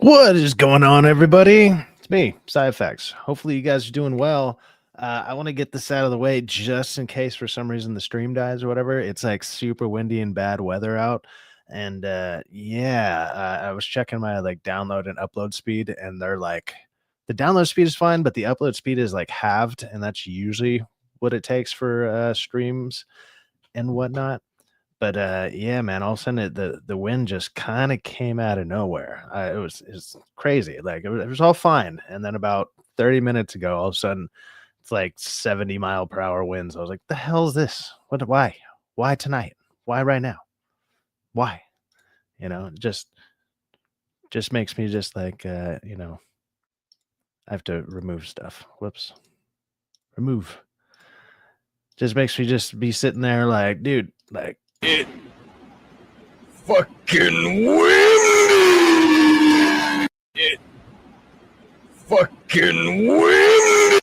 What is going on, everybody? It's me, Syfaxx. Hopefully, you guys are doing well. I want to get this out of the way just in case for some reason the stream dies or whatever. It's like super windy and bad weather out. And I was checking my like download and upload speed, and they're like, the download speed is fine, but the upload speed is like halved. And that's usually what it takes for streams and whatnot. But yeah, man, all of a sudden the wind just kind of came out of nowhere. It was crazy. Like it was all fine, and then about 30 minutes ago, all of a sudden it's like 70-mile-per-hour winds. I was like, "The hell is this? What? Why tonight? Why right now? Why?" Just makes me just like I have to remove stuff. Whoops, remove. Just makes me just be sitting there like, dude, like it fucking windy. It fucking windy.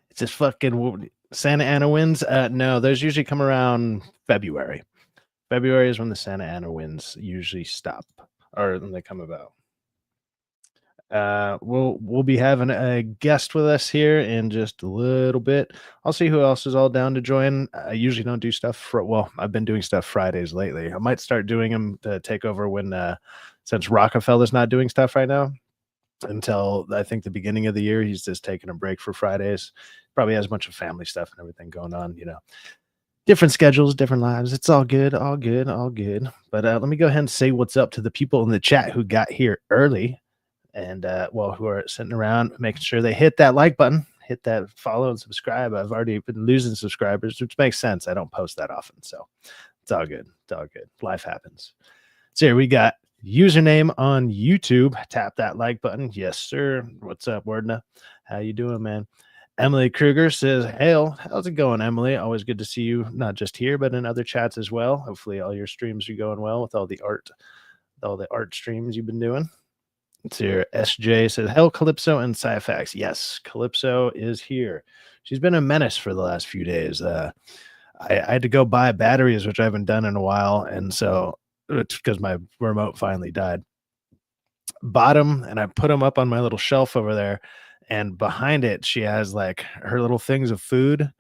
It's just fucking Santa Ana winds. No, those usually come around February. February is when the Santa Ana winds usually stop, or when they come about. We'll be having a guest with us here in just a little bit. I'll see who else is all down to join. I usually don't do stuff I've been doing stuff Fridays lately. I might start doing them to take over when since Rockefeller's not doing stuff right now until I think the beginning of the year. He's just taking a break for Fridays. Probably has a bunch of family stuff and everything going on, different schedules, different lives. It's all good, all good, all good. But let me go ahead and say what's up to the people in the chat who got here early and who are sitting around making sure they hit that like button, hit that follow and subscribe. I've already been losing subscribers, which makes sense. I don't post that often, so it's all good. It's all good. Life happens. So here we got username on YouTube. Tap that like button. Yes, sir. What's up, Wordna? How you doing, man? Emily Kruger says, "Hail, how's it going, Emily? Always good to see you, not just here, but in other chats as well. Hopefully all your streams are going well with all the art streams you've been doing." It's here. SJ says, "Hell, Calypso and Syfaxx." Yes, Calypso is here. She's been a menace for the last few days. I had to go buy batteries, which I haven't done in a while, and so it's because my remote finally died. Bought them, and I put them up on my little shelf over there, and behind it, she has like her little things of food,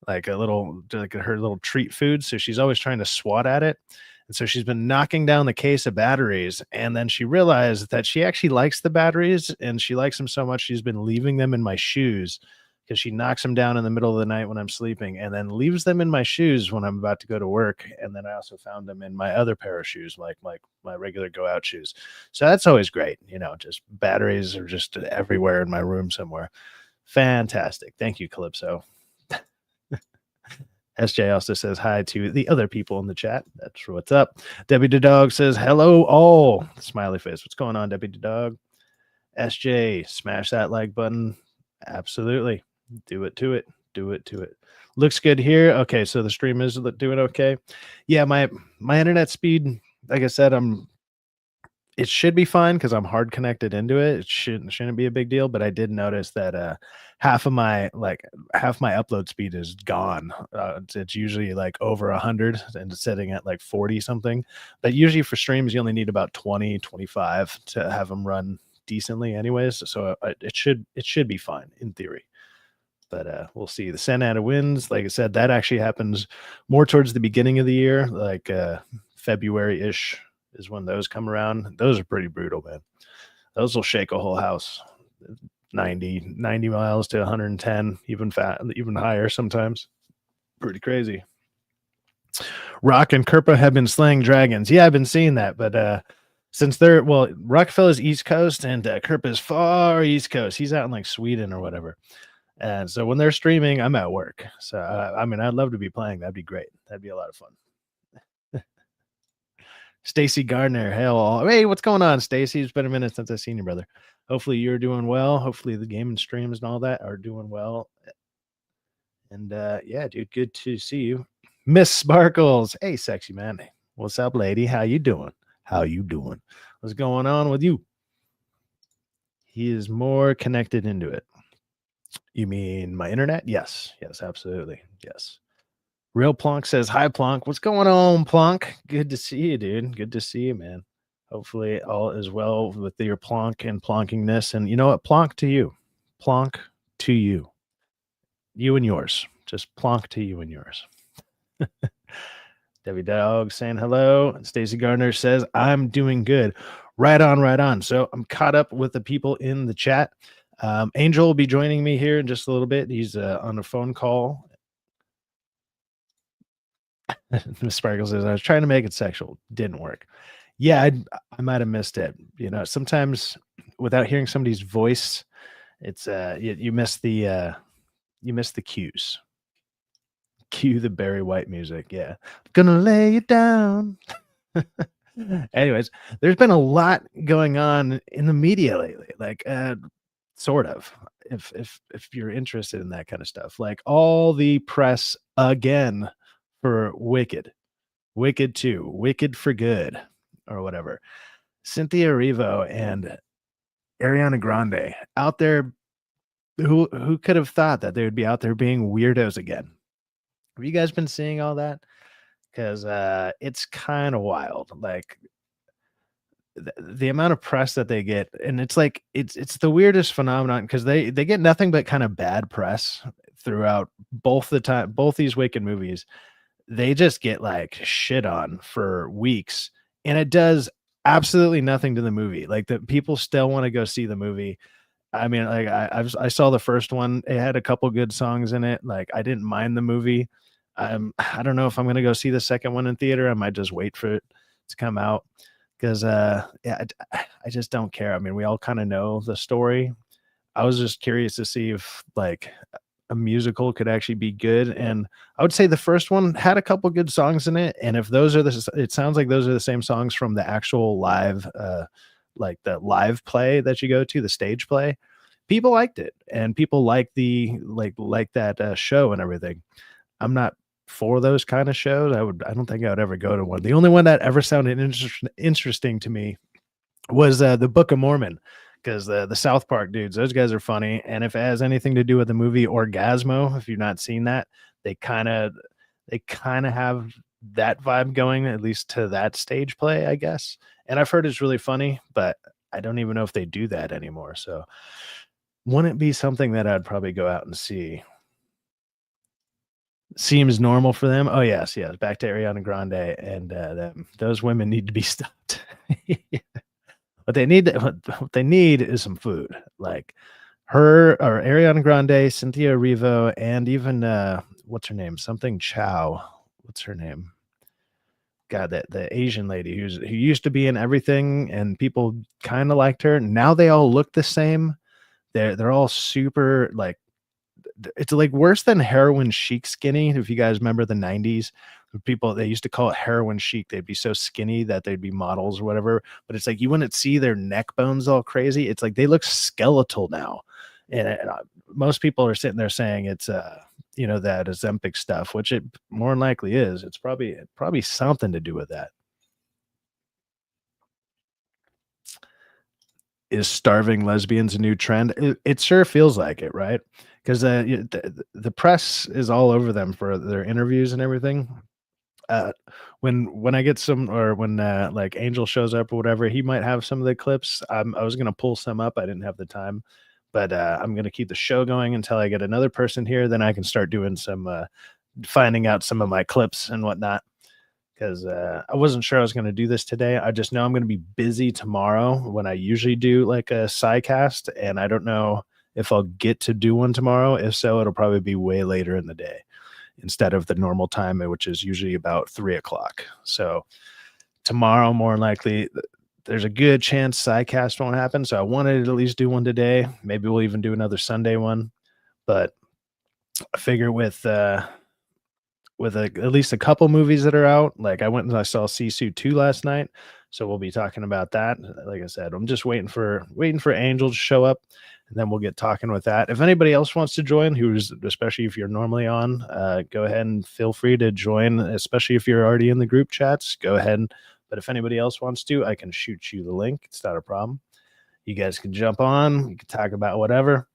like her little treat food. So she's always trying to swat at it. And so she's been knocking down the case of batteries. And then she realized that she actually likes the batteries and she likes them so much she's been leaving them in my shoes because she knocks them down in the middle of the night when I'm sleeping and then leaves them in my shoes when I'm about to go to work. And then I also found them in my other pair of shoes, like my regular go out shoes. So that's always great. Just batteries are just everywhere in my room somewhere. Fantastic. Thank you, Calypso. SJ also says hi to the other people in the chat. That's what's up. Debbie the Dog says hello all. Smiley face. What's going on, Debbie the Dog? SJ, smash that like button. Absolutely. Do it to it. Do it to it. Looks good here. Okay, so the stream is doing okay. Yeah, my internet speed, like I said, it should be fine because I'm hard connected into it. It shouldn't be a big deal. But I did notice that half my upload speed is gone. It's usually like over 100 and it's sitting at like 40 something. But usually for streams, you only need about 20, 25 to have them run decently anyways. So it should be fine in theory. But we'll see. The Santa Ana winds, like I said, that actually happens more towards the beginning of the year, like February-ish is when those come around. Those are pretty brutal, man. Those will shake a whole house. 90 miles to 110, even higher sometimes. Pretty crazy. Rock and Kerpa have been slaying dragons. Yeah, I've been seeing that, but since Rockefeller's East Coast and Kerpa's far East Coast. He's out in like Sweden or whatever. And so when they're streaming, I'm at work. So I'd love to be playing. That'd be great. That'd be a lot of fun. Stacy Gardner, hey, what's going on, Stacy? It's been a minute since I've seen you, brother. Hopefully you're doing well. Hopefully the gaming streams and all that are doing well. And yeah, dude, good to see you. Miss Sparkles, hey, sexy man. What's up, lady? How you doing? What's going on with you? He is more connected into it. You mean my internet? Yes, absolutely. Yes. Real Plonk says, hi, Plonk. What's going on, Plonk? Good to see you, dude. Good to see you, man. Hopefully, all is well with your plonk and plonkingness. And you know what? Plonk to you. Plonk to you. You and yours. Just plonk to you and yours. Debbie Dog saying hello. And Stacy Gardner says, I'm doing good. Right on, right on. So I'm caught up with the people in the chat. Angel will be joining me here in just a little bit. He's on a phone call. Miss Sparkle says, I was trying to make it sexual. Didn't work. Yeah, I might have missed it. You know, sometimes without hearing somebody's voice, it's you miss the cues. Cue the Barry White music. Yeah. Gonna lay you down. Anyways, there's been a lot going on in the media lately. Like sort of. If you're interested in that kind of stuff. Like all the press again for Wicked. Wicked 2, Wicked for Good, or whatever. Cynthia Erivo and Ariana Grande out there. Who could have thought that they would be out there being weirdos again? Have you guys been seeing all that? Because it's kind of wild. Like the amount of press that they get, and it's like it's the weirdest phenomenon because they get nothing but kind of bad press throughout both these Wicked movies. They just get like shit on for weeks, and it does absolutely nothing to the movie. Like the people still want to go see the movie. I mean, like I saw the first one. It had a couple good songs in it. Like I didn't mind the movie. I don't know if I'm gonna go see the second one in theater. I might just wait for it to come out because yeah, I just don't care. I mean, we all kind of know the story. I was just curious to see if like a musical could actually be good, and I would say the first one had a couple good songs in it, and if those are it sounds like those are the same songs from the actual live like the live play that you go to, the stage play. People liked it, and people like the like that show and everything. I'm not for those kind of shows. I don't think I would ever go to one. The only one that ever sounded interesting to me was the Book of Mormon, because the South Park dudes, those guys are funny. And if it has anything to do with the movie Orgasmo, if you've not seen that, they kind of have that vibe going, at least to that stage play, I guess. And I've heard it's really funny, but I don't even know if they do that anymore. So wouldn't be something that I'd probably go out and see. Seems normal for them. Oh yes, yes. Back to Ariana Grande and those women need to be stopped. What they need is some food, like her or Ariana Grande, Cynthia Erivo, and even what's her name? Something Chow. What's her name? God, that the Asian lady who used to be in everything, and people kind of liked her. Now they all look the same. They're all super like it's like worse than heroin chic skinny. If you guys remember the 90s, people they used to call it heroin chic. They'd be so skinny that they'd be models or whatever. But it's like you wouldn't see their neck bones all crazy. It's like they look skeletal now. And most people are sitting there saying it's you know, that Ozempic stuff, which it more than likely is. It's probably something to do with that. Is starving lesbians a new trend? It sure feels like it, right? Because the press is all over them for their interviews and everything. Uh, when I get some, or when like Angel shows up or whatever, he might have some of the clips. I was gonna pull some up. I didn't have the time, but I'm gonna keep the show going until I get another person here. Then I can start doing some finding out some of my clips and whatnot, because I wasn't sure I was going to do this today. I just know I'm going to be busy tomorrow when I usually do like a Sycast, and I don't know if I'll get to do one tomorrow. If so, it'll probably be way later in the day instead of the normal time, which is usually about 3 o'clock. So tomorrow, more than likely, there's a good chance Sycast won't happen. So I wanted to at least do one today. Maybe we'll even do another Sunday one, but I figure with at least a couple movies that are out. Like I went and I saw Sisu 2 last night, so we'll be talking about that. Like I said, I'm just waiting for Angel to show up, and then we'll get talking with that. If anybody else wants to join, who's especially if you're normally on, go ahead and feel free to join. Especially if you're already in the group chats, go ahead. But if anybody else wants to, I can shoot you the link. It's not a problem. You guys can jump on. You can talk about whatever.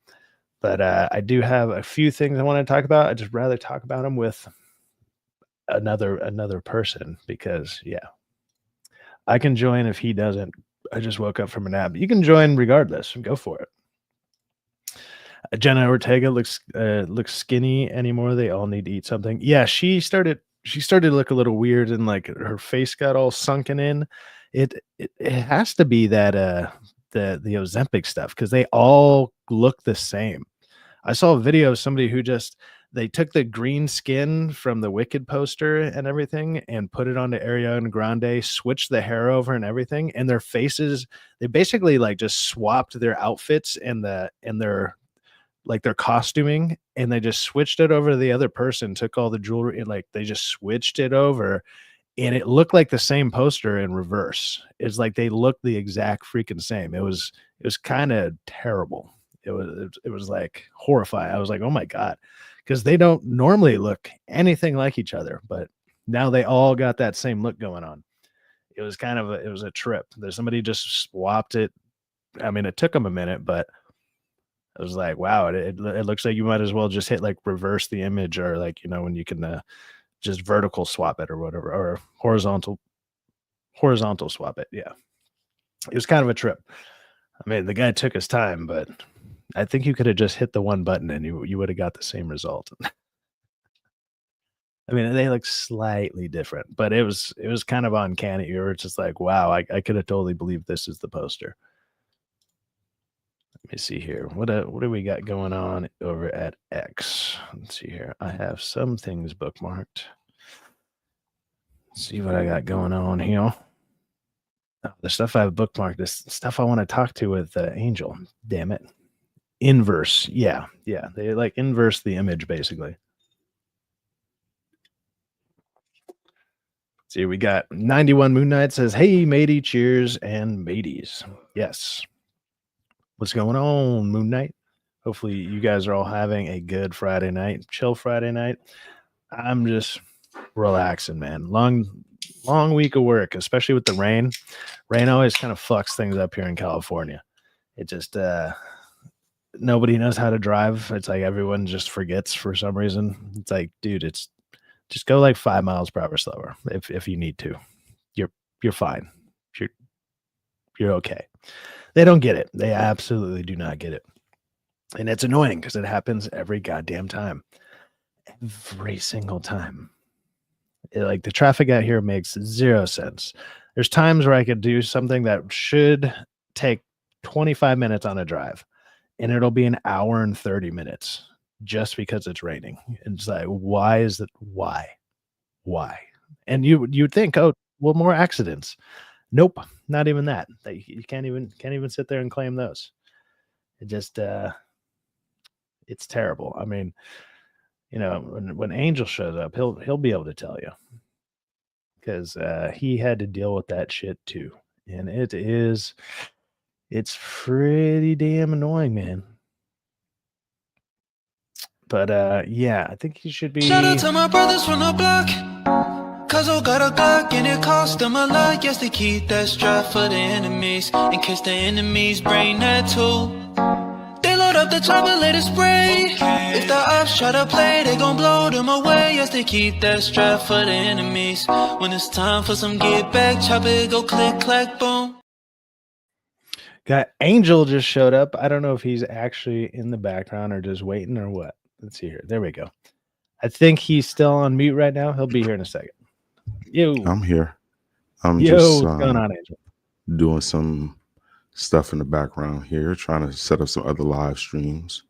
But I do have a few things I want to talk about. I'd just rather talk about them with another person, because yeah, I can join if he doesn't. I just woke up from a nap. You can join regardless. Go for it. Jenna Ortega looks skinny anymore. They all need to eat something. Yeah, she started to look a little weird and like her face got all sunken in. It has to be that the Ozempic stuff because they all look the same. I saw a video of somebody who just they took the green skin from the Wicked poster and everything and put it onto Ariana Grande, switched the hair over and everything, and their faces, they basically like just swapped their outfits and their like their costuming and they just switched it over to the other person, took all the jewelry and like they just switched it over and it looked like the same poster in reverse. It's like they looked the exact freaking same. It was kind of terrible. It was like horrifying. I was like, "Oh my god," because they don't normally look anything like each other, but now they all got that same look going on. It was a trip. There's somebody just swapped it. I mean, it took them a minute, but I was like, wow, it looks like you might as well just hit like reverse the image or like, when you can just vertical swap it or whatever, or horizontal swap it. Yeah. It was kind of a trip. I mean, the guy took his time, but I think you could have just hit the one button and you would have got the same result. I mean, they look slightly different, but it was kind of uncanny. You were just like, wow, I could have totally believed this is the poster. Let me see here. What do we got going on over at X? Let's see here. I have some things bookmarked. Let's see what I got going on here. Oh, the stuff I have bookmarked is stuff I want to talk to with Angel. Damn it. Inverse. Yeah. Yeah. They like inverse the image basically. See, we got 91 Moon Knight says, "Hey, matey, cheers and mateys." Yes. What's going on, Moon Knight? Hopefully, you guys are all having a good Friday night, chill Friday night. I'm just relaxing, man. Long week of work, especially with the rain. Rain always kind of fucks things up here in California. It just nobody knows how to drive. It's like everyone just forgets for some reason. It's like, dude, it's just go like 5 miles per hour slower if you need to. You're fine. You're okay. They don't get it. They absolutely do not get it. And it's annoying because it happens every goddamn time. Every single time. Like the traffic out here makes zero sense. There's times where I could do something that should take 25 minutes on a drive, and it'll be an hour and 30 minutes just because it's raining. And it's like, why is it? Why? And you'd think, oh, well, more accidents. Nope, not even that. You can't even sit there and claim those. It just it's terrible. I mean, when Angel shows up, he'll be able to tell you because he had to deal with that shit too, and it's pretty damn annoying, man. But yeah, I think he should be. Shout out to my brothers from the block. Cause I got a Glock and it cost them a lot. Yes, they keep that strap for the enemies in case the enemies bring that too. They load up the chopper, let it spray. Okay. If the ops try to play, they gon' blow them away. Yes, they keep that strap for the enemies. When it's time for some get back, chopper it go click, clack, boom. Got Angel just showed up. I don't know if he's actually in the background or just waiting or what. Let's see here. There we go. I think he's still on mute right now. He'll be here in a second. I'm here. I'm what's going on, Angel? Doing some stuff in the background here, trying to set up some other live streams.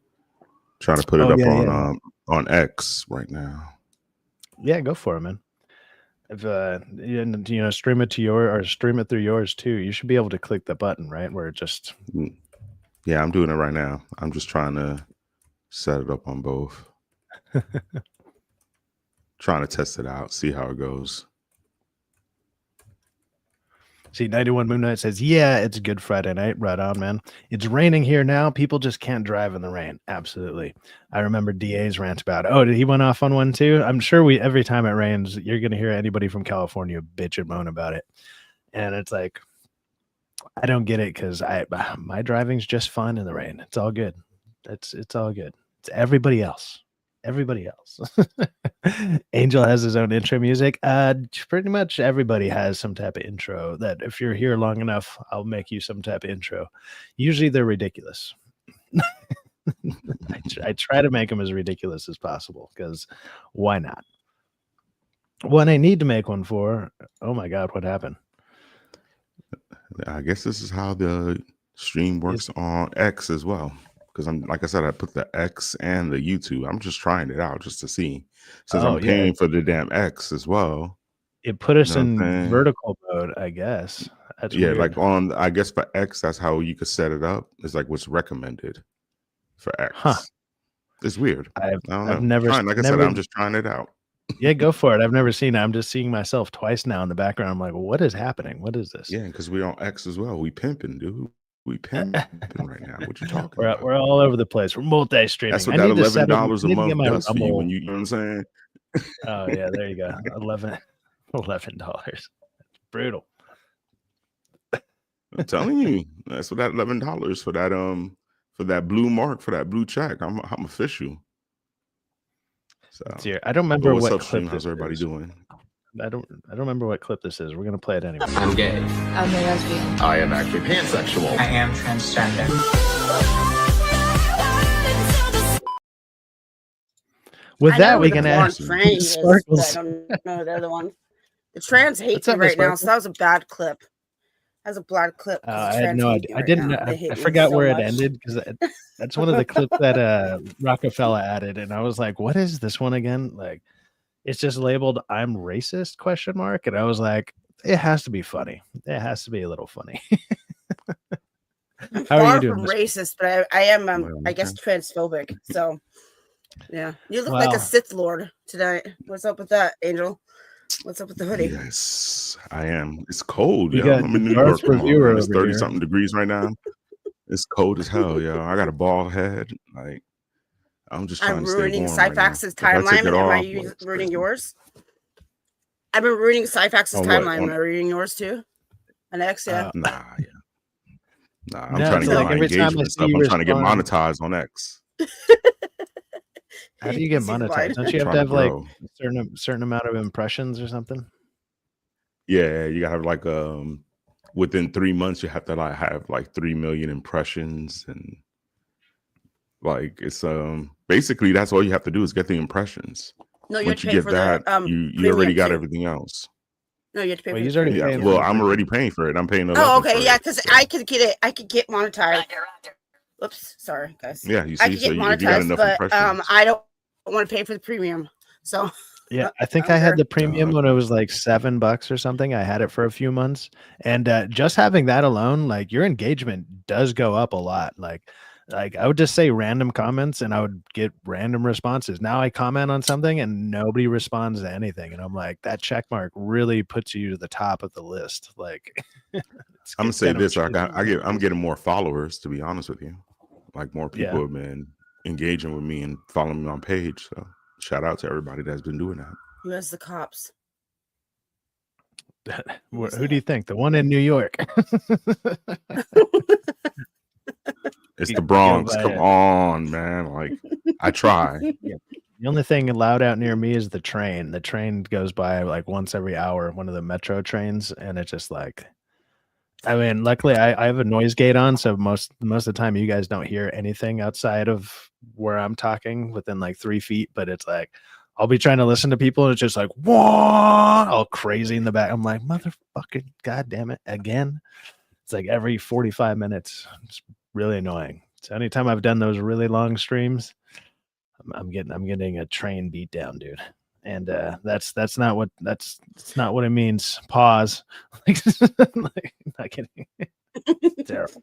Trying to put it up on X right now. Yeah, go for it, man. If stream it through yours too. You should be able to click the button, right? Where it just Yeah, I'm doing it right now. I'm just trying to set it up on both. Trying to test it out, see how it goes. See, 91 Moon Knight says, yeah, it's a good Friday night. Right on, man. It's raining here now. People just can't drive in the rain. Absolutely. I remember DA's rant about, oh, did he went off on one too? I'm sure every time it rains, you're going to hear anybody from California bitch and moan about it. And it's like, I don't get it because my driving's just fine in the rain. It's all good. It's all good. It's everybody else. everybody else. Angel has his own intro music. Pretty much everybody has some type of intro that if you're here long enough, I'll make you some type of intro. Usually they're ridiculous. I try to make them as ridiculous as possible because why not? When I need to make one for, oh my God, what happened? I guess this is how the stream works on X as well. Because I'm like I said, I put the X and the YouTube. I'm just trying it out just to see. Since I'm paying for the damn X as well. It put us in vertical mode, I guess. That's weird. Like on, I guess for X, that's how you could set it up. It's like what's recommended for X. Huh. It's weird. I've never, never, like I said, I'm just trying it out. Yeah, go for it. I've never seen it. I'm just seeing myself twice now in the background. I'm like, what is happening? What is this? Yeah, because we're on X as well. We pimping, dude. We pimping right now. What you talking about? We're all over the place. We're multi-streaming. That's what that $11 a month does for you when you know what I'm saying? Oh yeah, there you go. $11. Brutal. I'm telling you, that's what that $11 for that blue mark, for that blue check. I'm official. So I don't remember what clip how's everybody doing. I don't remember what clip this is. We're gonna play it anyway. I'm gay. I'm a lesbian. I am actually pansexual. I am transgender. With that, we can ask Sparkles. I don't know the other one. The trans hate me right now, so that was a bad clip. That was a bad clip. I had no idea. I didn't. I forgot where it ended because that's one of the clips that Rockefeller added, and I was like, "What is this one again?" Like, it's just labeled "I'm racist?" ? And I was like, "It has to be funny. It has to be a little funny." I'm far from racist, but I am, I guess, transphobic. So, yeah, you look like a Sith Lord tonight. What's up with that, Angel? What's up with the hoodie? Yes, I am. It's cold. Yeah, I'm in New York. It's 30-something degrees right now. It's cold as hell. Yeah, I got a bald head. Like, I'm just trying to stay warm. Syfaxx's timeline. Am I ruining yours? I've been ruining Syfaxx's timeline. Am I ruining yours too? An X, yeah. Nah, I'm trying to get my engagement stuff. I'm trying to get monetized on X. How do you get monetized? Don't you have to have like a certain amount of impressions or something? Yeah, you gotta have like within 3 months you have to like have like 3 million impressions, and like it's basically that's all you have to do is get the impressions. No, you once you get that, you already got everything else. No, you have to pay. He's already paying. Well, I'm already paying for it. I'm paying. Okay, yeah, because I could get it. I could get monetized. Oops, sorry, guys. Yeah, you see, I could get monetized, but I don't want to pay for the premium. So yeah, I think I had the premium when it was like $7 or something. I had it for a few months, and just having that alone, like your engagement does go up a lot. Like I would just say random comments, and I would get random responses. Now I comment on something, and nobody responds to anything, and I'm like, that check mark really puts you to the top of the list. Like, I'm gonna say this: I'm getting more followers. To be honest with you, like more people have been engaging with me and following me on page. So shout out to everybody that's been doing that. Who has the cops? Who do you think? The one in New York. It's the Bronx. Come on, man. Like, I try. Yeah. The only thing loud out near me is the train. The train goes by like once every hour, one of the metro trains, and it's just like, I mean, luckily I have a noise gate on, so most of the time you guys don't hear anything outside of where I'm talking within like 3 feet. But it's like I'll be trying to listen to people, and it's just like whoa, all crazy in the back. I'm like, motherfucking goddamn it again. It's like every 45 minutes. It's really annoying. So anytime I've done those really long streams, I'm getting a train beat down, dude. And that's not what it means. Pause. Like, not kidding. Terrible.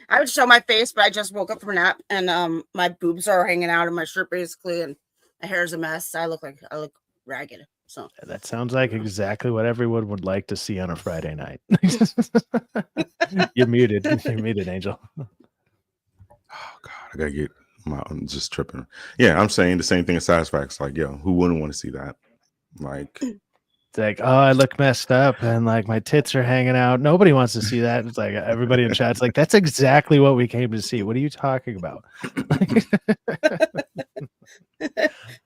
I would show my face, but I just woke up from a nap, and my boobs are hanging out of my shirt basically, and my hair is a mess. I look ragged. So that sounds like exactly what everyone would like to see on a Friday night. You're muted. You're muted, Angel. Oh God, I gotta get I'm just tripping. Yeah, I'm saying the same thing as Syfaxx. Like, yo, who wouldn't want to see that? Like, It's like, oh, I look messed up and like my tits are hanging out. Nobody wants to see that. It's like everybody in chat's like, that's exactly what we came to see. What are you talking about?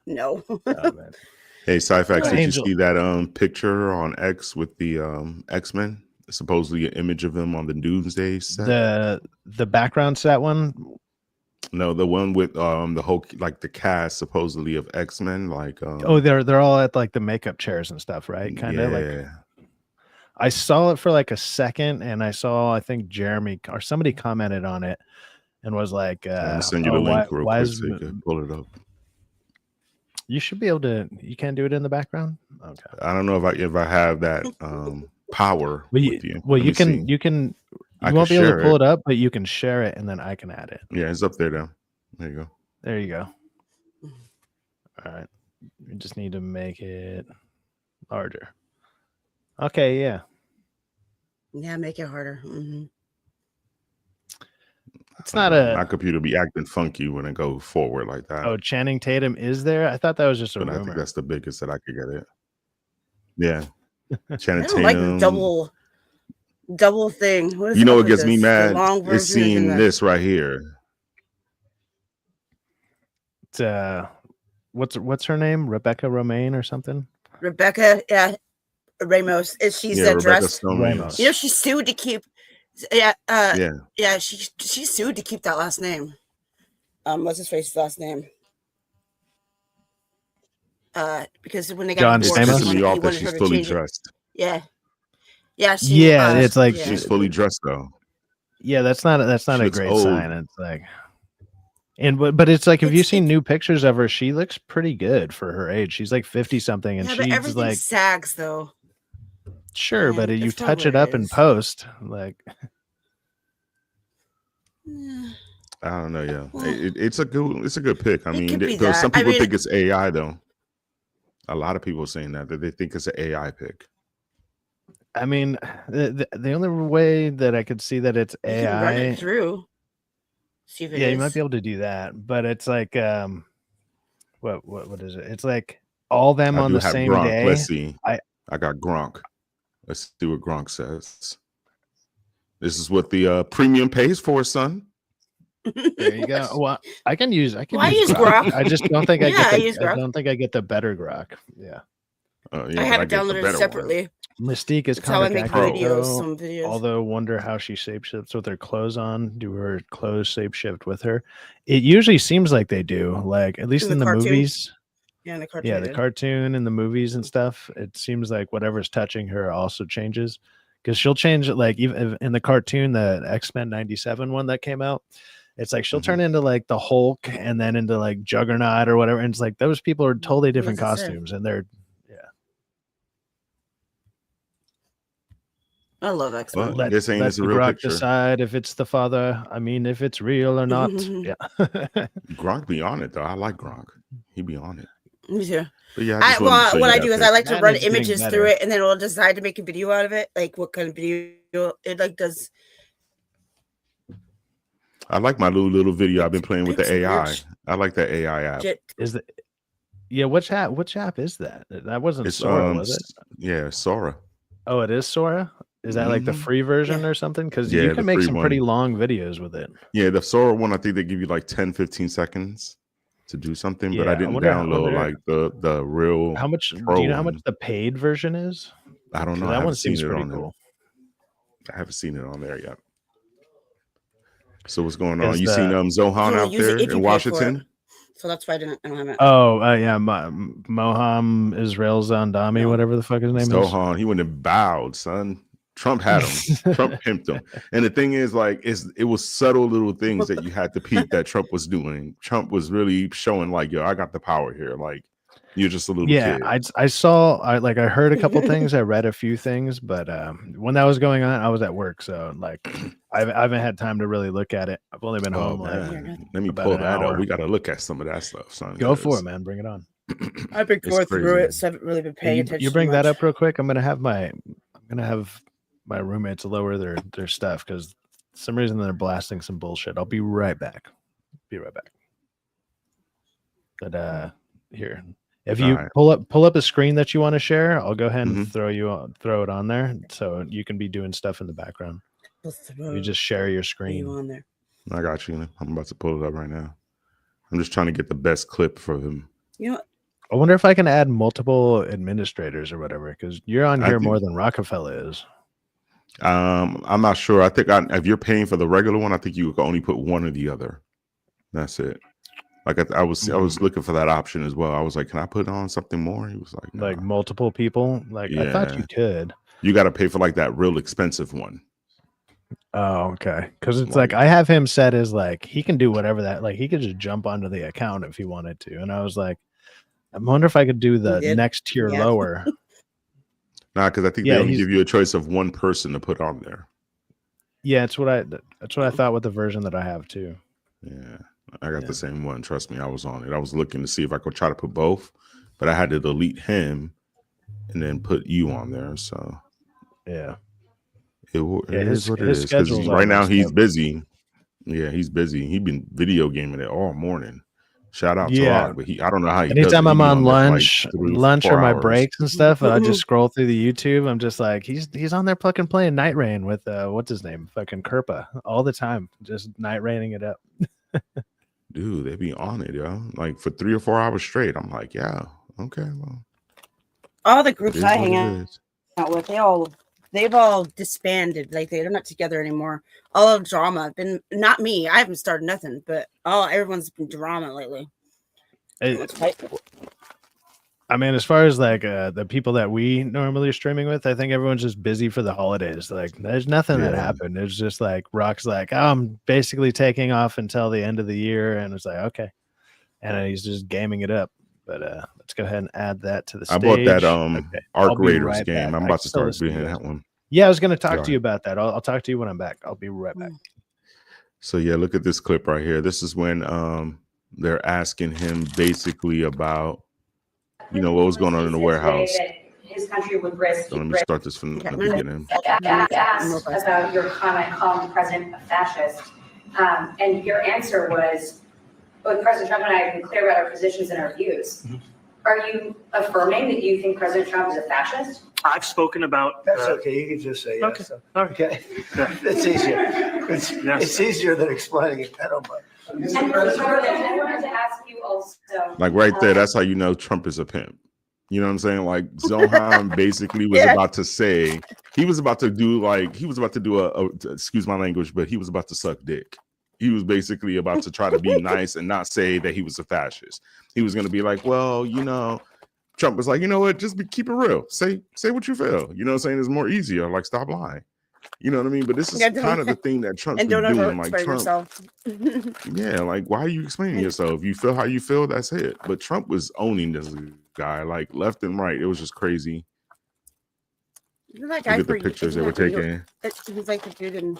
No. Oh, man. Hey, Syfaxx, did Angel. you see that picture on X with the X-Men? Supposedly an image of them on the Doomsday set. The background set one. No, the one with the whole like the cast supposedly of X-Men, like Oh, they're all at like the makeup chairs and stuff, right? Kind of like I saw it for like a second, and I think Jeremy or somebody commented on it and was like, I'm gonna send you the link real quick so you can pull it up. You should be able to. You can't do it in the background. Okay. I don't know if I have that power. Well, you can. You won't be able to pull it up, but you can share it, and then I can add it. Yeah, it's up there now. There you go. There you go. All right. You just need to make it larger. Okay. Yeah. Yeah, make it harder. Mm-hmm. It's not my computer be acting funky when I go forward like that. Oh, Channing Tatum is there? I thought that was just a rumor. I think that's the biggest that I could get it. Yeah. Channing Tatum. Like double thing. You know what gets me mad? It's seeing this right here. It's what's her name? Rebecca Romaine or something? Rebecca, Ramos. She's dressed. Ramos. You know, she's sued to keep. She's sued to keep that last name. What's his face's last name? Because when they got divorced, he wanted her to fully dressed. Yeah. It's like she's fully dressed though. Yeah, that's not a great sign. It's like, but it's like, have you seen new pictures of her? She looks pretty good for her age. She's like 50 something, and she's everything like sags though. Sure, but you touch it up in post, like. I don't know. Yeah, it's a good pick. I mean, because some people think it's AI though. A lot of people are saying that they think it's an AI pick. I mean, the only way that I could see that it's AI, you can run it through. See if it is. You might be able to do that, but it's like, what is it? It's like all them on the same Gronk. day. Let's see. I got Gronk. Let's see what Gronk says. This is what the premium pays for, son. There you go. Well, I can use Gronk. I just don't think I don't think I get the better Gronk. Yeah. I have it downloaded separately. Mystique is how I make videos. Although wonder how she shapeshifts with her clothes on. Do her clothes shapeshift with her? It usually seems like they do. Like at least in the movies. Yeah, in the cartoon. Yeah, the cartoon and the movies and stuff. It seems like whatever's touching her also changes, because she'll change it. Like even in the cartoon, the X-Men '97 one that came out, it's like she'll turn into like the Hulk and then into like Juggernaut or whatever. And it's like those people are totally different costumes, and they're I love X-Men. Let the Gronk decide if it's the father. I mean, if it's real or not. Yeah. Gronk be on it though. I like Gronk. He be on it. Me too. But yeah, what I do is I like to run images through it, and then it'll decide to make a video out of it. Like what kind of video it like does. I like my little video I've been playing with the AI. I like that AI app. Is the which app is that? That wasn't Sora, was it? Yeah, Sora. Oh, it is Sora? Is that like the free version or something? Because you can make some pretty long videos with it. Yeah, the Sora one, I think they give you like 10-15 seconds to do something, but I didn't download like the real. How much? Do you know how much the paid version is? I don't know. That one seems pretty cool. I haven't seen it on there yet. So what's going on? You seen Zohan out there in Washington? So that's why I don't have it. Oh, yeah, Moham Israel Zandami, whatever the fuck his name is. Zohan, he went and bowed, son. Trump had him. Trump pimped him. And the thing is, like, it was subtle little things that you had to peep that Trump was doing. Trump was really showing, like, yo, I got the power here. Like, you're just a little kid. I heard a couple things. I read a few things, but when that was going on, I was at work. So, like, I haven't had time to really look at it. I've only been home. Let me pull that up. We got to look at some of that stuff, son. Go for it, man. Bring it on. I've been going through it, so I haven't really been paying attention. You bring that up real quick. I'm gonna have my roommates lower their stuff because for some reason they're blasting some bullshit. I'll be right back. But here, If you right. pull up a screen that you want to share, I'll go ahead and Mhm. throw it on there so you can be doing stuff in the background. You just share your screen. on there. I got you. I'm about to pull it up right now. I'm just trying to get the best clip for him. You know, I wonder if I can add multiple administrators or whatever, because you're on I here think, more than Rockefeller is. I'm not sure. I think if you're paying for the regular one, I think you can only put one or the other. That's it. Like I was looking for that option as well. I was like, can I put on something more? He was like, nah. Like multiple people. Like I thought you could. You got to pay for like that real expensive one. Oh, okay. Because it's like I have him set as like he can do whatever that like he could just jump onto the account if he wanted to. And I was like, I wonder if I could do the next tier lower. Nah, because I think they only give you a choice of one person to put on there. Yeah, that's what I thought with the version that I have too. Yeah, I got the same one. Trust me, I was on it. I was looking to see if I could try to put both, but I had to delete him and then put you on there. So yeah, it is what it is. Because right now he's busy. Yeah, he's busy. He's been video gaming it all morning. Shout out to Rock, but I don't know how he does it. Anytime I'm on lunch or my breaks and stuff, and I just scroll through the YouTube. I'm just like, he's on there fucking playing Night Rain with what's his name, fucking Kerpa, all the time, just Night Raining it up. Dude, they be on it, yo. Like for 3 or 4 hours straight. I'm like, yeah, okay, well. All the groups I hang out with, they've all disbanded. Like they're not together anymore. All of drama. Not me. I haven't started nothing, but everyone's been drama lately. I mean, as far as like the people that we normally are streaming with, I think everyone's just busy for the holidays. Like there's nothing that happened. It's just like Rock's like, oh, I'm basically taking off until the end of the year. And it's like, okay. And he's just gaming it up. But let's go ahead and add that to the stage. I bought that Arc Raiders game. Back. I'm about to start doing that one. Yeah, I was going to talk to you about that. I'll talk to you when I'm back. I'll be right back. So yeah, look at this clip right here. This is when they're asking him basically about, what was going on in the warehouse. His country would risk. So let me start this from the beginning. Asked about your comment calling the president a fascist, and your answer was, "Both President Trump and I have been clear about our positions and our views." Mm-hmm. Are you affirming that you think President Trump is a fascist? I've spoken about. That's okay. You can just say yes. Okay. Okay. It's easier. It's easier than explaining it. I don't mind. And I wanted to ask you also. Like right there, that's how you know Trump is a pimp. You know what I'm saying? Like Zohan basically was about to say he was about to do a excuse my language, but he was about to suck dick. He was basically about to try to be nice and not say that he was a fascist. He was going to be like, well, Trump was like, you know what? Just keep it real. Say what you feel. You know what I'm saying? It's more easier. Like, stop lying. You know what I mean? But this is kind of the thing that Trump's been doing. Like Trump, yeah, like why are you explaining yourself? You feel how you feel, that's it. But Trump was owning this guy, like left and right. It was just crazy. Look at the pictures they were taking. He's like the dude in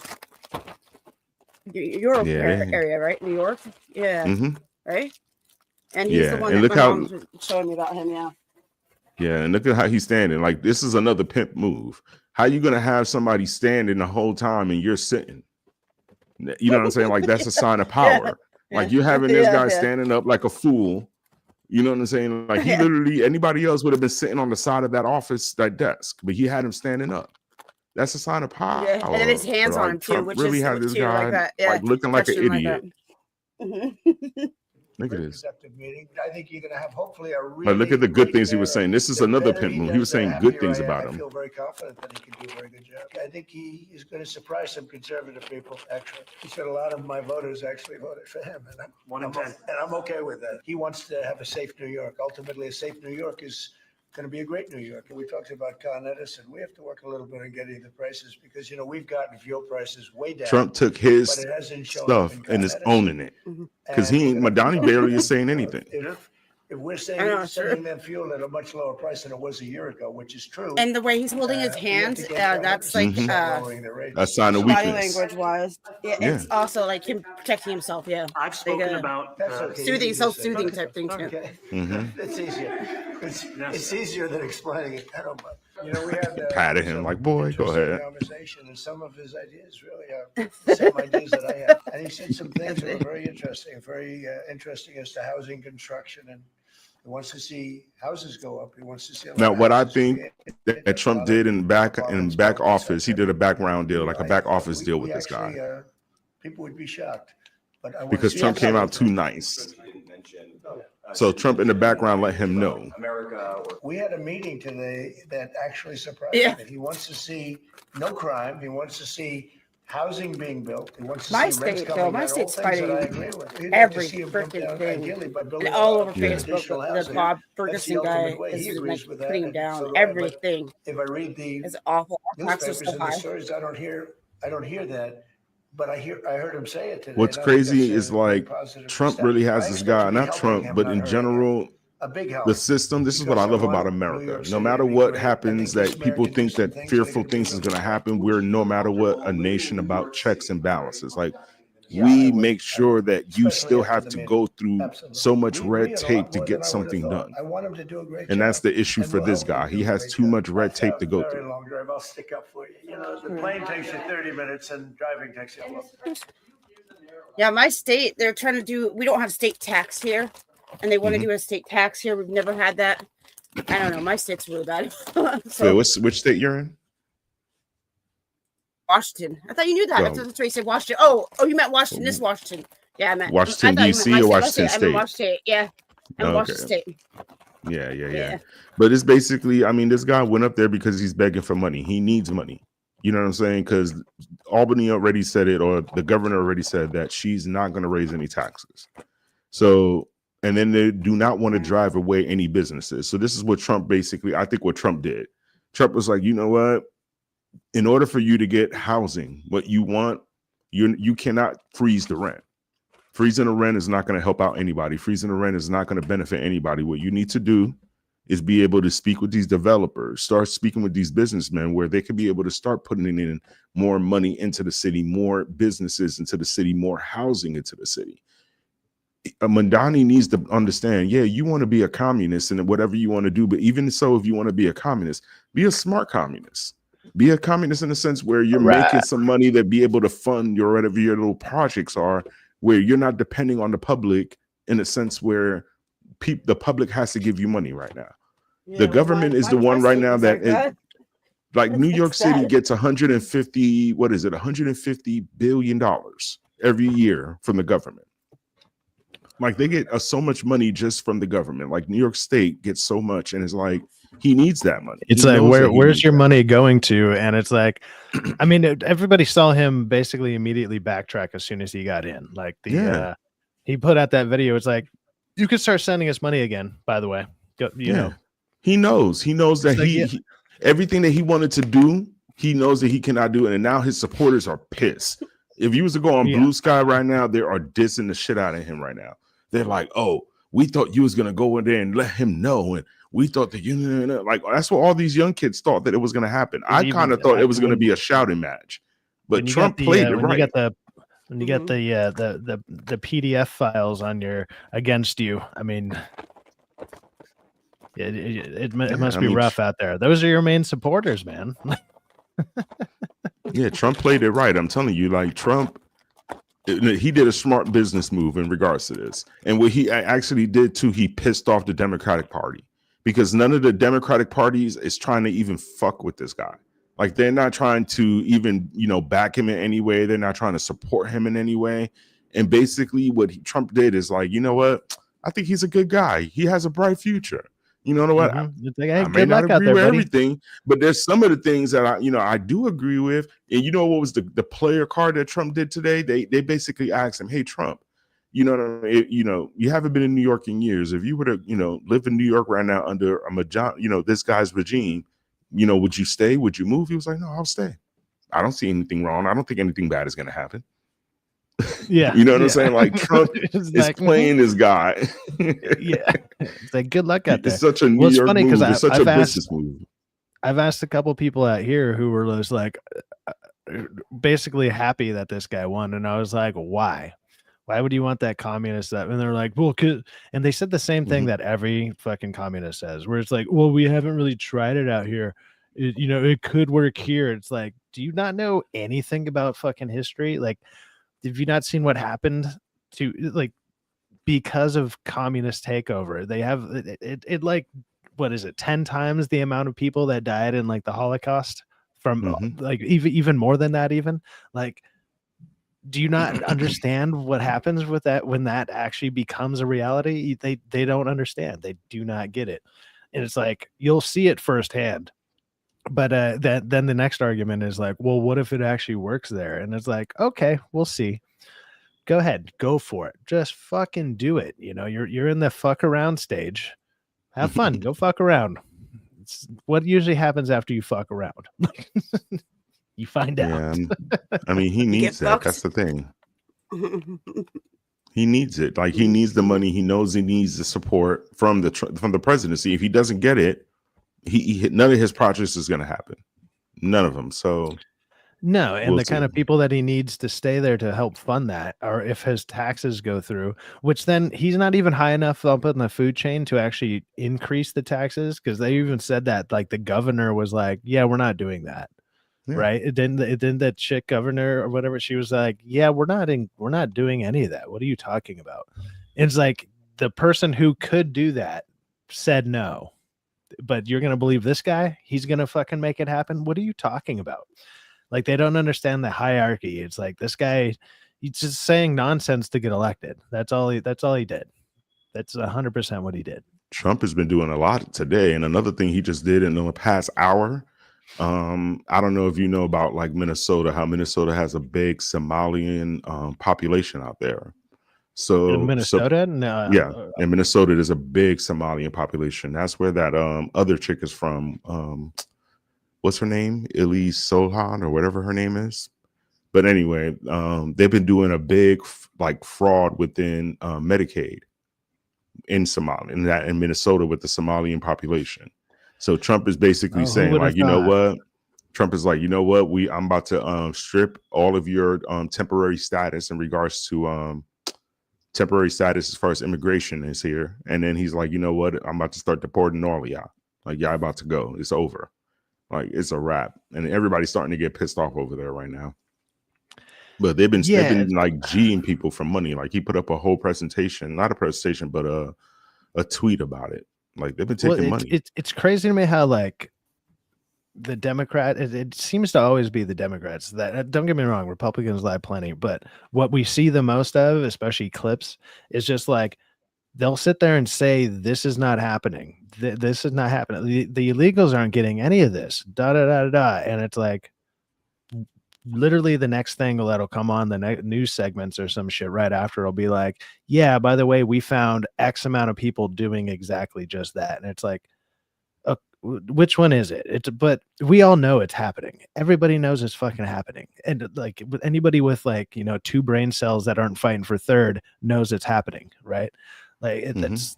Europe area, right? New York? Yeah. Mm-hmm. Right? And he's the one that my mom was showing me about him, Yeah, and look at how he's standing. Like, this is another pimp move. How you going to have somebody standing the whole time and you're sitting? You know what I'm saying? Like, that's a sign of power. Like, you're having this guy standing up like a fool. You know what I'm saying? Like, he literally, anybody else would have been sitting on the side of that office, that desk, but he had him standing up. That's a sign of power. Yeah, and then his hands on him too, which really is had this too, guy like looking like an idiot. Look at this. Meeting. I think you're going to have hopefully a really. But look at the good things he was saying. This is another pimp move. He was saying good things about him. I feel very confident that he can do a very good job. I think he is going to surprise some conservative people. Actually, he said a lot of my voters actually voted for him, and I'm okay with that. He wants to have a safe New York. Ultimately, a safe New York is going to be a great New York. And we talked about Con Edison. We have to work a little bit on getting the prices because, we've gotten fuel prices way down. Trump took his stuff and is owning it because Madani barely is saying anything. If we're selling that fuel at a much lower price than it was a year ago, which is true. And the way he's holding his hands, that's like a sign of weakness. Body language wise. Yeah, it's also like him protecting himself. Yeah. I've spoken about self-soothing type thing too. Okay. It's easier. It's easier than explaining it. I don't know. We had patted him like, boy, go ahead. Conversation, and some of his ideas really are the same ideas that I have. And he said some things that were very interesting as to housing construction and He wants to see houses go up. He wants to see. Now, what I think that Trump did in back office, he did a background deal, like a back office deal with this guy. People would be shocked, but because Trump came out too nice. So Trump in the background let him know. We had a meeting today that actually surprised me. He wants to see no crime. He wants to see housing being built. He wants to My see rents state, coming though, my down, all state's things that I fighting agree with. He'd like to every see 'em come freaking down, thing. ideally, by building And all over additional Facebook, the housing. Bob That's Ferguson the guy ultimate way. He is agrees like with that, putting and down so do I, but everything. If I read the It's awful. Taxes newspapers so and the high. stories, I don't hear that, but I heard him say it today. What's and I think crazy that's is a very like positive Trump step. really I has this expect guy, to be not helping Trump, him, but not in hurting general, him. A big help. the system. This is what I Because love I about want New America. York No City matter to be what great. I happens, think this that people America think do some that things fearful that are gonna things be is going to really happen. We're no matter what a nation about checks and balances. Like Yeah, we I would. make sure that you Especially still after have the to meeting. go through Absolutely. so much We agree red on a tape lot to more than get I would have something thought. done. I want him to do a great And job. that's the issue And for we'll this help him guy. do He a has great too job. much red I tape have to a go very through. long drive. I'll stick up for you. You know, the plane takes you 30 minutes and driving takes you a little. Yeah, my state, they're trying to do, we don't have state tax here, and they want to do a state tax here. We've never had that. I don't know. My state's really bad. So which state you're in? Washington. I thought you knew that. No. I thought that's what you said. Washington. Oh, you meant Washington. This Washington. Yeah, I meant Washington, I thought you meant D.C. my or state. Washington I'm in State? Washington State. Yeah, I'm in Okay. Washington State. Yeah. But it's basically, I mean, this guy went up there because he's begging for money. He needs money. You know what I'm saying? Because Albany already said it, or the governor already said that she's not going to raise any taxes. So, and then they do not want to drive away any businesses. So this is what Trump basically, I think what Trump did. Trump was like, you know what? In order for you to get housing, what you want, you cannot freeze the rent. Freezing the rent is not going to help out anybody. Freezing the rent is not going to benefit anybody. What you need to do is be able to speak with these developers, start speaking with these businessmen where they could be able to start putting in more money into the city, more businesses into the city, more housing into the city. Mandani needs to understand, yeah, you want to be a communist and whatever you want to do, but even so, if you want to be a communist, be a smart communist. Be a communist in the sense where you're making some money to be able to fund your whatever your little projects are, where you're not depending on the public in a sense where the public has to give you money right now. Yeah, the government is the one right now that like New York City gets 150, what is it? $150 billion every year from the government. Like they get so much money just from the government. Like New York State gets so much, and it's like he needs that money. It's like where's your money going to? And it's like, I mean, everybody saw him basically immediately backtrack as soon as he got in. Like he put out that video. It's like you could start sending us money again. By the way, you know, he knows that he everything that he wanted to do, he knows that he cannot do it, and now his supporters are pissed. If he was to go on Blue Sky right now, they are dissing the shit out of him right now. They're like, oh, we thought you was going to go in there and let him know. And we thought that like, that's what all these young kids thought that it was going to happen. I kind of thought it was going to be a shouting match, but Trump played it right. When you get the PDF files on against you, I mean, it must be rough out there. Those are your main supporters, man. Yeah, Trump played it right. I'm telling you, like Trump, he did a smart business move in regards to this. And what he actually did too, he pissed off the Democratic Party because none of the Democratic parties is trying to even fuck with this guy. Like they're not trying to even, back him in any way. They're not trying to support him in any way. And basically what Trump did is like, you know what? I think he's a good guy. He has a bright future. You know what? Mm-hmm. Like, hey, I may not agree with everything, but there's some of the things that I do agree with. And you know what was the player card that Trump did today? They basically asked him, "Hey Trump, you know what I mean? You haven't been in New York in years. If you were to live in New York right now under this guy's regime, would you stay? Would you move?" He was like, "No, I'll stay. I don't see anything wrong. I don't think anything bad is going to happen." Yeah, you know what I'm saying? Like Trump is like, playing this guy. Yeah, it's like good luck out there. It's such a New York funny move. It's such a business move. I've asked a couple people out here who were just like basically happy that this guy won, and I was like, why? Why would you want that communist stuff? And they're like, well, and they said the same thing that every fucking communist says, where it's like, well, we haven't really tried it out here. It could work here. It's like, do you not know anything about fucking history? Like, have you not seen what happened to like because of communist takeover. They have it like, what is it, 10 times the amount of people that died in like the Holocaust from like even more than that even. Like, do you not understand what happens with that when that actually becomes a reality? They don't understand. They do not get it. And it's like, you'll see it firsthand. But then the next argument is like, well, what if it actually works there? And it's like, okay, we'll see. Go ahead, go for it. Just fucking do it. You know, you're in the fuck around stage. Have fun. Go fuck around. It's what usually happens after you fuck around. You find out. I mean, he needs that. That's the thing. He needs it. Like, he needs the money. He knows he needs the support from the presidency. If he doesn't get it, he none of his projects is going to happen. None of them. So no, and the kind of people that he needs to stay there to help fund that, or if his taxes go through, which then he's not even high enough up in the food chain to actually increase the taxes, because they even said that, like, the governor was like, yeah, we're not doing that. Yeah. Right. It didn't that chick governor or whatever, she was like, yeah, we're not doing any of that. What are you talking about? And it's like, the person who could do that said no, but you're gonna believe this guy? He's gonna fucking make it happen? What are you talking about? Like, they don't understand the hierarchy. It's like, this guy, he's just saying nonsense to get elected. That's all he did. That's 100% what he did. Trump has been doing a lot today. And another thing he just did in the past hour, I don't know if you know about like Minnesota, how Minnesota has a big Somalian population out there. So in Minnesota, no, yeah, in Minnesota, there's a big Somalian population. That's where that other chick is from. What's her name? Elise Solhan or whatever her name is. But anyway, they've been doing a big like fraud within Medicaid in Somalia, in Minnesota with the Somalian population. So Trump is basically saying, like, you know what? Trump is like, you know what? I'm about to strip all of your temporary status in regards to temporary status as far as immigration is here. And then he's like, you know what? I'm about to start deporting all of y'all. Like, y'all about to go. It's over. Like, it's a wrap. And everybody's starting to get pissed off over there right now. But they've been like G'ing people for money. Like, he put up a whole presentation, not a presentation, but a tweet about it. Like, they've been taking money. It's crazy to me how, like, the Democrat, it seems to always be the Democrats that, don't get me wrong, Republicans lie plenty, but what we see the most of, especially clips, is just like, they'll sit there and say, this is not happening. This is not happening. The illegals aren't getting any of this. Da da da da. And it's like, literally the next thing that'll come on the news segments or some shit right after, it'll be like, yeah, by the way, we found X amount of people doing exactly just that. And it's like, which one is it? But we all know it's happening. Everybody knows it's fucking happening. And like, anybody with, like, you know, 2 brain cells that aren't fighting for third knows it's happening, right? Like, that's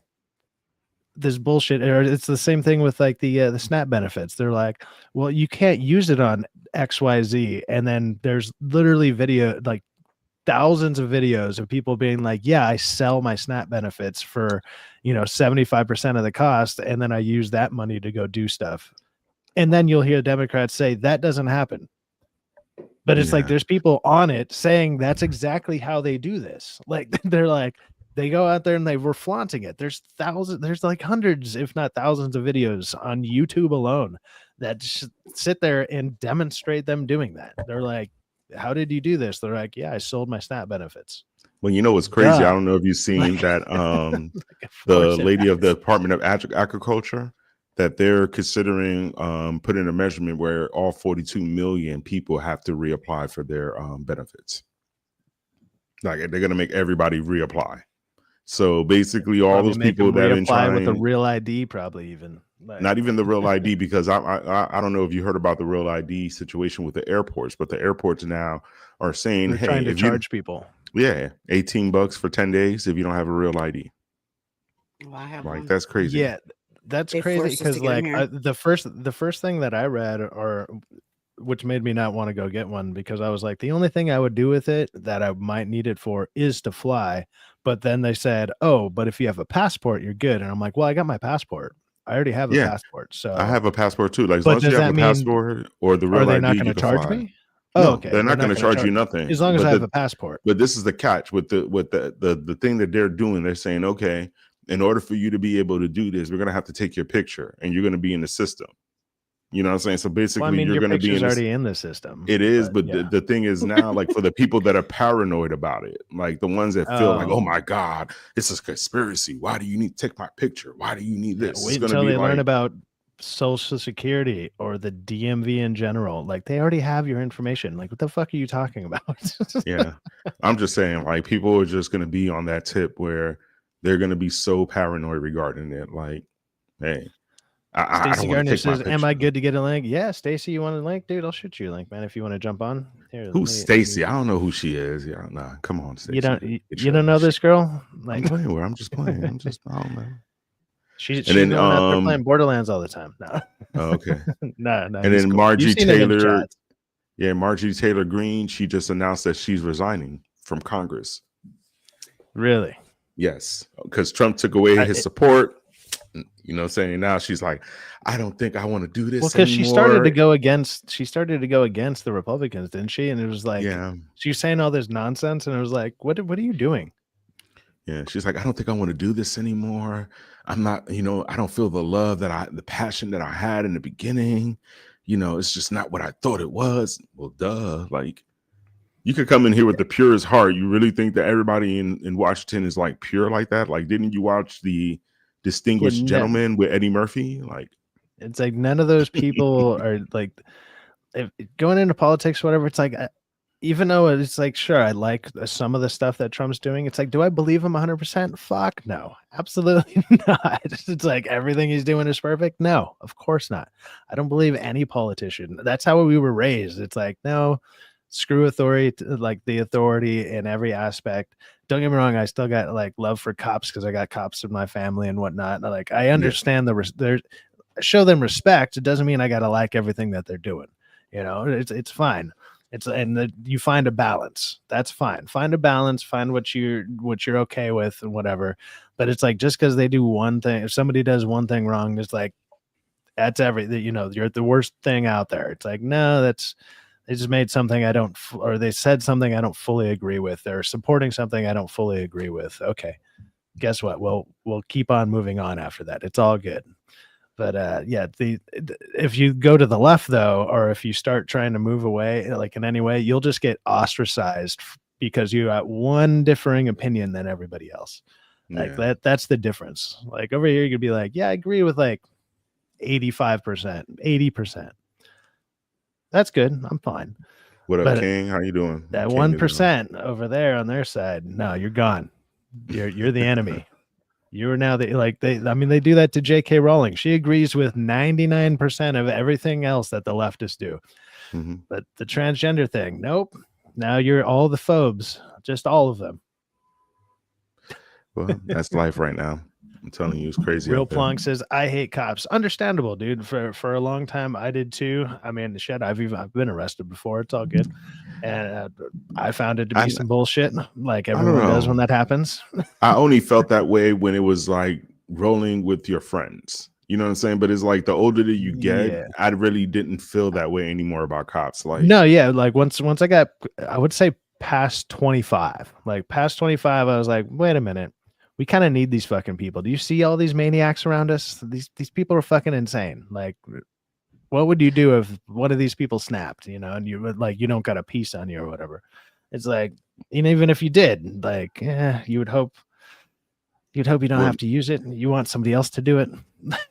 this bullshit. Or it's the same thing with like the SNAP benefits. They're like, well, you can't use it on XYZ. And then there's literally like thousands of videos of people being like, yeah, I sell my SNAP benefits for, you know, 75% of the cost, and then I use that money to go do stuff. And then you'll hear Democrats say that doesn't happen. But it's like, there's people on it saying that's exactly how they do this. Like, they're like, they go out there and they were flaunting it. There's like hundreds, if not thousands, of videos on YouTube alone that sit there and demonstrate them doing that. They're like, how did you do this? They're like, yeah, I sold my SNAP benefits. Well, you know what's crazy? I don't know if you've seen that the lady of the Department of Agriculture, that they're considering putting a measurement where all 42 million people have to reapply for their benefits. Like, they're going to make everybody reapply. So basically, all those people that have been trying with a real ID, probably even like, not even the real ID, because I don't know if you heard about the real ID situation with the airports, but the airports now are saying, they're trying to charge people. Yeah, $18 for 10 days if you don't have a real ID. Well, I have like one. That's crazy. Yeah, that's crazy, because like the first thing that I read, or which made me not want to go get one, because I was like, the only thing I would do with it that I might need it for is to fly. But then they said, oh, but if you have a passport, you're good. And I'm like, well, I got my passport. I already have a passport. So I have a passport too. Like, as long as you have a passport or the real ID, are they not going to charge me? Oh, No, okay. they're not going to charge you nothing as long as I have a passport. But this is the catch with the thing that they're doing. They're saying, okay, in order for you to be able to do this, we're going to have to take your picture, and you're going to be in the system. You know what I'm saying? So basically, Well, I mean, you're going to be already in the system. It is, but yeah. the thing is now, like for the people that are paranoid about it, like the ones that feel like, oh my God, it's a conspiracy. Why do you need to take my picture? Why do you need this? Wait until they learn about Social Security or the DMV in general. Like they already have your information. Like what the fuck are you talking about? Yeah, I'm just saying, like people are just going to be on that tip where they're going to be so paranoid regarding it. Like, hey. Stacy Gardner says, "Am I good to get a link?" Yeah, Stacy, you want a link, dude? I'll shoot you a link, man. If you want to jump on. Here, who's Stacy? I don't know who she is. Yeah, nah, come on, Stacy. You don't know this girl? Like, I'm playing with her. I'm just playing. I don't know. She's going out there playing Borderlands all the time. No. Oh, okay. no. And then Margie Taylor. Yeah, Margie Taylor Greene. She just announced that she's resigning from Congress. Really? Yes, because Trump took away his support. You know what I'm saying? Now she's like, I don't think I want to do this. Well, because she started to go against the Republicans, didn't she? And it was like, she was saying all this nonsense, and it was like, what are you doing? Yeah, she's like, I don't think I want to do this anymore. I'm not, I don't feel the passion that I had in the beginning. It's just not what I thought it was. Well, duh. Like, you could come in here with the purest heart. You really think that everybody in Washington is like pure like that? Like, didn't you watch the Distinguished Gentleman with Eddie Murphy? Like, it's like none of those people are like going into politics, whatever. It's like, even though it's like, sure, I like some of the stuff that Trump's doing. It's like, do I believe him 100%? Fuck no, absolutely not. It's like everything he's doing is perfect. No, of course not. I don't believe any politician. That's how we were raised. It's like, no, screw authority, like the authority in every aspect. Don't get me wrong, I still got like love for cops because I got cops in my family and whatnot. Like I understand show them respect. It doesn't mean I gotta like everything that they're doing. It's fine. You find a balance. That's fine. Find a balance. Find what you're okay with and whatever. But it's like just because they do one thing, if somebody does one thing wrong, it's like that's everything. You're the worst thing out there. It's like no, they just made something or they said something I don't fully agree with. They're supporting something I don't fully agree with. Okay, guess what? We'll keep on moving on after that. It's all good. But if you go to the left though, or if you start trying to move away, like in any way, you'll just get ostracized because you got one differing opinion than everybody else. Like that's the difference. Like over here, you could be like, yeah, I agree with like 85%, 80%. That's good. I'm fine. What up, King? How you doing? That 1% over there on their side, no, you're gone. You're the enemy. You are now they do that to J.K. Rowling. She agrees with 99% of everything else that the leftists do. Mm-hmm. But the transgender thing, nope. Now you're all the phobes, just all of them. Well, that's life right now. I'm telling you, it's crazy. Real Plonk says, I hate cops. Understandable, dude. For a long time, I did too. I mean, shit, I've been arrested before. It's all good. And I found it to be some bullshit, like everyone does when that happens. I only felt that way when it was like rolling with your friends. You know what I'm saying? But it's like the older that you get, I really didn't feel that way anymore about cops. Like, no, yeah. Like once I got, I would say past 25, I was like, wait a minute. We kind of need these fucking people. Do you see all these maniacs around us? These people are fucking insane. Like, what would you do if one of these people snapped, and you would you don't got a piece on you or whatever? It's like, even if you did, like, you would hope you don't have to use it. You want somebody else to do it.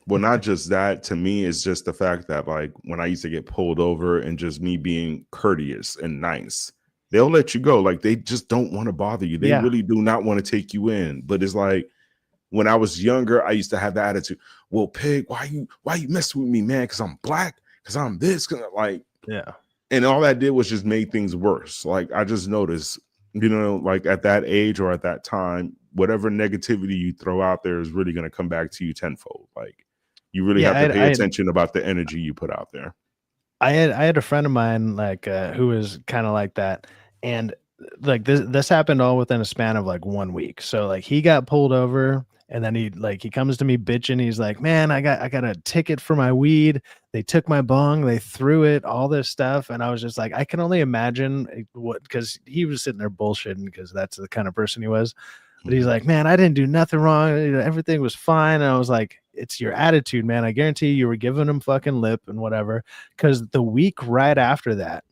Well, not just that. To me, it's just the fact that like when I used to get pulled over and just me being courteous and nice, they'll let you go. Like they just don't want to bother you. They really do not want to take you in. But it's like when I was younger, I used to have the attitude, well, pig, why you messing with me, man? Because I'm black, because I'm this, like, yeah. And all that did was just make things worse. Like I just noticed, like at that age or at that time, whatever negativity you throw out there is really going to come back to you tenfold. Like you really have to pay attention about the energy you put out there. I had a friend of mine who was kind of like that, and like this happened all within a span of like 1 week. So like he got pulled over And then he comes to me bitching. He's like, man, I got a ticket for my weed. They took my bong, they threw it, all this stuff. And I was just like, I can only imagine what, because he was sitting there bullshitting because that's the kind of person he was. But he's like, man, I didn't do nothing wrong. Everything was fine. And I was like, it's your attitude, man. I guarantee you were giving him fucking lip and whatever. Because the week right after that,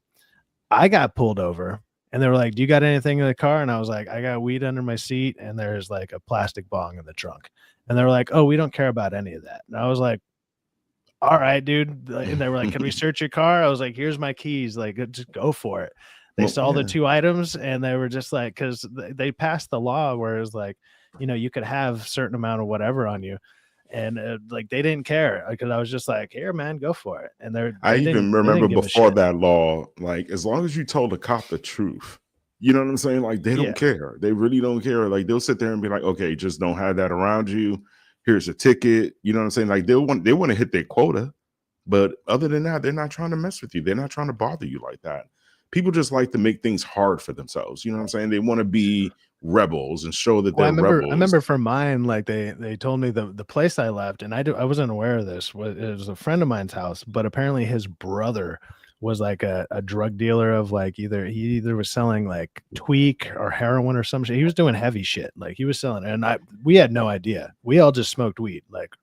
I got pulled over. And they were like, do you got anything in the car? And I was like, I got weed under my seat and there's like a plastic bong in the trunk. And they were like, oh, we don't care about any of that. And I was like, all right, dude. And they were like, can we search your car? I was like, here's my keys. Like, just go for it. They saw the 2 items and they were just like, because they passed the law where it was like, you could have a certain amount of whatever on you. And like they didn't care because I was just like, here, man, go for it. And I even remember before that law, like as long as you told the cop the truth, you know what I'm saying? Like they don't care. They really don't care. Like they'll sit there and be like, okay, just don't have that around you. Here's a ticket. You know what I'm saying? Like they want to hit their quota. But other than that, they're not trying to mess with you. They're not trying to bother you like that. People just like to make things hard for themselves. You know what I'm saying? They want to be rebels and show that they're rebels. I remember for mine, like they told me the place I left, and I wasn't aware of this. It was a friend of mine's house, but apparently his brother was like a drug dealer of like he either was selling like tweak or heroin or some shit. He was doing heavy shit. Like he was selling, and we had no idea. We all just smoked weed. Like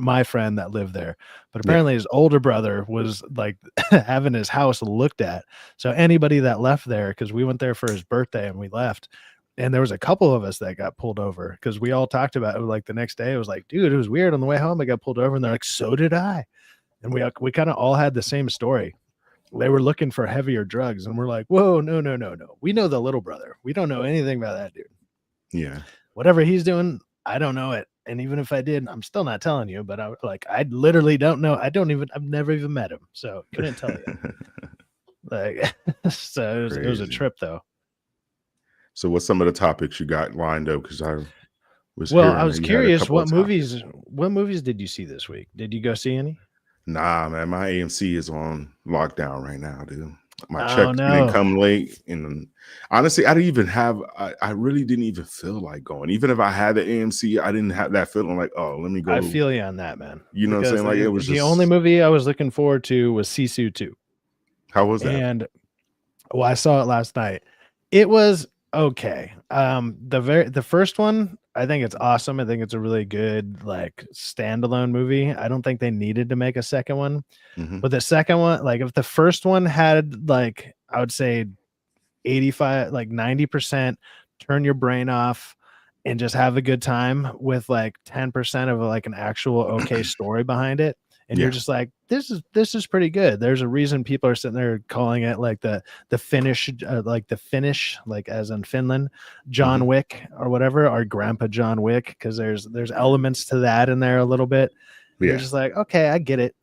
my friend that lived there, but apparently his older brother was like having his house looked at. So anybody that left there, because we went there for his birthday and we left, and there was a couple of us that got pulled over because we all talked about it. Like the next day, it was like, dude, it was weird on the way home. I got pulled over, and they're like, so did I. And we kind of all had the same story. They were looking for heavier drugs, and we're like, whoa, no. We know the little brother. We don't know anything about that dude. Yeah. Whatever he's doing, I don't know it. And even if I did, I'm still not telling you, but I literally don't know. I've never even met him. So couldn't tell you. Like, so it was a trip though. So what's some of the topics you got lined up? Cause I was curious what movies did you see this week? Did you go see any? Nah, man, my AMC is on lockdown right now, dude. My check didn't come late, and honestly, I really didn't even feel like going. Even if I had the AMC, I didn't have that feeling like, oh, let me go. I feel you on that, man. You know what I'm saying? Like it was the only movie I was looking forward to was Sisu 2. How was that? And I saw it last night. It was okay. The first one, I think it's awesome. I think it's a really good like standalone movie. I don't think they needed to make a second one. Mm-hmm. But the second one, like if the first one had like, I would say 85, like 90% turn your brain off and just have a good time with like 10% of like an actual okay story behind it. And you're just like, this is pretty good. There's a reason people are sitting there calling it like the Finnish, like as in Finland, John Wick or whatever, or Grandpa John Wick, because there's elements to that in there a little bit. You're just like, okay, I get it.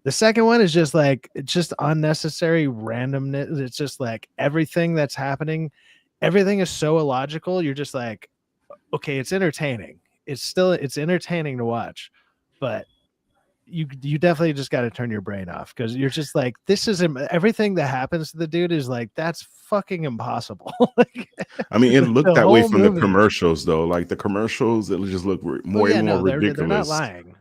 The second one is just like, it's just unnecessary randomness. It's just like everything that's happening, everything is so illogical. You're just like, okay, it's entertaining. It's entertaining to watch, but you definitely just got to turn your brain off because you're just like, this is everything that happens to the dude is like, that's fucking impossible. I mean, it looked that way from the commercials though. Like the commercials, it just looked more and more ridiculous. They're not lying.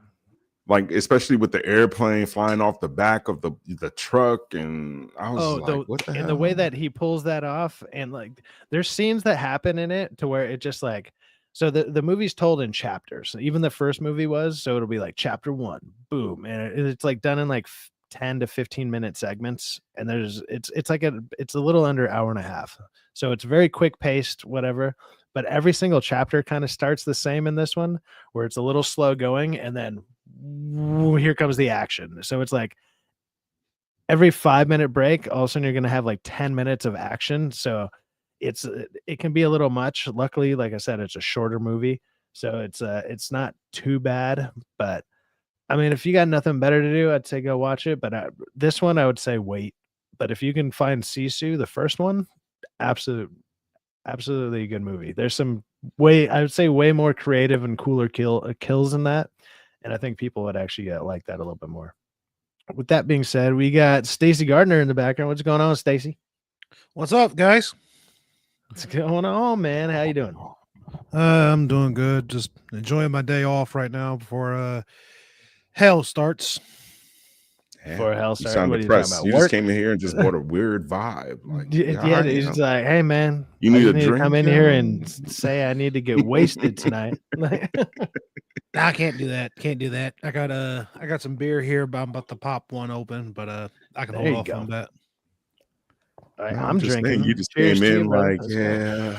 Like especially with the airplane flying off the back of the truck, and I was like, what the hell? And the way that he pulls that off, and like there's scenes that happen in it to where it just like, so the movie's told in chapters. Even the first movie was, so it'll be like chapter 1, boom, and it's like done in like 10 to 15 minute segments, and it's a little under an hour and a half, so it's very quick paced, whatever. But every single chapter kind of starts the same in this one, where it's a little slow going, and then here comes the action. So it's like every 5-minute break, all of a sudden you're gonna have like 10 minutes of action. So it can be a little much. Luckily, like I said, it's a shorter movie, so it's not too bad. But I mean, if you got nothing better to do, I'd say go watch it. But this one, I would say wait. But if you can find Sisu, the first one, absolutely a good movie. There's some I would say way more creative and cooler kills in that, and I think people would actually like that a little bit more. With that being said, we got Stacy Gardner in the background. What's going on, Stacy? What's up, guys? What's going on, man? How you doing? I'm doing good. Just enjoying my day off right now before hell starts. For hell You start. sound What are you talking depressed. about? You just Work? came in here and just brought a weird vibe. Like, yeah, all Yeah, right, he's yeah. like, hey man, You I need just a need to come drink? in here and say I need to get wasted tonight. I can't do that. Can't do that. I got some beer here, but I'm about to pop one open, but I can There hold you off go. on that. All right, No, I'm just saying, drinking. you just Cheers came to you, in brother. like, Let's go.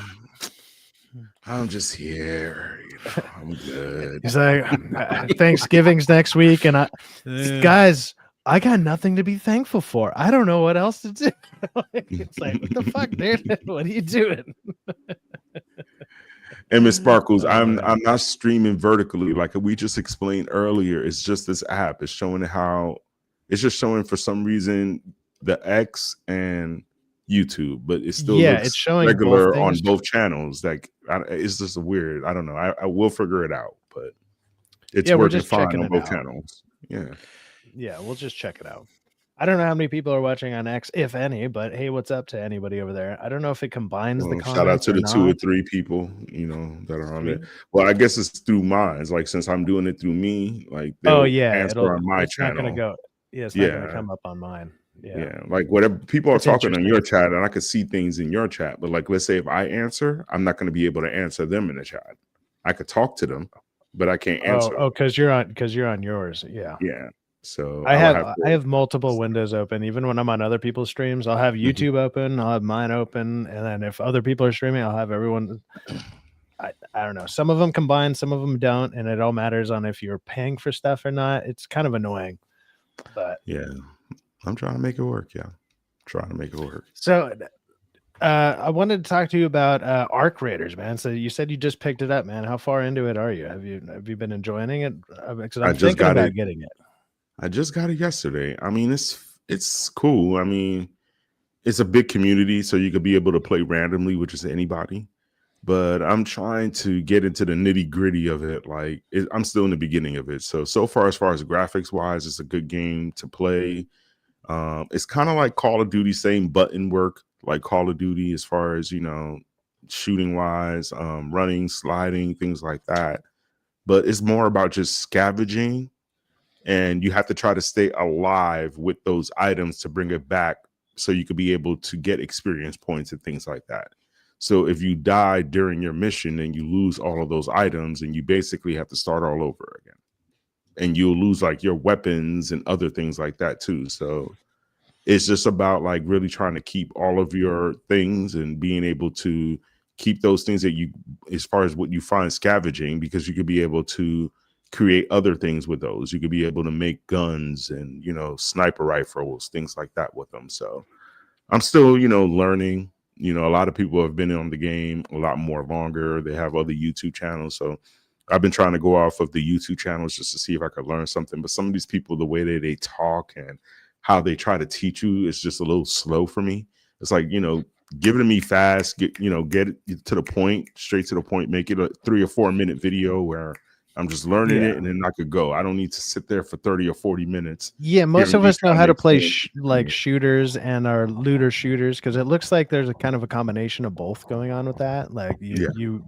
yeah, I'm just here. I'm good. He's like, Thanksgiving's next week, and guys, I got nothing to be thankful for. I don't know what else to do. It's like, what the fuck, dude? What are you doing? And Miss Sparkles, I'm man. not streaming vertically like we just explained earlier. It's just this app. It's showing how it's just showing for some reason the X and YouTube, but it still Yeah, looks it's showing both regular on things. both channels. Like it's just weird. I don't know. I will figure it out, but it's Yeah, we're working just fine checking on it both out. channels. Yeah, we'll just check it out. I don't know how many people are watching on X, if any, but hey, what's up to anybody over there? I don't know if it combines the Well, shout out comments to or the not. 2 or 3 people, that are on it. Well, I guess it's through mine. Like since I'm doing it through me, like they'll answer on my it's not gonna channel. go. Yeah, it's not gonna come up on mine. Yeah, like whatever people are It's talking on interesting. your chat, and I could see things in your chat. But like, let's say if I answer, I'm not going to be able to answer them in the chat. I could talk to them, but I can't answer. Oh, because you're on yours. Yeah. Yeah. So I have multiple windows open. Even when I'm on other people's streams, I'll have YouTube open, I'll have mine open, and then if other people are streaming, I'll have everyone. I don't know. Some of them combine, some of them don't, and it all matters on if you're paying for stuff or not. It's kind of annoying, but yeah, I'm trying to make it work. Yeah, trying to make it work. So, I wanted to talk to you about Arc Raiders, man. So you said you just picked it up, man. How far into it are you? Have you been enjoying it? Because I'm thinking about getting it. I just got it yesterday. I mean, it's cool. I mean, it's a big community, so you could be able to play randomly with just anybody. But I'm trying to get into the nitty gritty of it. Like I'm still in the beginning of it. So far as graphics wise, it's a good game to play. It's kind of like Call of Duty, same button work like Call of Duty as far as shooting wise, running, sliding, things like that. But it's more about just scavenging, and you have to try to stay alive with those items to bring it back, so you could be able to get experience points and things like that. So if you die during your mission, then you lose all of those items, and you basically have to start all over again. And you'll lose like your weapons and other things like that too. So it's just about like really trying to keep all of your things and being able to keep those things that you, as far as what you find scavenging, because you could be able to create other things with those. You could be able to make guns and, sniper rifles, things like that with them. So I'm still, learning. A lot of people have been on the game a lot more longer. They have other YouTube channels. So I've been trying to go off of the YouTube channels just to see if I could learn something. But some of these people, the way that they talk and how they try to teach you is just a little slow for me. It's like, give it to me fast, get it to the point, straight to the point, make it a 3 or 4 minute video where I'm just learning it and then I could go. I don't need to sit there for 30 or 40 minutes. Yeah, most of us know how to play shooters and our looter shooters, because it looks like there's a kind of a combination of both going on with that. Like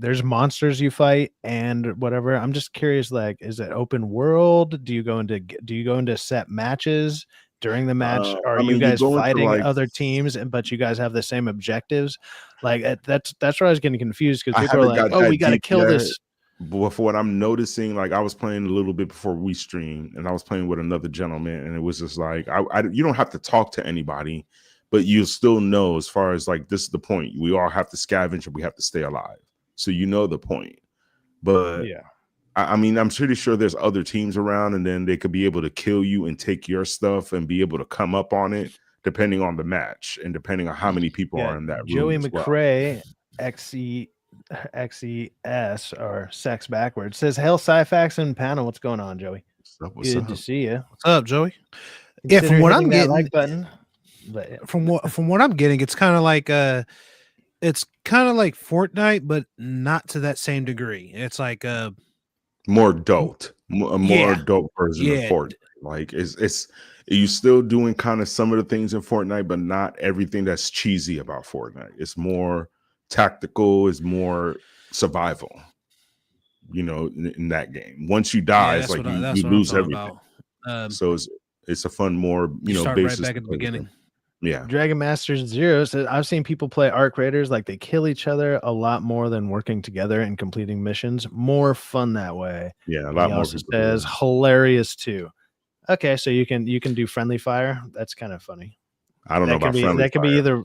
there's monsters you fight and whatever. I'm just curious, like, is it open world? Do you go into set matches? During the match, are you guys fighting other teams, but you guys have the same objectives? Like that's where I was getting confused, because people are like, "Oh, we got to kill this." But for what I'm noticing, like I was playing a little bit before we streamed, and I was playing with another gentleman, and it was just like, you don't have to talk to anybody, but you still know, as far as like, this is the point. We all have to scavenge and we have to stay alive. So the point. But yeah. I mean, I'm pretty sure there's other teams around, and then they could be able to kill you and take your stuff and be able to come up on it, depending on the match and depending on how many people are in that room. Joey McRae, XES or sex backwards, says, "Hail Syfaxx and panel. What's going on, Joey? What's Good up? to see you. What's up, Joey? Consider from what I'm that getting, like button. But from what I'm getting, it's kind of like Fortnite, but not to that same degree. It's like more adult, more adult version of Fortnite. Like it's you still doing kind of some of the things in Fortnite, but not everything that's cheesy about Fortnite. It's more tactical, it's more survival. In that game, once you die, it's like you lose everything. So it's a fun, more you start basis right back at the beginning. Yeah. Dragon Master Zero says, I've seen people play Arc Raiders like they kill each other a lot more than working together and completing missions. More fun that way. Yeah, a lot more. Also says hilarious too. Okay, so you can do friendly fire. That's kind of funny. I don't know about friendly fire. That could be either.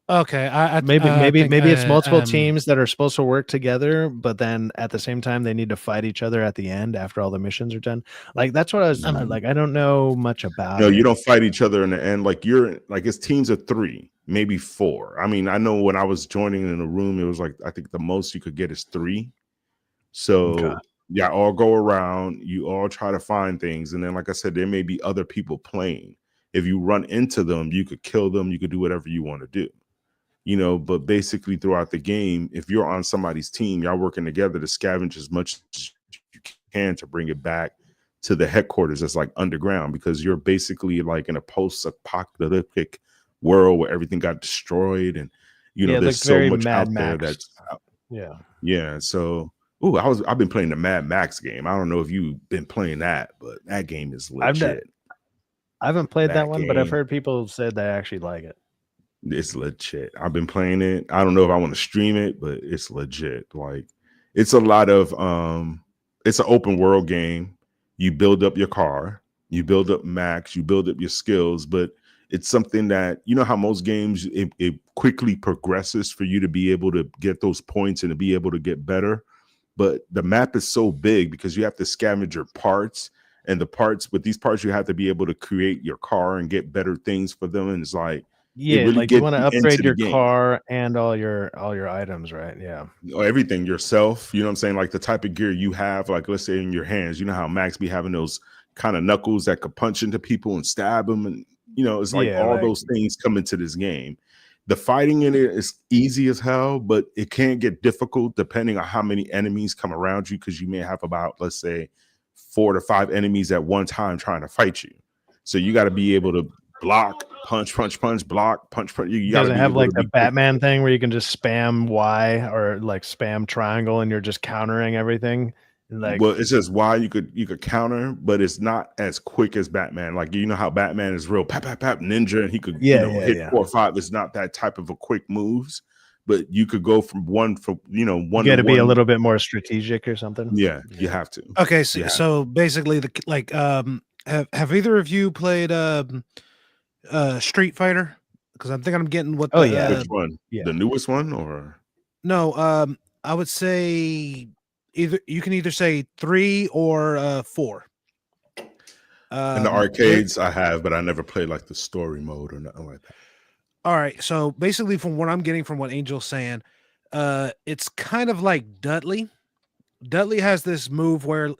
Okay, maybe it's multiple teams that are supposed to work together, but then at the same time they need to fight each other at the end after all the missions are done. Like that's what I was like. I don't know much about. No, you don't fight each other in the end. Like it's teams of 3, maybe 4. I mean, I know when I was joining in a room, it was like I think the most you could get is 3. So yeah, all go around. You all try to find things, and then like I said, there may be other people playing. If you run into them, you could kill them. You could do whatever you want to do. But basically throughout the game, if you're on somebody's team, y'all working together to scavenge as much as you can to bring it back to the headquarters that's like underground, because you're basically like in a post-apocalyptic world where everything got destroyed, and there's so much out there that's yeah. So I've been playing the Mad Max game. I don't know if you've been playing that, but that game is legit. I haven't played that one, but I've heard people say they actually like it. It's legit. I've been playing it. I don't know if I want to stream it, but it's legit. Like it's a lot of it's an open world game. You build up your car, you build up max, you build up your skills, but it's something that how most games it quickly progresses for you to be able to get those points and to be able to get better. But the map is so big because you have to scavenge your parts, and with these parts you have to be able to create your car and get better things for them. And it's like really like you want to upgrade your car and all your items, right? Yeah, everything yourself. You know what I'm saying? Like the type of gear you have, like let's say in your hands, how Max be having those kind of knuckles that could punch into people and stab them, and it's like those things come into this game. The fighting in it is easy as hell, but it can get difficult depending on how many enemies come around you, because you may have about, let's say, 4 to 5 enemies at one time trying to fight you. So you got to be able to block, punch, block, punch. You doesn't have like the Batman thing where you can just spam Y or like spam triangle and you're just countering everything. Like, well, it's just Y you could counter, but it's not as quick as Batman. Like how Batman is real pap ninja, and he could hit 4 or 5. It's not that type of a quick moves, but you could go from one. You got to be a little bit more strategic or something. Yeah, you have to. Okay, so basically have either of you played Street Fighter? Because I'm getting what. Which one? Yeah. The newest one or no? I would say you can either say 3 or 4. In the arcades, I have, but I never played like the story mode or nothing like that. All right, so basically, from what I'm getting from what Angel's saying, it's kind of like Dudley. Dudley has this move where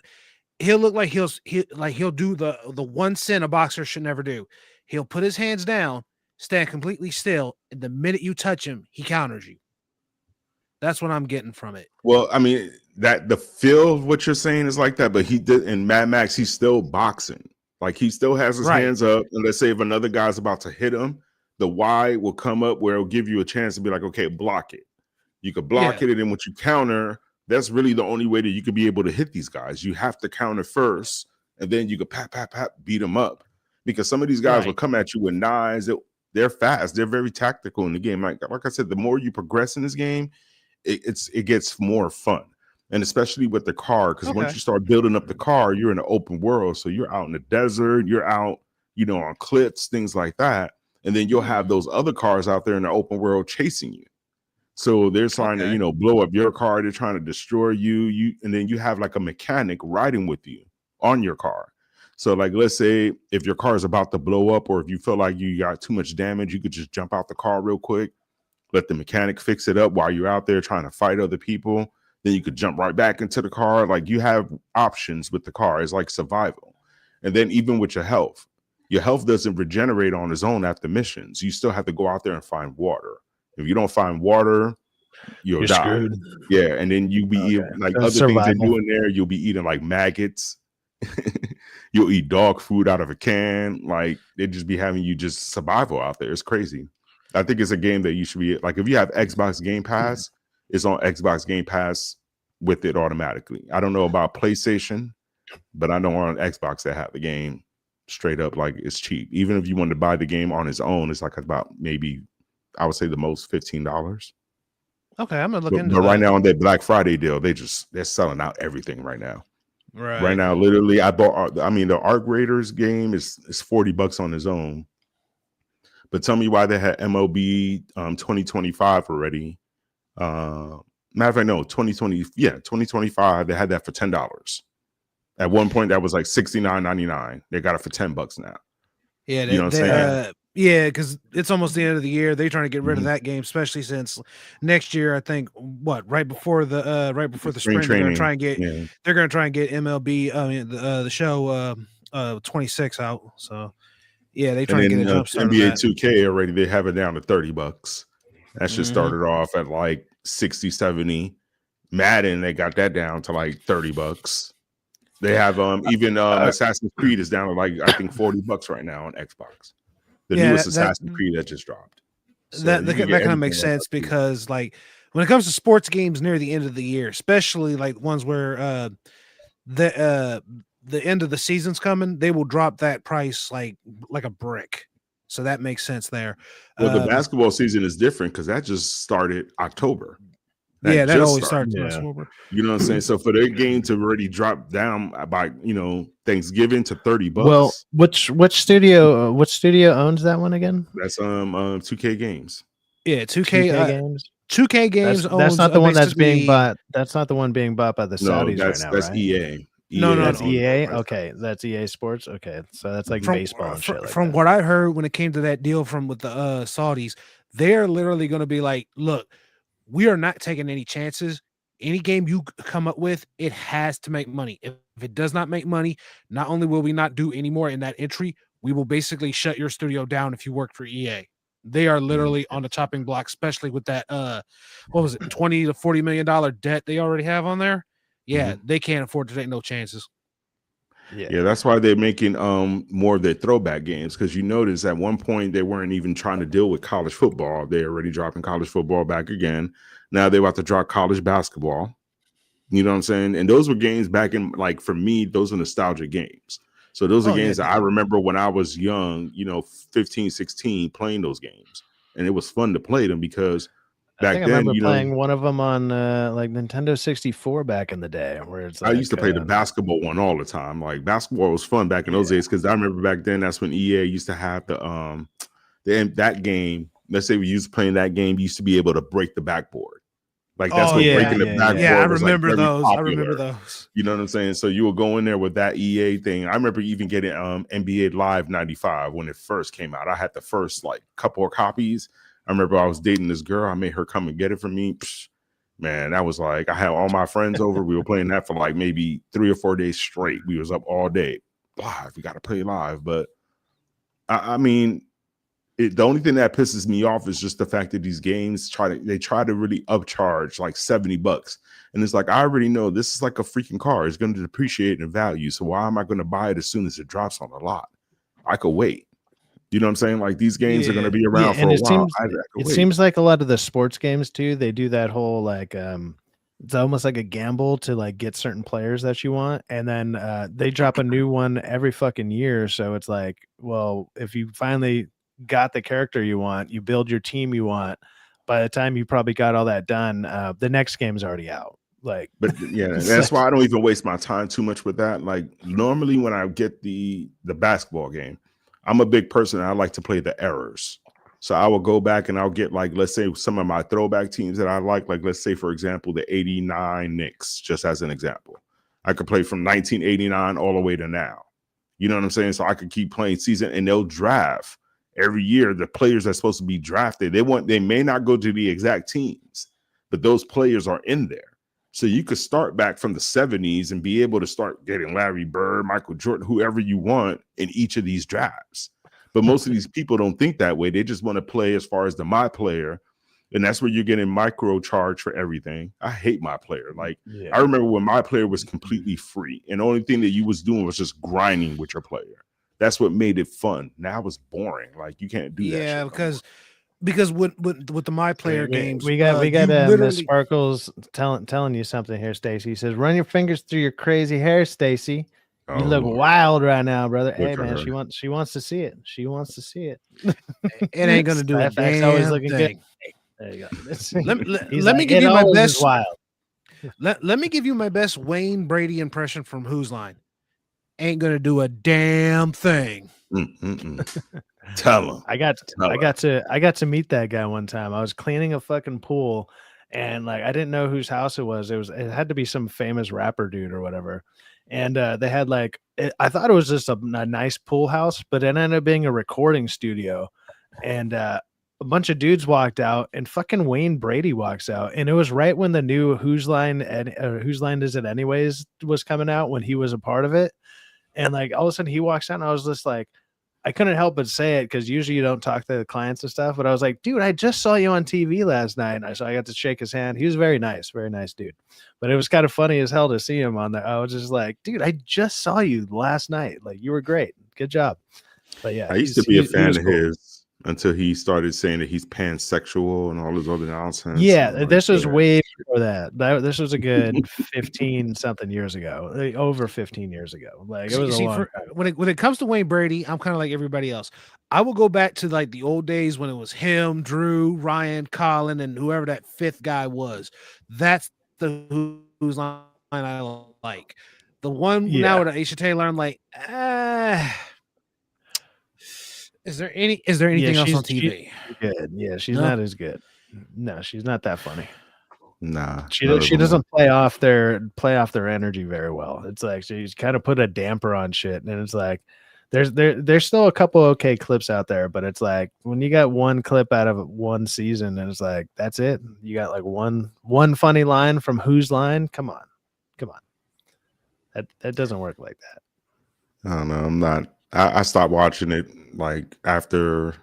he'll look like he'll do the one sin a boxer should never do. He'll put his hands down, stand completely still, and the minute you touch him, he counters you. That's what I'm getting from it. Well, I mean, that the feel of what you're saying is like that, but he did in Mad Max, he's still boxing. Like he still has his hands up, and let's say if another guy's about to hit him, the Y will come up where it'll give you a chance to be like, okay, block it. You could block it, and then when you counter, that's really the only way that you could be able to hit these guys. You have to counter first, and then you could pat, beat them up. Because some of these guys will come at you with knives. They're fast. They're very tactical in the game. Like I said, the more you progress in this game, it gets more fun. And especially with the car, because once you start building up the car, you're in an open world. So you're out in the desert, you're out, on cliffs, things like that. And then you'll have those other cars out there in the open world chasing you. So they're trying to, blow up your car. They're trying to destroy you. And then you have like a mechanic riding with you on your car. So like, let's say if your car is about to blow up, or if you feel like you got too much damage, you could just jump out the car real quick, let the mechanic fix it up while you're out there trying to fight other people. Then you could jump right back into the car. Like you have options with the car. It's like survival. And then even with your health doesn't regenerate on its own after missions. You still have to go out there and find water. If you don't find water, you're die. Screwed. Yeah, and then you be eating like other things they do in there. You'll be eating like maggots. You'll eat dog food out of a can. Like they just be having you just survival out there. It's crazy. I think it's a game that you should be like. If you have Xbox Game Pass, is on Xbox Game Pass with it automatically. I don't know about PlayStation, but I know on Xbox they have the game straight up like it's cheap. Even if you wanted to buy the game on its own, it's like about maybe I would say the most $15. Okay, I'm gonna look into but that. Right now on that Black Friday deal, they're selling out everything right now. Right now, literally, I bought. I mean, the Arc Raiders game is $40 on its own. But tell me why they had MLB 2025 already. Matter of fact, no, 2020. Yeah, 2025. They had that for $10. At one point, that was like $69.99. They got it for $10 now. Yeah, you know what I'm saying? Yeah, because it's almost the end of the year. They're trying to get rid of that game, especially since next year, I think, right before the spring, they're going to try and get MLB. I mean, the show 26 out. So yeah, they trying to get a jump start. NBA 2K already, they have it down to $30. That should started off at like 60, 70. Madden, they got that down to like $30. They have even Assassin's Creed is down to like I think $40 right now on Xbox. The newest Assassin's Creed that just dropped. So that kind of makes sense because like when it comes to sports games near the end of the year, especially like ones where the end of the season's coming, they will drop that price like a brick. So that makes sense there. Well, the basketball season is different because that just started October. That always starts in October. You know what I'm saying? So for their game to already drop down by Thanksgiving to $30. Well, which studio owns that one again? That's 2K Games. Yeah, 2K Games. 2K Games. That's not the one that's being bought. That's not the one being bought by the Saudis right now. That's right? EA. No, that's EA. Okay, that's EA Sports. Okay, so that's like baseball and shit. From what I heard when it came to that deal with the Saudis, they're literally going to be like, look, we are not taking any chances. Any game you come up with, it has to make money. If it does not make money, not only will we not do any more in that entry, we will basically shut your studio down if you work for EA. They are literally on the chopping block, especially with that what was it, $20 to $40 million debt they already have on there. Yeah, they can't afford to take no chances. Yeah, that's why they're making more of their throwback games, because you notice at one point they weren't even trying to deal with college football. They're already dropping college football back again. Now they're about to drop college basketball. You know what I'm saying? And those were games back in, like, for me, those are nostalgic games. So those are games that I remember when I was young, 15, 16, playing those games. And it was fun to play them because back then, I remember playing one of them on like Nintendo 64 back in the day, where it's like, I used to play the basketball one all the time. Like, basketball was fun back in those days, because I remember back then that's when EA used to have that game. Let's say we used to playing that game, you used to be able to break the backboard. Like, that's breaking the backboard. Yeah, I remember those. Popular. I remember those. You know what I'm saying? So you will go in there with that EA thing. I remember even getting NBA Live 95 when it first came out. I had the first like couple of copies. I remember I was dating this girl. I made her come and get it for me. Psh, man, that was like, I had all my friends over. We were playing that for like maybe 3 or 4 days straight. We was up all day. Live, we got to play live. But I mean, the only thing that pisses me off is just the fact that these games try to really upcharge like $70. And it's like, I already know this is like a freaking car. It's going to depreciate in value. So why am I going to buy it as soon as it drops on the lot? I could wait. You know what I'm saying? Like, these games are going to be around for a while. It seems like a lot of the sports games too, they do that whole like it's almost like a gamble to like get certain players that you want, and then they drop a new one every fucking year. So it's like, well, if you finally got the character you want, you build your team you want, by the time you probably got all that done, the next game's already out. Like, but yeah, that's why I don't even waste my time too much with that. Like, normally when I get the basketball game, I'm a big person. I like to play the errors. So I will go back and I'll get, like, let's say some of my throwback teams that I like let's say, for example, the 89 Knicks, just as an example. I could play from 1989 all the way to now. You know what I'm saying? So I could keep playing season, and they'll draft every year the players that's supposed to be drafted. They may not go to the exact teams, but those players are in there. So you could start back from the 70s and be able to start getting Larry Bird, Michael Jordan, whoever you want in each of these drafts. But most of these people don't think that way. They just want to play as far as the my player. And that's where you're getting microcharged for everything. I hate my player. Like, I remember when my player was completely free, and the only thing that you was doing was just grinding with your player. That's what made it fun. Now it's boring. Like, you can't do that. Yeah, because because with the My Player games, we got you Miss Sparkles telling you something here, Stacy. He says, "Run your fingers through your crazy hair, Stacy. You look wild right now, brother." Hey man, she wants to see it. She wants to see it. It ain't gonna do a damn always looking thing. good. There you go. Let me give you my best. Wild. Let me give you my best Wayne Brady impression from Whose Line. Ain't gonna do a damn thing. Tell him. I got to meet that guy one time. I was cleaning a fucking pool, and like I didn't know whose house it was. It had to be some famous rapper dude or whatever. And they had like I thought it was just a nice pool house, but it ended up being a recording studio. And a bunch of dudes walked out, and fucking Wayne Brady walks out, and it was right when the new Whose Line Is It Anyways was coming out, when he was a part of it. And like all of a sudden he walks out, and I was just like, I couldn't help but say it because usually you don't talk to the clients and stuff. But I was like, dude, I just saw you on TV last night. And so I got to shake his hand. He was very nice dude. But it was kind of funny as hell to see him on there. I was just like, dude, I just saw you last night. Like, you were great. Good job. But yeah, I used to be a fan of his until he started saying that he's pansexual and all this other nonsense. Yeah, this was way before that. This was a good 15 something years ago, over 15 years ago. Like it was a long time. When it comes to Wayne Brady, I'm kind of like everybody else. I will go back to like the old days when it was him, Drew, Ryan, Colin, and whoever that fifth guy was. That's the Whose Line I like. The one now with Aisha Taylor, I'm like, Is there anything else on TV? Good. Yeah, she's not as good. No, she's not that funny. Nah, she doesn't play off their energy very well. It's like she's kind of put a damper on shit, and it's like there's still a couple okay clips out there, but it's like when you got one clip out of one season, and it's like that's it. You got like one funny line from Whose Line? Come on. That doesn't work like that. I don't know. I'm not. I stopped watching it like after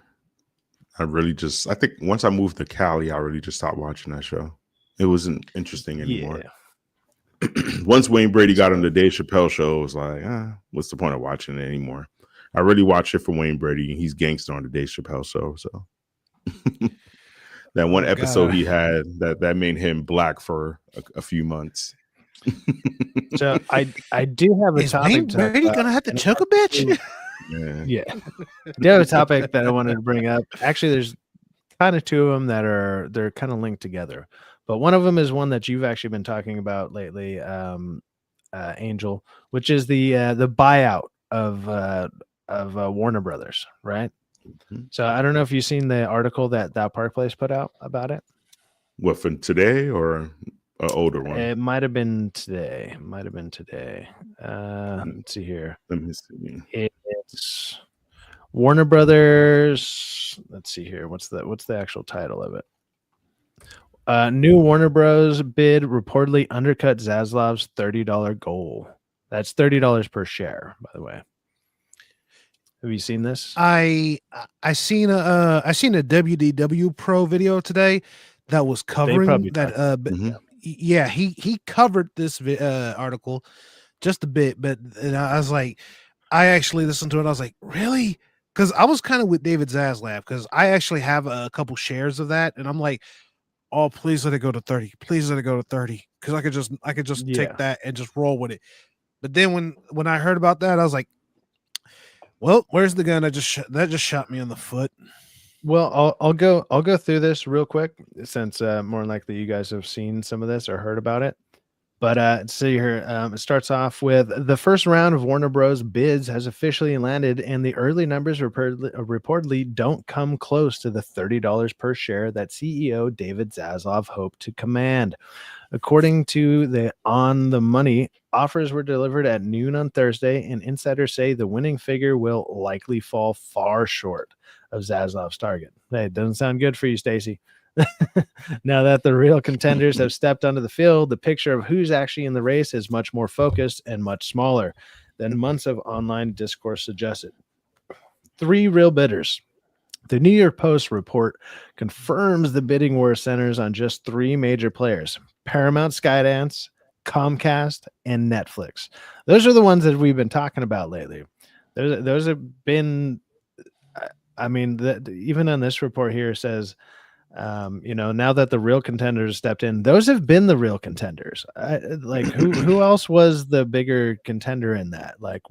I think once I moved to Cali, I really just stopped watching that show. It wasn't interesting anymore. Yeah. Once Wayne Brady got on the Dave Chappelle show, it was like, what's the point of watching it anymore? I really watch it for Wayne Brady. He's gangster on the Dave Chappelle show. So that one episode he had that made him black for a few months. So I do have a topic. Wayne Brady gonna have to choke a bitch? Yeah. I do have a topic that I wanted to bring up. Actually, there's kind of two of them they're kind of linked together, but one of them is one that you've actually been talking about lately, Angel, which is the buyout of Warner Brothers, right? Mm-hmm. So I don't know if you've seen the article that Park Place put out about it. What, from today or an older one? It might have been today. Let's see here. Let me see. It's Warner Brothers. Let's see here. What's the actual title of it? New Warner Bros. Bid reportedly undercut Zaslav's $30 goal. That's $30 per share, by the way. Have you seen this? I seen a WDW Pro video today that was covering that. Yeah, he covered this article just a bit, but I was like, I actually listened to it. I was like, really? Because I was kind of with David Zaslav because I actually have a couple shares of that, and I'm like, oh, please let it go to 30. Please let it go to 30 because I could just take that and just roll with it. But then when I heard about that, I was like, well, where's the gun? That just shot me in the foot. Well, I'll go through this real quick since more than likely you guys have seen some of this or heard about it. But see here, it starts off with the first round of Warner Bros. Bids has officially landed, and the early numbers reportedly don't come close to the $30 per share that CEO David Zaslav hoped to command. According to the On the Money, offers were delivered at noon on Thursday, and insiders say the winning figure will likely fall far short of Zaslav's target. Hey, it doesn't sound good for you, Stacy. Now that the real contenders have stepped onto the field, the picture of who's actually in the race is much more focused and much smaller than months of online discourse suggested. 3 real bidders. The New York Post report confirms the bidding war centers on just 3 major players: Paramount, Skydance, Comcast, and Netflix. Those are the ones that we've been talking about lately. Those have been I mean, even on this report here says, now that the real contenders stepped in, those have been the real contenders. Like who else was the bigger contender in that? Like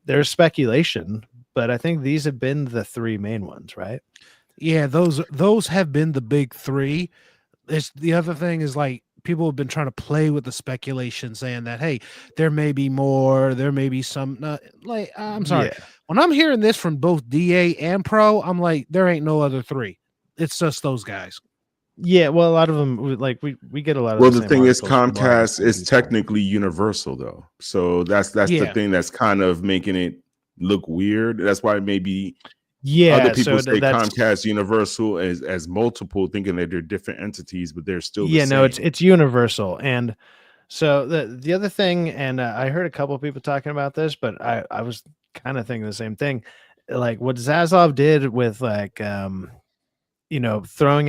there's speculation, but I think these have been the three main ones, right? Yeah, those have been the big three. It's the other thing is like people have been trying to play with the speculation, saying that hey, there may be more, there may be some. I'm sorry, when I'm hearing this from both DA and Pro, I'm like, there ain't no other three. It's just those guys. Yeah, well, a lot of them, like we get a lot of. Well, the thing is, Comcast is technically universal, though, so that's the thing that's kind of making it look weird. That's why maybe other people say Comcast Universal as multiple, thinking that they're different entities, but they're still the same. No, it's universal. And so the other thing, and I heard a couple of people talking about this, but I was kind of thinking the same thing, like what Zaslav did with like throwing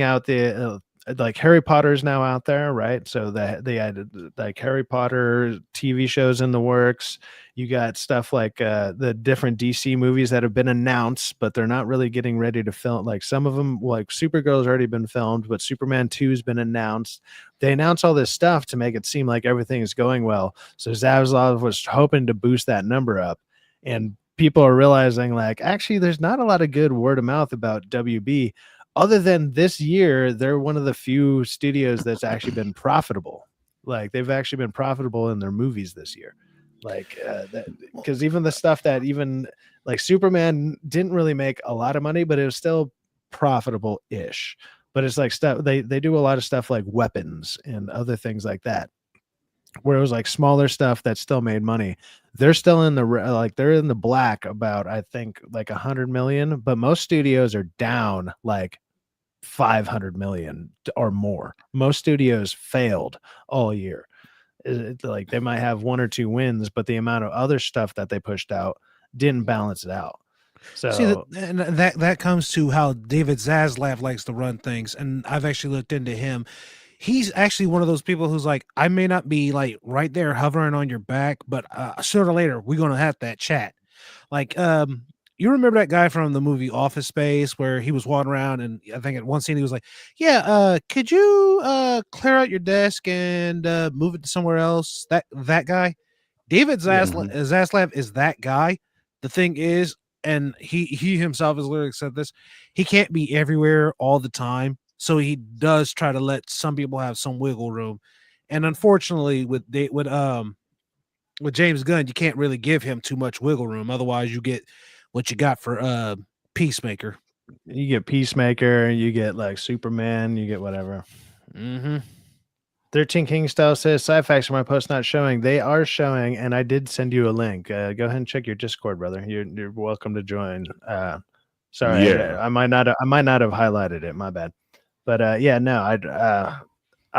out the like Harry Potter's now out there, right? So that they had like Harry Potter TV shows in the works. You got stuff like the different DC movies that have been announced, but they're not really getting ready to film. Like some of them, like Supergirl's already been filmed, but Superman 2 has been announced. They announce all this stuff to make it seem like everything is going well. So Zaslav was hoping to boost that number up, and people are realizing like actually there's not a lot of good word of mouth about WB. Other than this year, they're one of the few studios that's actually been profitable. Like they've actually been profitable in their movies this year. Like because even the stuff that even like Superman didn't really make a lot of money, but it was still profitable-ish. But it's like stuff they do a lot of stuff like weapons and other things like that, where it was like smaller stuff that still made money. They're still in the they're in the black about I think like 100 million, but most studios are down like 500 million or more. Most studios failed all year. Like they might have one or two wins, but the amount of other stuff that they pushed out didn't balance it out. So see that comes to how David Zaslav likes to run things, and I've actually looked into him. He's actually one of those people who's like, I may not be like right there hovering on your back, but sooner or later we're gonna have that chat. Like you remember that guy from the movie Office Space where he was walking around and I think at one scene he was like, yeah, could you clear out your desk and move it to somewhere else? That guy, David Zaslav is that guy. The thing is, and he himself has literally said this, he can't be everywhere all the time. So he does try to let some people have some wiggle room. And unfortunately with James Gunn, you can't really give him too much wiggle room. Otherwise you get what you got for Peacemaker. You get Peacemaker, you get like Superman, you get whatever. 13 King Style says Syfaxx, my post not showing. They are showing, and I did send you a link. Go ahead and check your Discord, brother. You're welcome to join. Sorry, I might not have highlighted it. My bad. But I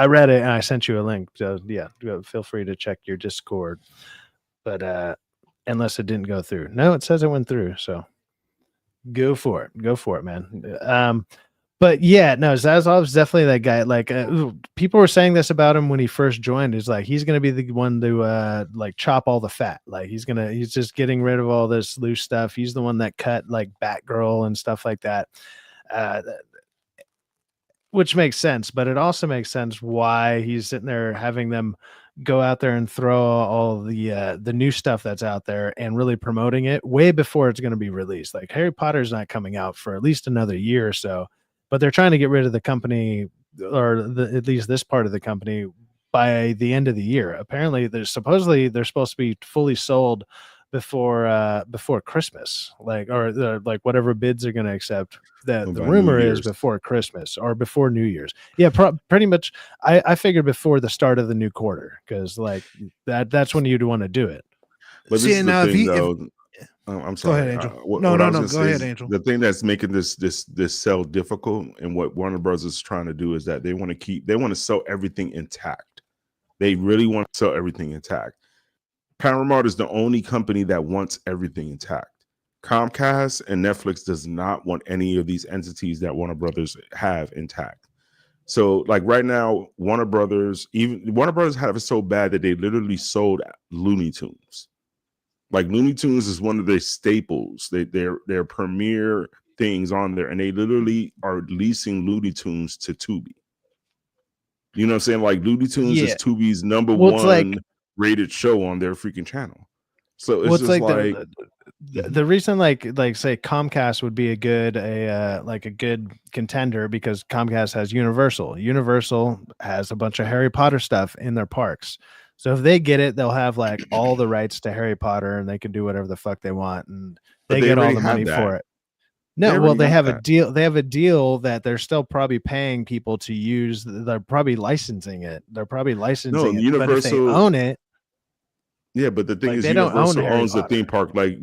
read it and I sent you a link. So yeah, feel free to check your Discord. But unless it didn't go through. No, it says it went through. So go for it, man. But yeah, no, Zaslav's definitely that guy. Like people were saying this about him when he first joined. Is like he's gonna be the one to like chop all the fat. Like he's just getting rid of all this loose stuff. He's the one that cut like Batgirl and stuff like that. Which makes sense, but it also makes sense why he's sitting there having them go out there and throw all the new stuff that's out there and really promoting it way before it's going to be released. Like Harry Potter's not coming out for at least another year or so, but they're trying to get rid of the company or at least this part of the company by the end of the year. Apparently they're supposed to be fully sold before Christmas, like whatever bids are going to accept. That the rumor is before Christmas or before New Year's. Yeah, pretty much. I figured before the start of the new quarter because like that's when you'd want to do it. But this is the thing, though. I'm sorry. Go ahead, Angel. No. Go ahead, Angel. The thing that's making this sell difficult and what Warner Bros. Is trying to do is that they want to sell everything intact. They really want to sell everything intact. Paramount is the only company that wants everything intact. Comcast and Netflix does not want any of these entities that Warner Brothers have intact. So like right now, Warner Brothers have it so bad that they literally sold Looney Tunes. Like Looney Tunes is one of their staples. They're premier things on there, and they literally are leasing Looney Tunes to Tubi. You know what I'm saying? Like Looney Tunes is Tubi's number one rated show on their freaking channel. So it's just like the reason like say Comcast would be a good contender because Comcast has Universal. Universal has a bunch of Harry Potter stuff in their parks. So if they get it, they'll have like all the rights to Harry Potter and they can do whatever the fuck they want and they get all the money for it. No, well, they have a deal. They have a deal that they're still probably paying people to use. They're probably licensing it. They're probably licensing it. Universal, but if they own it, yeah. But the thing is, Universal owns the theme park. The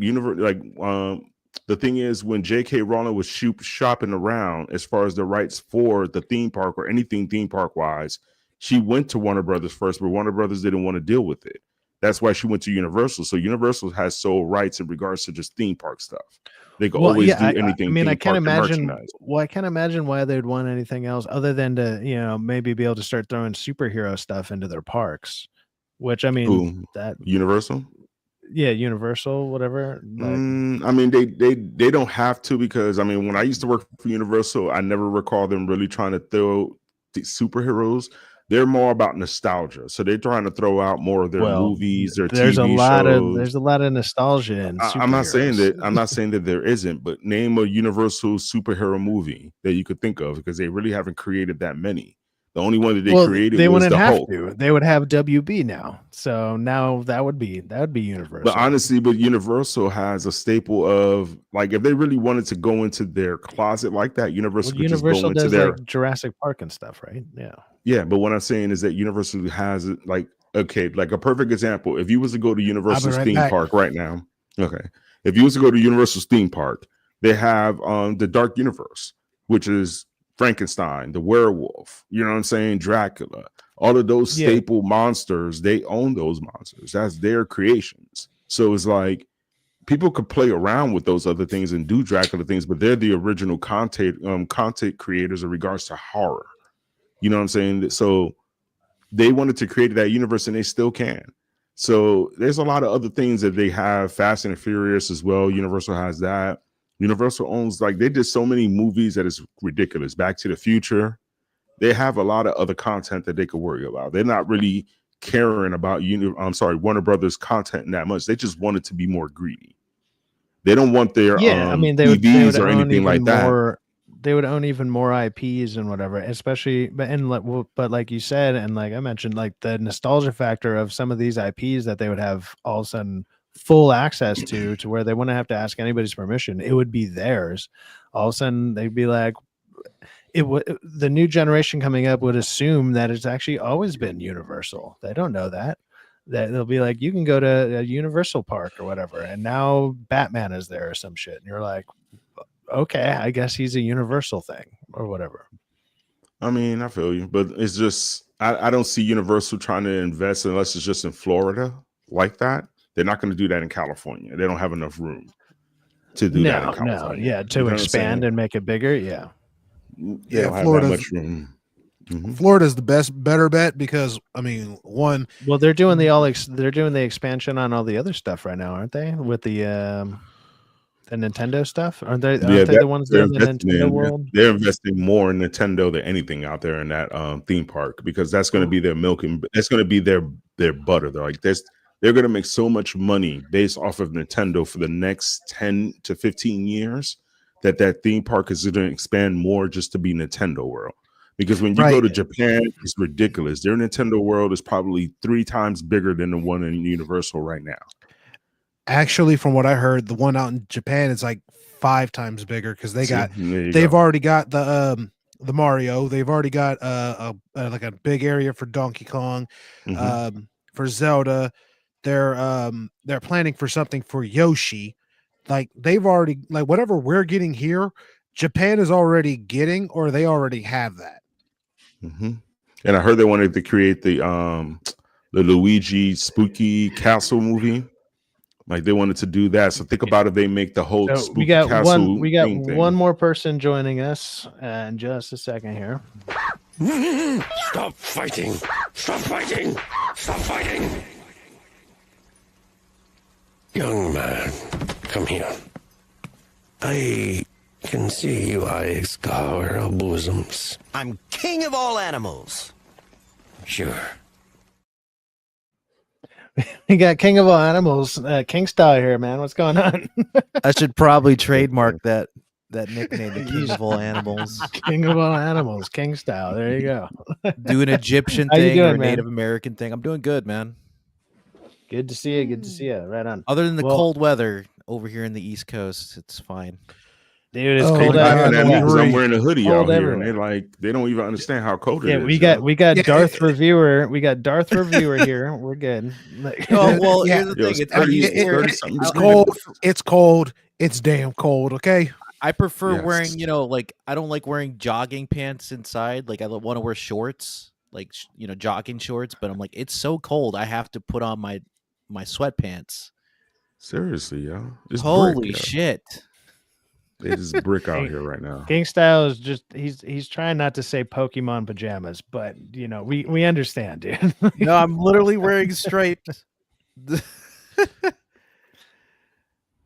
thing is, when J.K. Rowling was shopping around as far as the rights for the theme park or anything theme park wise, she went to Warner Brothers first, but Warner Brothers didn't want to deal with it. That's why she went to Universal. So Universal has sole rights in regards to just theme park stuff. They can always do anything. I mean, I can't imagine. Well, I can't imagine why they'd want anything else other than to, maybe be able to start throwing superhero stuff into their parks. Which I mean, that Universal. Yeah, Universal, whatever. I mean, they don't have to because I mean, when I used to work for Universal, I never recall them really trying to throw the superheroes. They're more about nostalgia, so they're trying to throw out more of their movies, their there's TV shows. There's a lot of nostalgia in I'm not saying that there isn't, but name a Universal superhero movie that you could think of because they really haven't created that many. The only one that they created was the Hulk. They would have WB now, so now that would be Universal. But honestly, Universal has a staple of like if they really wanted to go into their closet like that, Universal could just go into their like Jurassic Park and stuff, right? Yeah. Yeah, but what I'm saying is that Universal has like a perfect example. If you was to go to Universal's theme park right now, if you was to go to Universal's theme park, they have the Dark Universe, which is Frankenstein, the werewolf, you know what I'm saying? Dracula, all of those staple monsters, they own those monsters. That's their creations. So it's like people could play around with those other things and do Dracula things, but they're the original content creators in regards to horror. You know what I'm saying? So they wanted to create that universe and they still can. So there's a lot of other things that they have. Fast and Furious as well. Universal has that. Universal owns, like, they did so many movies that is ridiculous. Back to the Future. They have a lot of other content that they could worry about. They're not really caring about Warner Brothers content that much. They just want it to be more greedy. They don't want their TVs or anything like that. They would own even more IPs and whatever, especially but like you said, and like I mentioned, like the nostalgia factor of some of these IPs that they would have all of a sudden full access to where they wouldn't have to ask anybody's permission. It would be theirs. All of a sudden they'd be like, the new generation coming up would assume that it's actually always been Universal. They don't know that they'll be like, you can go to a Universal park or whatever, and now Batman is there or some shit, and you're like, okay, I guess he's a Universal thing or whatever. I mean, I feel you, but it's just I don't see Universal trying to invest unless it's just in Florida like that. They're not going to do that in California. They don't have enough room to do that in California. Yeah, to expand and make it bigger. Yeah, Florida's room. Florida's the better bet because I mean, well, they're doing the expansion on all the other stuff right now, aren't they? With the Nintendo stuff, aren't they the ones that are in the Nintendo world? They're investing more in Nintendo than anything out there in that theme park because that's going to be their milk and that's going to be their butter. They're like they're going to make so much money based off of Nintendo for the next 10 to 15 years that theme park is going to expand more just to be Nintendo World. Because when you go to Japan, it's ridiculous. Their Nintendo World is probably 3 times bigger than the one in Universal right now. Actually, from what I heard, the one out in Japan is like 5 times bigger because they've already got the Mario. They've already got like a big area for Donkey Kong, for Zelda. They're planning for something for Yoshi. Like they've already whatever we're getting here, Japan is already getting, or they already have that. And I heard they wanted to create the Luigi Spooky Castle movie. Like they wanted to do that. So think about if they make the whole Spooky Castle. We got one more person joining us in just a second here. Stop fighting! Stop fighting! Stop fighting! Young man, come here. I can see you eyes scour our bosoms. I'm king of all animals. Sure. We got King of all animals, King style here, man. What's going on? I should probably trademark that nickname, the King of all animals. King of all animals, King style. There you go. Do an Egyptian How you thing or a doing, man? Native American thing. I'm doing good, man. Good to see you. Good to see you. Right on. Other than the Well, cold weather over here in the East Coast, it's fine. dude, it's Oh, cold my out God, here. That means I'm Agree. wearing a hoodie Cold out here, everywhere. and they're like, they don't even understand how cold it Yeah, is. we got Yeah, Darth Reviewer. We got Darth Reviewer here. We're good. Like, Oh, well, Yeah. here's the Yo, thing. it's I 30, use- 30-something It's degrees. cold. It's cold. It's damn cold. Okay. I prefer Yes. wearing, like I don't like wearing jogging pants inside. Like I want to wear shorts, like jogging shorts. But I'm like, it's so cold. I have to put on my sweatpants. Seriously, yo. It's Holy brick, yo. shit! It is brick out here right now. King style is just he's trying not to say Pokemon pajamas, but we understand, dude. No, I'm literally wearing stripes.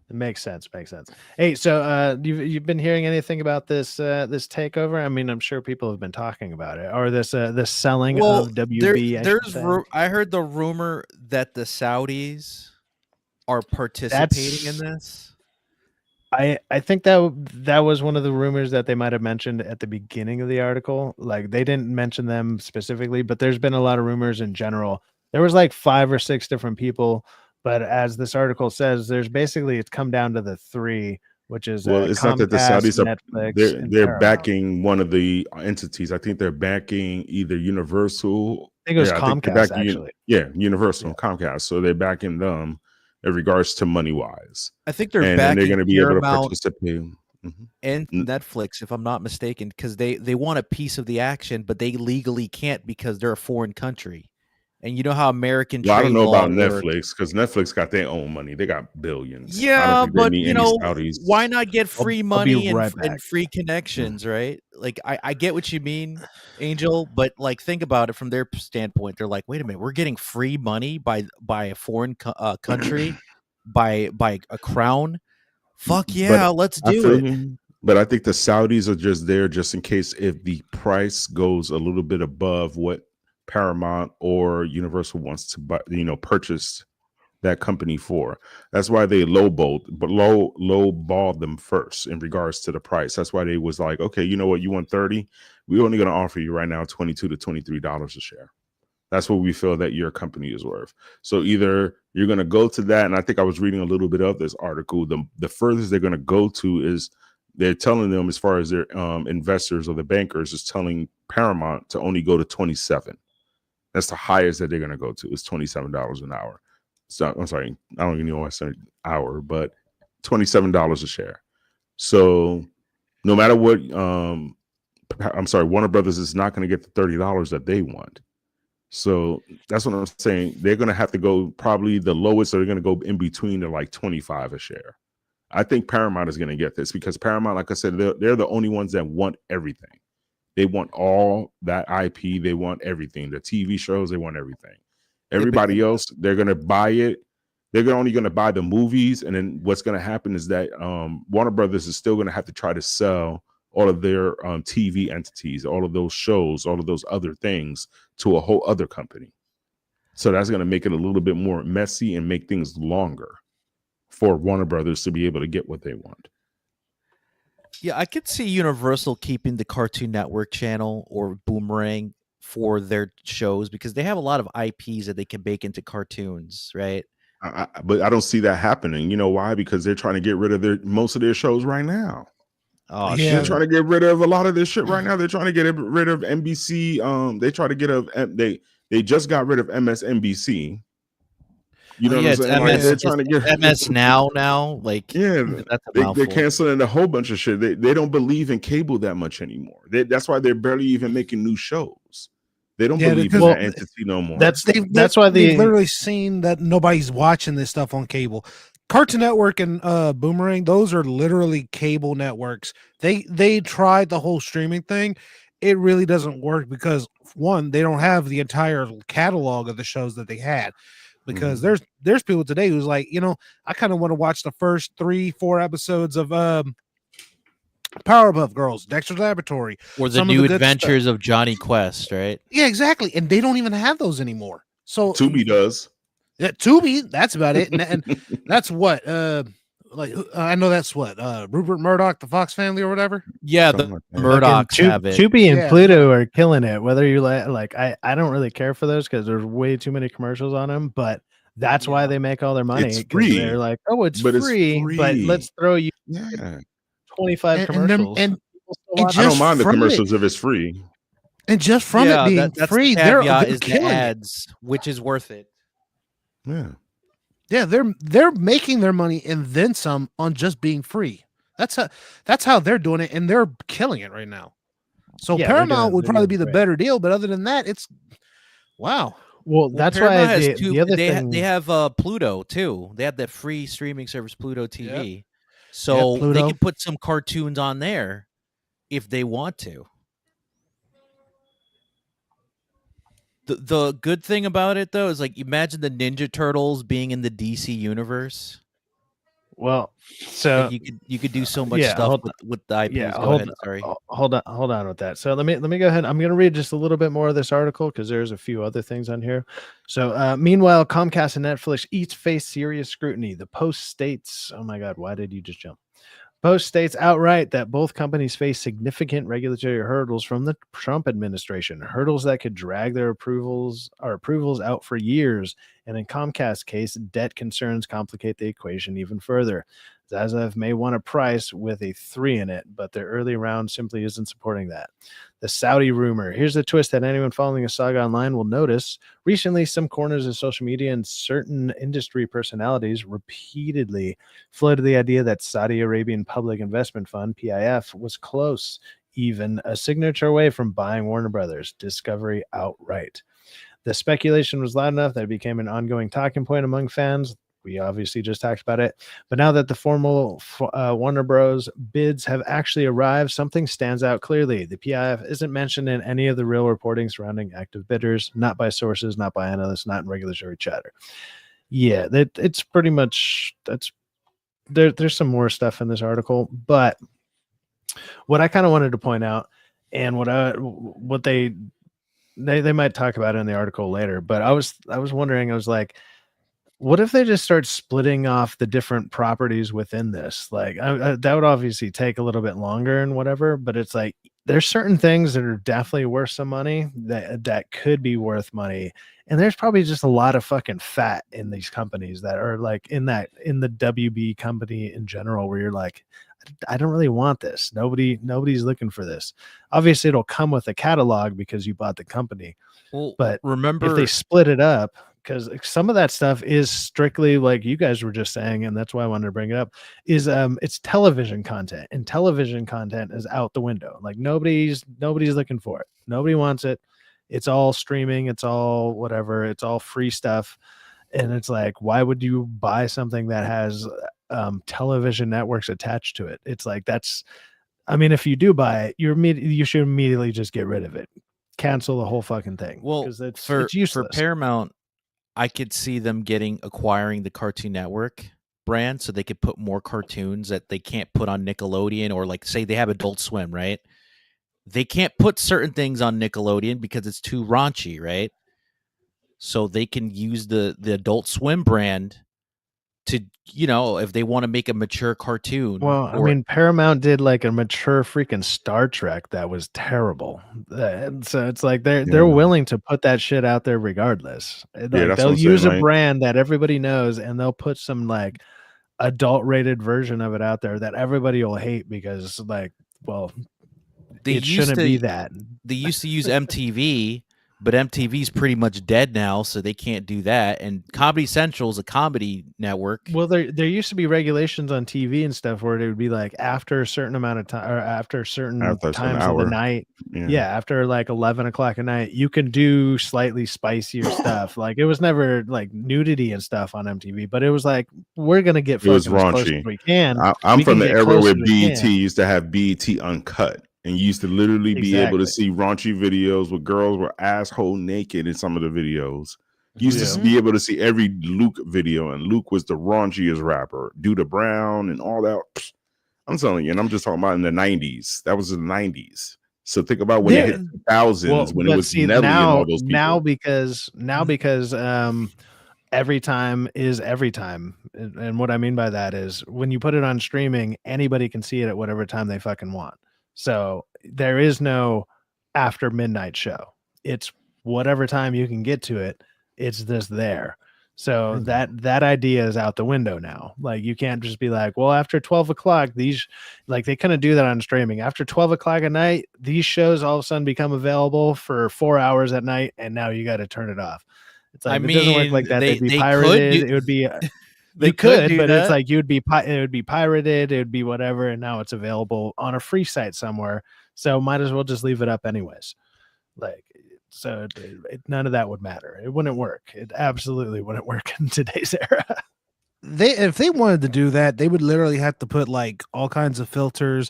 It makes sense. Makes sense. Hey, so you've been hearing anything about this this takeover? I mean, I'm sure people have been talking about it, or this selling of WB. I heard the rumor that the Saudis are participating in this. I think that was one of the rumors that they might have mentioned at the beginning of the article. Like they didn't mention them specifically, but there's been a lot of rumors in general. There was like 5 or 6 different people, but as this article says, it's come down to the 3, which is Well, it's not that the Comcast, Saudis are Netflix, and they're Paramount. backing one of the entities. I think they're backing either Universal. I think it was they're Comcast, backing actually. Universal and Comcast. So they're backing them in regards to money wise. I think they're and backing they're going to be able to Paramount participate. and Netflix, if I'm not mistaken, because they want a piece of the action, but they legally can't because they're a foreign country. And you know how American Well, I don't trade know law about works. Netflix because Netflix got their own money. They got billions. I Yeah, don't think they but need any Saudis. why not get free money right and back. free connections, right? Like I get what you mean, Angel, but like think about it from their standpoint. They're like, wait a minute, we're getting free money by a foreign country, by a crown. Fuck yeah, let's do it. You, but I think the Saudis are just there just in case if the price goes a little bit above what Paramount or Universal wants to buy, purchase that company for. That's why they lowballed them first in regards to the price. That's why they was like, okay, you know what, you want 30? We're only going to offer you right now $22 to $23 a share. That's what we feel that your company is worth. So either you're going to go to that, and I think I was reading a little bit of this article. The furthest they're going to go to is they're telling them, as far as their investors or the bankers, is telling Paramount to only go to 27. That's the highest that they're going to go to is $27 an hour. So I'm sorry, I don't even know why I said hour, but $27 a share. So no matter what, Warner Brothers is not going to get the $30 that they want. So that's what I'm saying. They're going to have to go probably the lowest, or they're going to go in between to like 25 a share. I think Paramount is going to get this because Paramount, like I said, they're the only ones that want everything. They want all that IP. They want everything. The TV shows, they want everything. Everybody else, they're going to buy it. They're only going to buy the movies. And then what's going to happen is that Warner Brothers is still going to have to try to sell all of their TV entities, all of those shows, all of those other things to a whole other company. So that's going to make it a little bit more messy and make things longer for Warner Brothers to be able to get what they want. Yeah, I could see Universal keeping the Cartoon Network channel or Boomerang for their shows because they have a lot of IPs that they can bake into cartoons, right? But I don't see that happening. You know why? Because they're trying to get rid of most of their shows right now. Oh, Yeah. They're trying to get rid of a lot of this shit right now. They're trying to get rid of NBC. They try to get they just got rid of MSNBC. You know what I'm saying? MS, they're trying to get MS now. Like, yeah, that's a mouthful. they're canceling a whole bunch of shit. They don't believe in cable that much anymore. That's why they're barely even making new shows. They don't believe in that entity no more. That's why they've literally seen that nobody's watching this stuff on cable. Cartoon Network and Boomerang, those are literally cable networks. They tried the whole streaming thing. It really doesn't work because one, they don't have the entire catalog of the shows that they had. because there's people today who's like, I kind of want to watch the first 3-4 episodes of Powerpuff Girls, Dexter's Laboratory, or the new adventures of Johnny Quest, right? Yeah, exactly. And they don't even have those anymore. So Tubi does. Yeah, Tubi, that's about it. And that's what I know that's what Rupert Murdoch, the Fox family or whatever. Yeah, the Murdochs have it. Tubi and Pluto are killing it. Whether you like I don't really care for those because there's way too many commercials on them, but that's why they make all their money. It's free. They're like, oh, it's free, but let's throw you 25 commercials. And I don't mind the commercials if it's free. And just from it being free, they're killing ads, which is worth it. Yeah, they're making their money and then some on just being free. That's how they're doing it, and they're killing it right now. So Paramount would probably be the better deal, but other than that, it's wow. Well, that's why the other thing they have Pluto too. They have that free streaming service Pluto TV, so they can put some cartoons on there if they want to. The good thing about it though is like imagine the Ninja Turtles being in the DC universe. Well, so like you could do so much stuff with the IPs. Go ahead. Sorry. Hold on with that. So let me go ahead. I'm going to read just a little bit more of this article because there's a few other things on here. So meanwhile, Comcast and Netflix each face serious scrutiny. The Post states, oh my God, why did you just jump? Post states outright that both companies face significant regulatory hurdles from the Trump administration, hurdles that could drag their approvals out for years. And in Comcast's case, debt concerns complicate the equation even further. Zaslav may want a price with a 3 in it, but their early round simply isn't supporting that. The Saudi rumor. Here's the twist that anyone following a saga online will notice. Recently, some corners of social media and certain industry personalities repeatedly floated the idea that Saudi Arabian Public Investment Fund, PIF, was close, even a signature away from buying Warner Brothers Discovery outright. The speculation was loud enough that it became an ongoing talking point among fans. We obviously just talked about it. But now that the formal Warner Bros. Bids have actually arrived, something stands out clearly. The PIF isn't mentioned in any of the real reporting surrounding active bidders, not by sources, not by analysts, not in regulatory chatter. Yeah, it's pretty much there's some more stuff in this article. But what I kind of wanted to point out, and what they might talk about it in the article later, but I was wondering, I was like, what if they just start splitting off the different properties within this? Like that would obviously take a little bit longer and whatever, but it's like there's certain things that are definitely worth some money that could be worth money. And there's probably just a lot of fucking fat in these companies that are like in the WB company in general, where you're like, I don't really want this. Nobody's looking for this. Obviously it'll come with a catalog because you bought the company. Well, but remember if they split it up, because some of that stuff is strictly like you guys were just saying, and that's why I wanted to bring it up, is it's television content, and television content is out the window. Like nobody's looking for it. Nobody wants it. It's all streaming. It's all whatever. It's all free stuff. And it's like, why would you buy something that has television networks attached to it? It's like, if you do buy it, you should immediately just get rid of it. Cancel the whole fucking thing. Well, because it's useless. For Paramount, I could see them acquiring the Cartoon Network brand so they could put more cartoons that they can't put on Nickelodeon, or like say they have Adult Swim, right? They can't put certain things on Nickelodeon because it's too raunchy, right? So they can use the Adult Swim brand to, if they want to make a mature cartoon. Well, Paramount did like a mature freaking Star Trek that was terrible. And so it's like they're willing to put that shit out there regardless. Like, they'll use a brand that everybody knows, and they'll put some like adult rated version of it out there that everybody will hate because it shouldn't be that. They used to use MTV, but MTV's pretty much dead now, so they can't do that. And Comedy Central is a comedy network. Well, there used to be regulations on TV and stuff where it would be like after a certain amount of time, or after certain times of the night. Yeah, after like 11 o'clock at night, you can do slightly spicier stuff. Like it was never like nudity and stuff on MTV, but it was like, we're going to get it was as close raunchy. as we can. I'm from the era where BET used to have BET Uncut. And you used to literally be able to see raunchy videos where girls were asshole naked in some of the videos. You used to be able to see every Luke video, and Luke was the raunchiest rapper. Duda Brown and all that. I'm telling you, and I'm just talking about in the 90s. That was in the 90s. So think about when it hit thousands, when it was Nelly and all those people. Now because every time is every time. And what I mean by that is when you put it on streaming, anybody can see it at whatever time they fucking want. So there is no after midnight show. It's whatever time you can get to it. It's just there. So that idea is out the window now. Like you can't just be like, well, after 12 o'clock, these like they kind of do that on streaming. After 12 o'clock at night, these shows all of a sudden become available for 4 hours at night, and now you got to turn it off. It's like it doesn't work like that. They'd be pirated. It would be they could, but it's like it would be pirated. It would be whatever, and now it's available on a free site somewhere. So might as well just leave it up anyways. Like. So none of that would matter. It wouldn't work. It absolutely wouldn't work in today's era. If they wanted to do that, they would literally have to put like all kinds of filters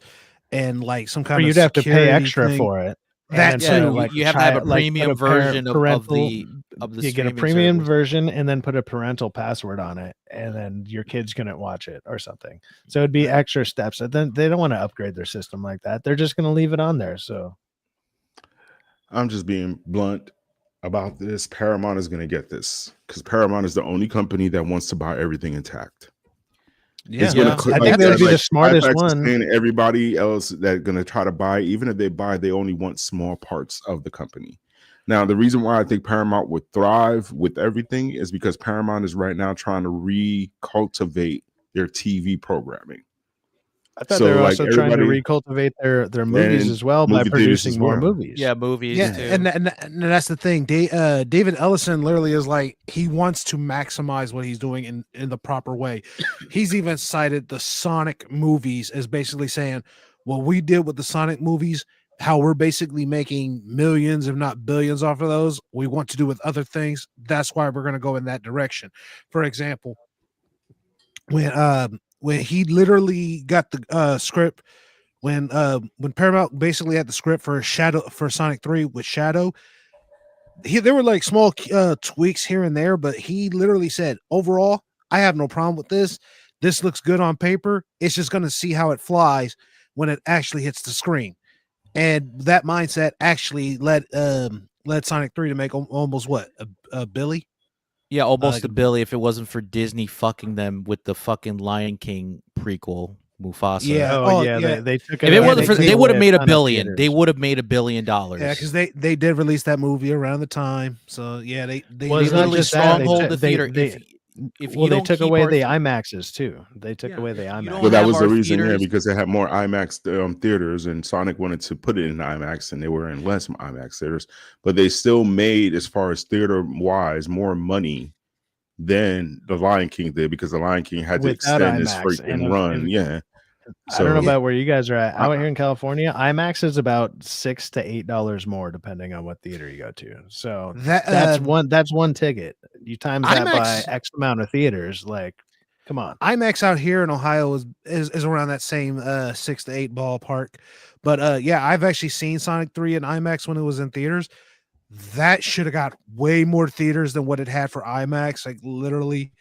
and like some kind of. You'd have to pay extra for it. That too. Like you have to have a premium version of the. You get a premium version and then put a parental password on it, and then your kids couldn't watch it or something. So it'd be extra steps. And then they don't want to upgrade their system like that. They're just going to leave it on there. So. I'm just being blunt about this. Paramount is going to get this because Paramount is the only company that wants to buy everything intact. Yeah, I think that would be the smartest one. And everybody else that's going to try to buy, even if they buy, they only want small parts of the company. Now, the reason why I think Paramount would thrive with everything is because Paramount is right now trying to recultivate their TV programming. I thought they were also trying to recultivate their movies as well by producing more movies. Yeah, movies. Yeah, too. And that's the thing. David Ellison literally is like he wants to maximize what he's doing in the proper way. He's even cited the Sonic movies as basically saying, what we did with the Sonic movies, how we're basically making millions, if not billions, off of those. We want to do with other things. That's why we're going to go in that direction. For example, when he literally got the script, when Paramount basically had the script for Sonic 3 with Shadow, there were like small tweaks here and there, but he literally said, overall, I have no problem with this. This looks good on paper. It's just going to see how it flies when it actually hits the screen. And that mindset actually led Sonic 3 to make almost what, a Billy? Yeah, almost a Billy if it wasn't for Disney fucking them with the fucking Lion King prequel, Mufasa. Yeah, they took it. If it wasn't for, they would have made $1 billion. They would have made $1 billion. Yeah, because they did release that movie around the time. So yeah, they literally stronghold the theater. If they took away the IMAXs too. They took away the IMAX. Well, that was the reason, because they had more IMAX theaters, and Sonic wanted to put it in IMAX, and they were in less IMAX theaters. But they still made, as far as theater wise, more money than the Lion King did, because the Lion King had to extend his freaking run. So, I don't know about where you guys are at. Out here in California, IMAX is about $6 to $8 more, depending on what theater you go to. So that's one ticket. You times that by X amount of theaters. Like, come on. IMAX out here in Ohio is around that same 6 to 8 ballpark. But yeah, I've actually seen Sonic 3 in IMAX when it was in theaters. That should have got way more theaters than what it had for IMAX. Like literally.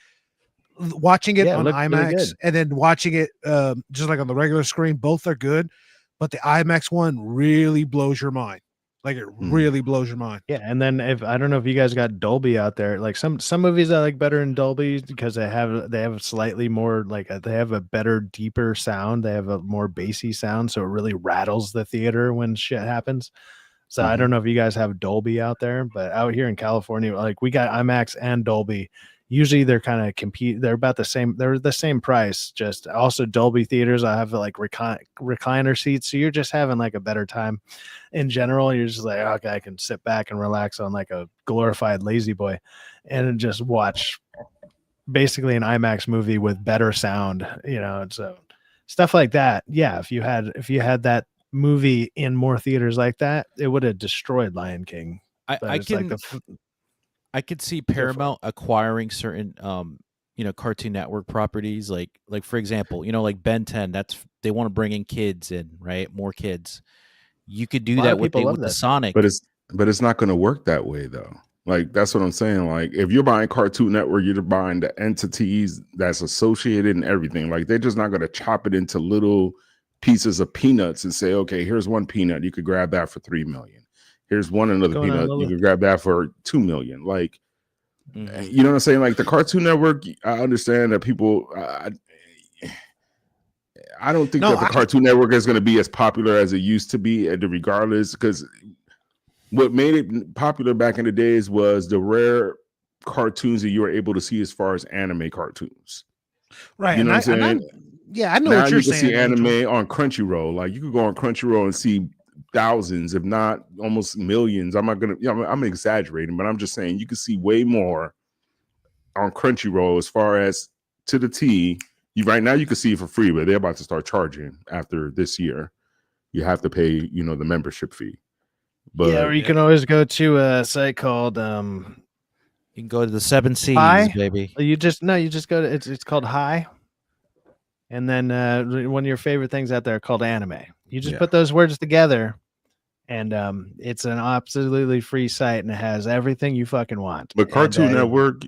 Watching it on IMAX and then watching it just like on the regular screen, both are good, but the IMAX one really blows your mind. Like it really blows your mind. Yeah, and then I don't know if you guys got Dolby out there. Like some movies I like better in Dolby because they have slightly more they have a better, deeper sound. They have a more bassy sound, so it really rattles the theater when shit happens. So I don't know if you guys have Dolby out there, but out here in California, like we got IMAX and Dolby. Usually they're kind of compete. They're about the same. They're the same price. Just also Dolby theaters. I have like recliner seats, so you're just having like a better time. In general, you're just like, okay, I can sit back and relax on like a glorified lazy boy, and just watch basically an IMAX movie with better sound. So stuff like that. Yeah, if you had that movie in more theaters like that, it would have destroyed Lion King. I could see Paramount acquiring certain, Cartoon Network properties, like for example, like Ben 10. They want to bring in kids right? More kids. You could do that with the Sonic, but it's not going to work that way though. Like, that's what I'm saying. Like, if you're buying Cartoon Network, you're buying the entities that's associated and everything. Like, they're just not going to chop it into little pieces of peanuts and say, okay, here's one peanut. You could grab that for $3 million. Here's another peanut. You could grab that for $2 million. Like, you know what I'm saying? Like, the Cartoon Network, I understand that people, I don't think that the Cartoon Network is going to be as popular as it used to be, regardless, because what made it popular back in the days was the rare cartoons that you were able to see as far as anime cartoons. Right. You know what I'm saying? I know now what you're you can saying. see anime on Crunchyroll. Like, you could go on Crunchyroll and see thousands, if not almost millions. I'm not gonna, I'm exaggerating, but I'm just saying you can see way more on Crunchyroll as far as to the T. Right now you can see it for free, but they're about to start charging after this year. You have to pay, the membership fee. But or you can always go to a site called you can go to the 7 C's, Hi, baby. You just go to it's called Hi. And then one of your favorite things out there called anime. You just put those words together, and it's an absolutely free site, and it has everything you fucking want. But Cartoon Network,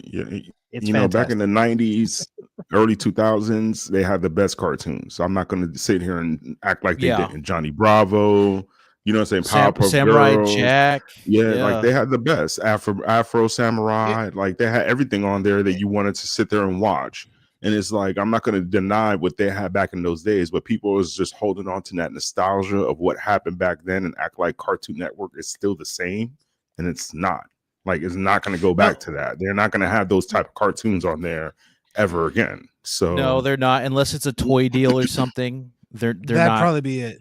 it's back in the 90s, early 2000s, they had the best cartoons. So I'm not going to sit here and act like they didn't. Johnny Bravo, you know what I'm saying? Powerpuff Samurai Girls. Jack. Like they had the best. Afro Samurai. Like they had everything on there that you wanted to sit there and watch. And it's like, I'm not going to deny what they had back in those days, but people was just holding on to that nostalgia of what happened back then and act like Cartoon Network is still the same. And it's not. Like, it's not going to go back to that. They're not going to have those type of cartoons on there ever again. So no, they're not, unless it's a toy deal or something. They're That'd not. probably be it.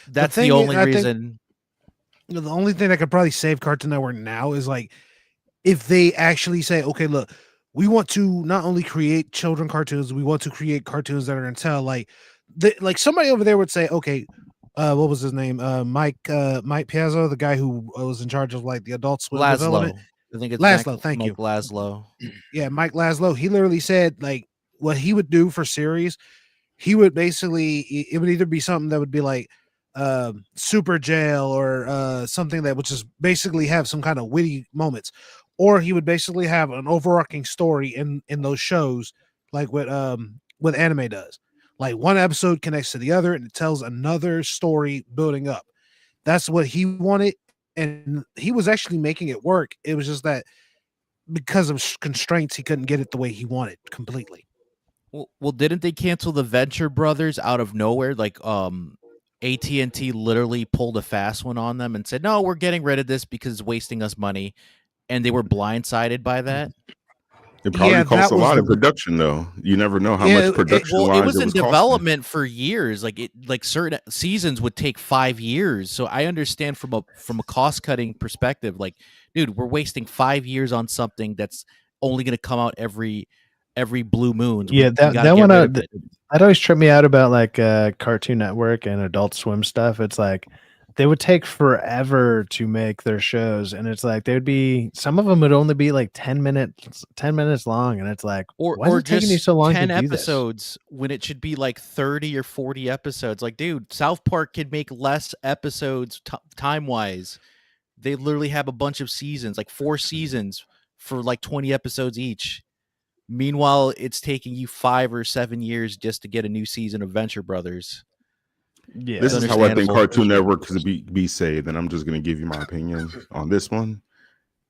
That's the only reason. The only thing that could probably save Cartoon Network now is like if they actually say, okay, look, we want to not only create children cartoons, we want to create cartoons that are going to tell like somebody over there would say, okay, what was his name? Mike Piazza, the guy who was in charge of like the Adult Swim development. I think it's Laszlo. Thank you, Laszlo. Yeah, Mike Laszlo. He literally said like what he would do for series. He would basically, it would either be something that would be like Super Jail or something that would just basically have some kind of witty moments, or he would basically have an overarching story in those shows, like what anime does. Like one episode connects to the other and it tells another story building up. That's what he wanted, and he was actually making it work. It was just that because of constraints, he couldn't get it the way he wanted completely. Well, didn't they cancel the Venture Brothers out of nowhere? Like AT&T literally pulled a fast one on them and said, no, we're getting rid of this because it's wasting us money. And they were blindsided by that. It probably costs a lot in production, though. You never know how much production. It was in development for years. Like certain seasons would take 5 years. So I understand from a cost cutting perspective. Like, dude, we're wasting 5 years on something that's only going to come out every blue moon. Yeah, that one that always tripped me out about like Cartoon Network and Adult Swim stuff. It's like they would take forever to make their shows, and it's like some of them would only be like 10 minutes long, and it's like, why is it taking you so long 10 to do episodes when it should be like 30 or 40 episodes? Like, dude, South Park could make less episodes time wise. They literally have a bunch of seasons, like 4 seasons for like 20 episodes each. Meanwhile, it's taking you 5 or 7 years just to get a new season of Venture Brothers. Yeah, this is how I think Cartoon Network could be saved, and I'm just going to give you my opinion on this one.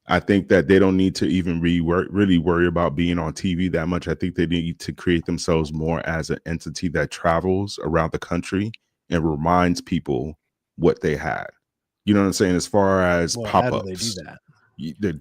I think that they don't need to even really worry about being on TV that much. I think they need to create themselves more as an entity that travels around the country and reminds people what they had. You know what I'm saying? As far as pop-ups. How do they do that?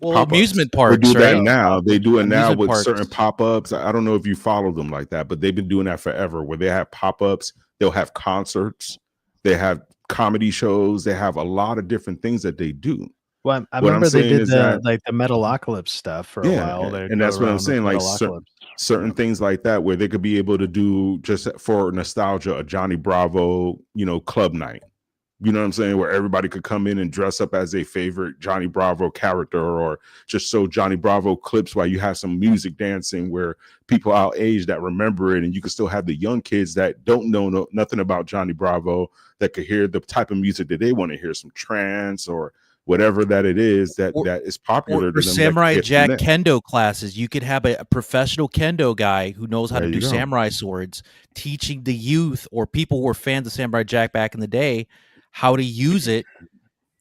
Amusement parks. They do right? that now. They do it now with parks. certain pop-ups. I don't know if you follow them like that, but they've been doing that forever, where they have pop-ups. They'll have concerts. They have comedy shows. They have a lot of different things that they do. Well, I remember they did like the Metalocalypse stuff for a while. And that's what I'm saying. Like certain things like that, where they could be able to do just for nostalgia, a Johnny Bravo, club night. You know what I'm saying? Where everybody could come in and dress up as a favorite Johnny Bravo character, or just show Johnny Bravo clips while you have some music dancing where people our age that remember it. And you can still have the young kids that don't know nothing about Johnny Bravo that could hear the type of music that they want to hear, some trance or whatever that it is that Or- is popular Or to them. that Samurai gets Jack them there. kendo classes. You could have a professional kendo guy who knows how There to you do go. samurai swords, teaching the youth or people who were fans of Samurai Jack back in the day how to use it.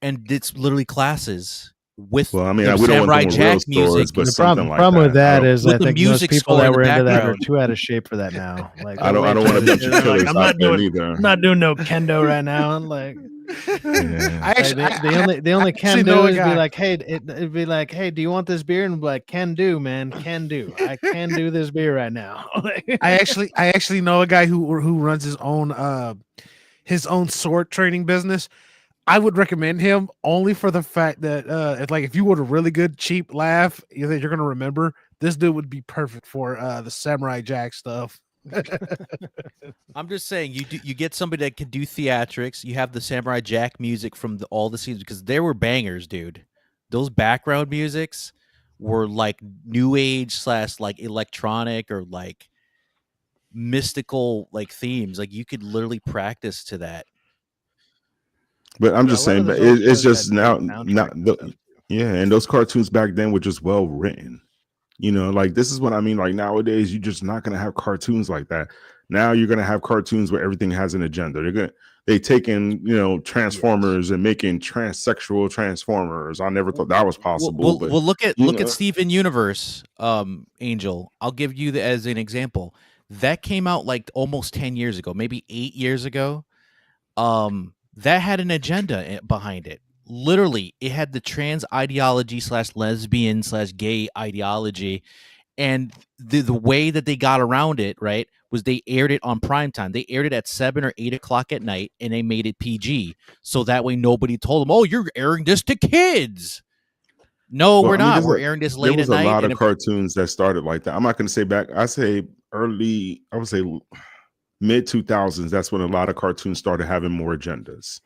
And it's literally classes with Well, I mean, the we don't want Samurai them with Jack real music. stories, but The something like problem with that. that is With I the think most music people score that in the were into that are background. too out of shape for that now. Like I don't want a bunch of they're killers I'm out not there doing neither. I'm not doing no kendo right now. And like, Yeah. I actually, the only actually can know do a is be guy. like, hey, it'd be like, hey, do you want this beer? And be like, can do, man, can do. I can do this beer right now. I actually know a guy who runs his own sword training business. I would recommend him only for the fact that if you want a really good cheap laugh that you're gonna remember, this dude would be perfect for the Samurai Jack stuff. I'm just saying, you get somebody that can do theatrics. You have the Samurai Jack music from all the scenes because there were bangers, dude. Those background musics were like new age / like electronic or like mystical like themes. Like you could literally practice to that. But I'm Yeah, just a lot of saying, but those old it's shows just had great now, soundtracks and stuff. yeah, and those cartoons back then were just well written. You know, like this is what I mean. Like nowadays, you're just not gonna have cartoons like that. Now you're gonna have cartoons where everything has an agenda. They taking Transformers and making transsexual Transformers. I never thought that was possible. But Well, look you at know, Steven Universe, Angel. I'll give you as an example. That came out like almost 10 years ago, maybe 8 years ago. That had an agenda behind it. Literally, it had the trans ideology / lesbian / gay ideology, and the way that they got around it, right, was they aired it on prime time. They aired it at 7 or 8 o'clock at night, and they made it PG, so that way nobody told them, "Oh, you're airing this to kids." No, well, we're I mean, not. We're airing this there late at was a night, lot and of cartoons that started like that. I'm not gonna say back. I say early. I would say mid 2000s. That's when a lot of cartoons started having more agendas.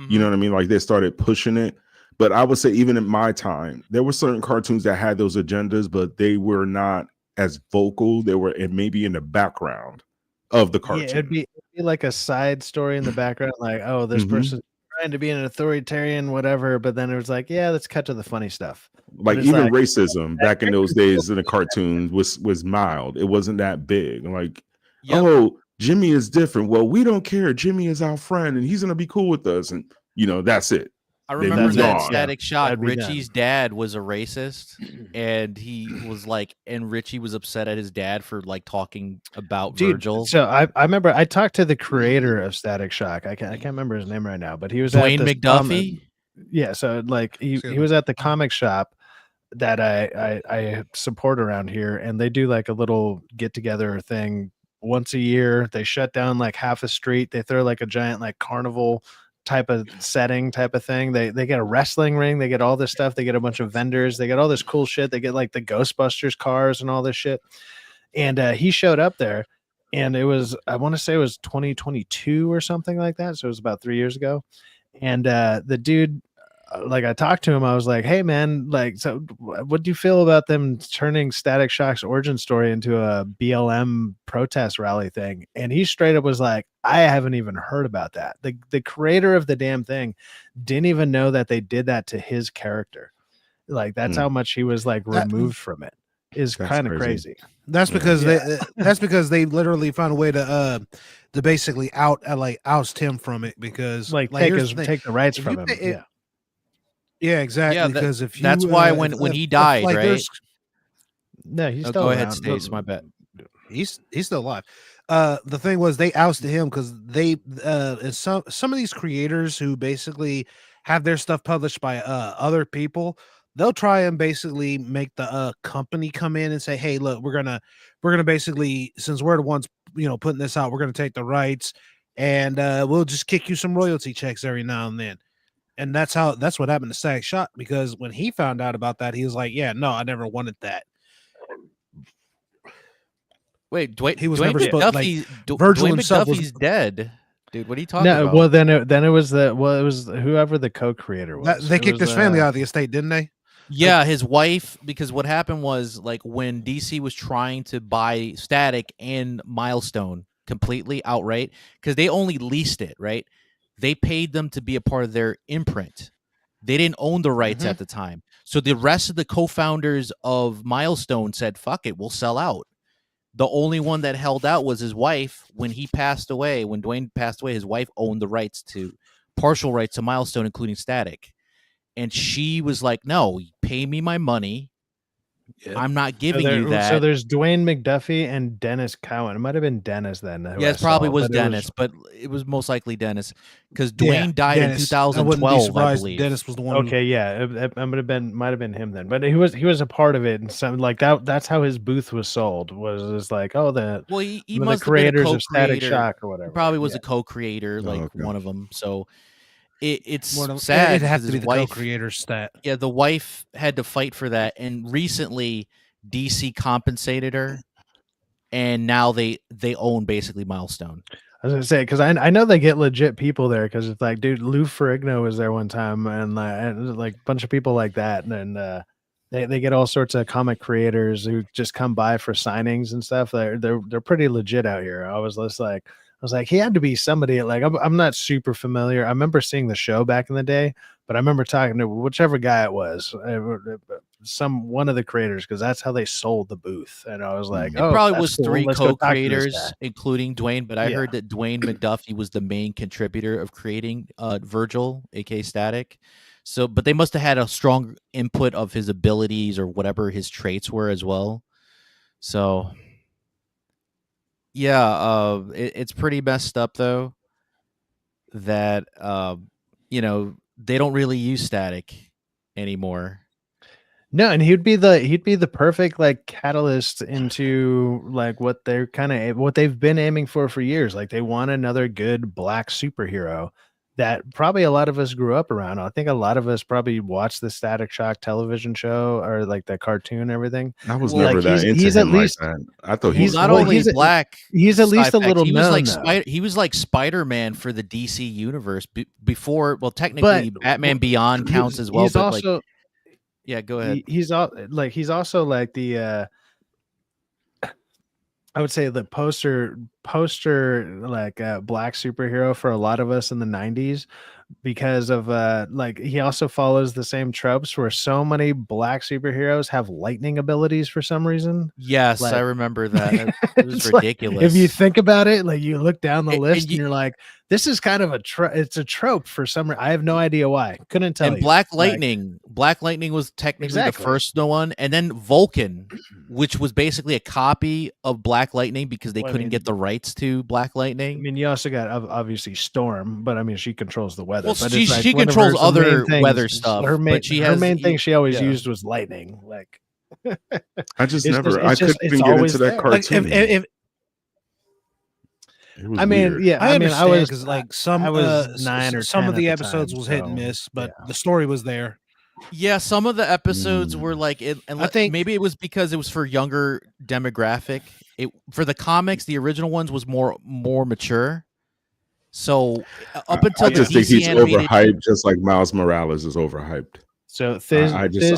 You know what I mean? Like they started pushing it. But I would say even in my time, there were certain cartoons that had those agendas, but they were not as vocal. They were maybe in the background of the cartoon. Yeah, it'd be like a side story in the background, like, oh, this person's trying to be an authoritarian, whatever. But then it was like, yeah, let's cut to the funny stuff. Like even racism back in those days in the cartoons was mild. It wasn't that big. Like, oh, Jimmy is different. Well, we don't care. Jimmy is our friend, and he's gonna be cool with us. And that's it. I remember that on. Static Shock. That'd be Richie's dad was a racist, and he was like, and Richie was upset at his dad for like talking about Virgil. So I remember I talked to the creator of Static Shock. I can't remember his name right now, but he was Dwayne at this McDuffie. yeah, so like he was at the comic shop that I support around here, and they do like a little get together thing once a year. They shut down like half a street. They throw like a giant like carnival type of setting type of thing. They get a wrestling ring. They get all this stuff. They get a bunch of vendors. They get all this cool shit. They get like the Ghostbusters cars and all this shit. And he showed up there, and it was, I want to say it was 2022 or something like that. So it was about 3 years ago. And the dude, like I talked to him, I was like, hey man, like, so what do you feel about them turning Static Shock's origin story into a BLM protest rally thing? And he straight up was like, I haven't even heard about that. The creator of the damn thing didn't even know that they did that to his character. Like that's how much he was like removed from it. Is kind of crazy. That's because they literally found a way to basically oust him from it, because like take the rights from him. Yeah, exactly. Yeah, because if you, that's why when he died, right? No, he's still go around. ahead, Stace. My bad. He's still alive. The thing was they ousted him because they some of these creators who basically have their stuff published by other people, they'll try and basically make the company come in and say, hey, look, we're gonna basically, since we're the ones putting this out, we're gonna take the rights, and we'll just kick you some royalty checks every now and then. And that's what happened to Static Shock, because when he found out about that, he was like, yeah, no, I never wanted that. Wait, Dwayne, he was Dwayne never supposed, like, Virgil Dwayne himself McDuffie's was dead, dude. What are you talking No, about? well then it was it was whoever the co-creator was. they kicked his family out of the estate, didn't they? Yeah, his wife, because what happened was, like, when DC was trying to buy Static and Milestone completely outright, because they only leased it, right? They paid them to be a part of their imprint. They didn't own the rights at the time. So the rest of the co-founders of Milestone said, fuck it, we'll sell out. The only one that held out was his wife. When he passed away, when Dwayne passed away, his wife owned the partial rights to Milestone, including Static. And she was like, no, pay me my money. Yep. I'm not giving you that. So there's Dwayne McDuffie and Dennis Cowan. It might have been Dennis then. Yeah, it probably was Dennis, but it was most likely Dennis because Dwayne died in 2012. I believe Dennis was the one. Okay, yeah, it might have been him then. But he was a part of it, and some like that. That's how his booth was sold. Was like, oh, he must the creators have been of Static Shock or whatever. He probably was a co-creator, one of them. So. It's sad. It has to be the wife, co-creator stat. Yeah, the wife had to fight for that, and recently DC compensated her, and now they own basically Milestone. I was gonna say because I know they get legit people there because it's like, dude, Lou Ferrigno was there one time, and like a bunch of people like that, and they get all sorts of comic creators who just come by for signings and stuff. They're pretty legit out here. I was like, he had to be somebody. Like, I'm not super familiar. I remember seeing the show back in the day, but I remember talking to whichever guy it was, one of the creators, because that's how they sold the booth. And I was like, it probably was cool. 3 co-creators, including Dwayne. But I heard that Dwayne McDuffie was the main contributor of creating Virgil, aka Static. So, but they must have had a strong input of his abilities or whatever his traits were as well. So. Yeah, it's pretty messed up though that they don't really use Static anymore. No, and he'd be the perfect like catalyst into like what they've been aiming for years. Like they want another good black superhero that probably a lot of us grew up around. I think a lot of us probably watched the Static Shock television show or like the cartoon and everything. I was never that into him like that. I thought he's not only black. He's at least a little known. He was like Spider-Man for the DC universe before. Well, technically, Batman Beyond counts as well. He's but also, yeah, go ahead. He's also like the. I would say the poster like black superhero for a lot of us in the 90s because of like he also follows the same tropes where so many black superheroes have lightning abilities for some reason. Yes, like, I remember that. It was ridiculous. Like, if you think about it, like you look down the list and you're like, this is kind of it's a trope for some reason. I have no idea why. Couldn't tell you. And Black Lightning was technically the first one, and then Vulcan, which was basically a copy of Black Lightning because they couldn't get the rights to Black Lightning. I mean, you also got obviously Storm, but I mean, she controls the weather. Well, but she controls other weather stuff. Her main thing she always yeah. used was lightning. Like, I couldn't even get into that cartoon. Like, I mean, weird. yeah, I mean, understand because like some I was 9 or some 10 of the at the episodes time, was hit and miss, but the story was there. Yeah, some of the episodes were like, I think maybe it was because it was for younger demographic. For the comics, the original ones was more mature. So up until I just the think he's animated... overhyped, just like Miles Morales is overhyped. So Thiz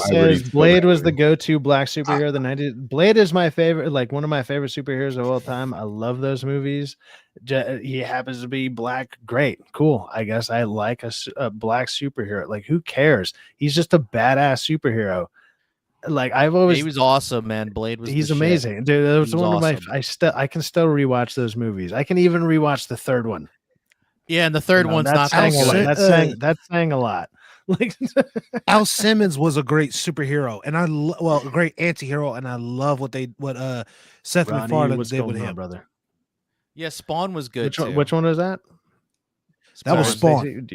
says Blade was the go-to black superhero of the 90s. Blade is my favorite, like one of my favorite superheroes of all time. I love those movies. He happens to be black. Great. Cool. I guess I like a black superhero. Like, who cares? He's just a badass superhero. Like, he was awesome, man. Blade was he's amazing. Shit. Dude, that was one awesome. Of my I can still rewatch those movies. I can even rewatch the third one. Yeah, and the third one's not saying a lot. That's saying a lot. Like Al Simmons was a great superhero, and a great anti-hero, and I love what Seth MacFarlane did with him, brother. Yeah, Spawn was good. Which one was that? That was Spawn.